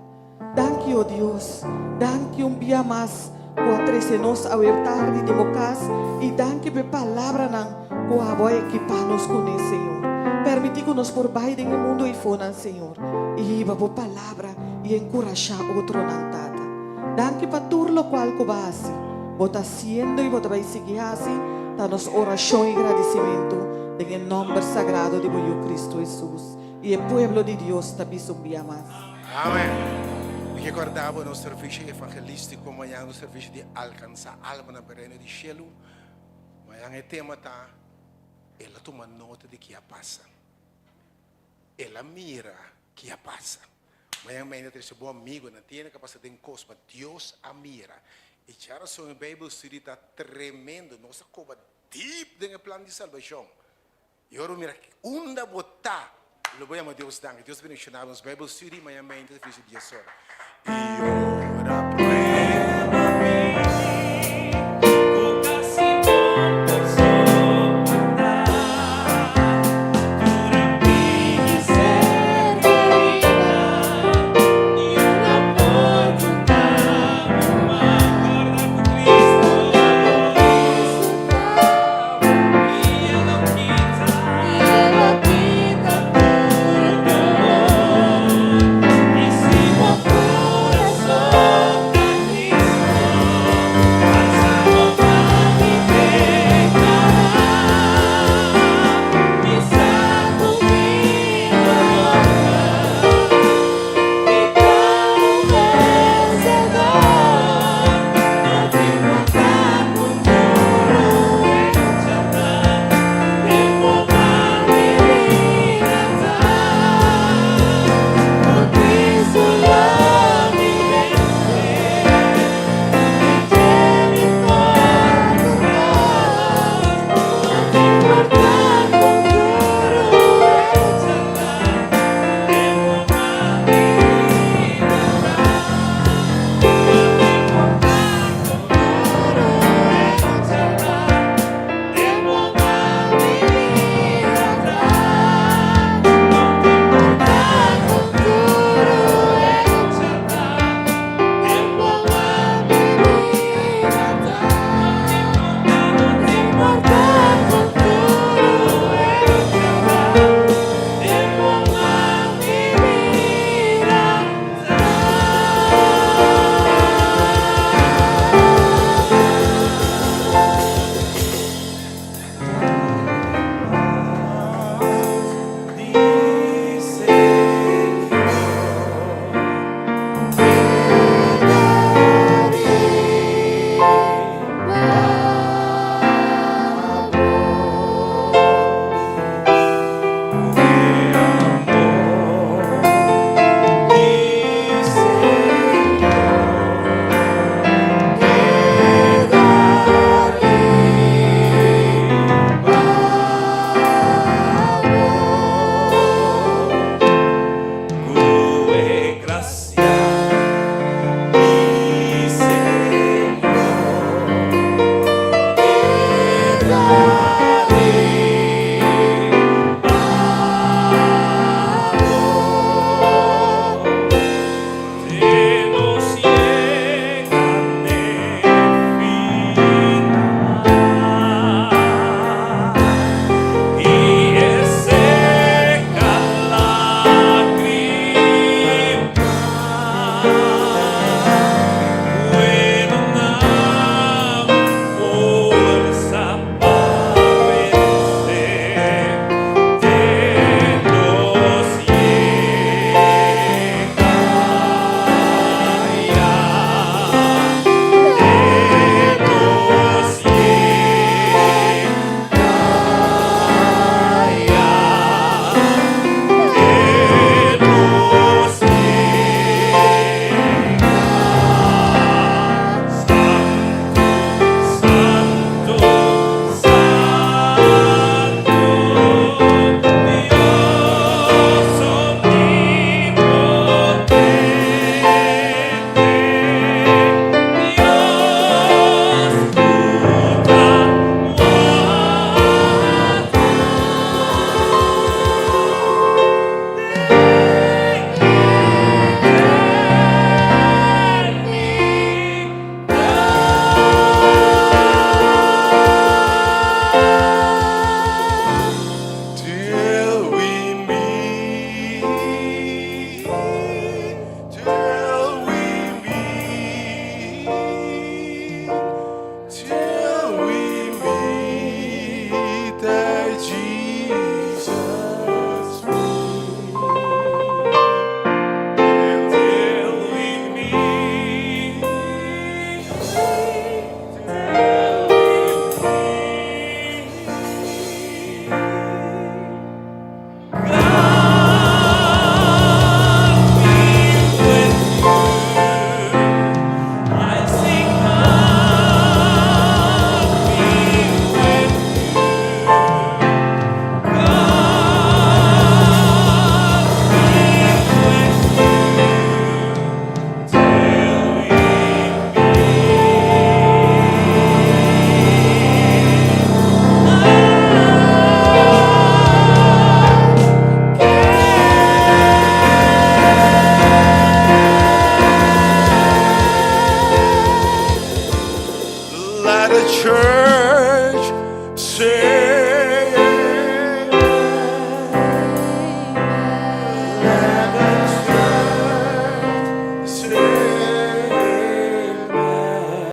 Danke, oh Deus. Danke dia mais. Com a trece-nos a tarde de mocas e danke por palavra nan com a boa equipar-nos com ele, Senhor. Permitir que nos por baixo no mundo e fora, Senhor. E iba por palavra e encorajar outro nan, Tata. Danke para tudo lo qual que vai assim. Bota haciendo e bota vai seguir assim. Tá nos oração e agradecimento em nome sagrado de meu Cristo Jesus. E o pueblo de Deus também subia mais. Amém. Recordava no serviço evangelístico, amanhã no serviço de alcançar alma na reino de cielo. Amanhã o tema está, ela toma nota de que a passa. Ela mira que a passa. Amanhã ainda tem esse bom amigo, não tem capacidade de coisa, mas Deus a mira. E já a sua Bíblia está tremendo, nossa coba deep dentro do plano de salvação. E agora mira, onde botar, lo voy a Deus danke. Deus bendicionar nos Bíblia study, amanhã ainda tem esse dia só.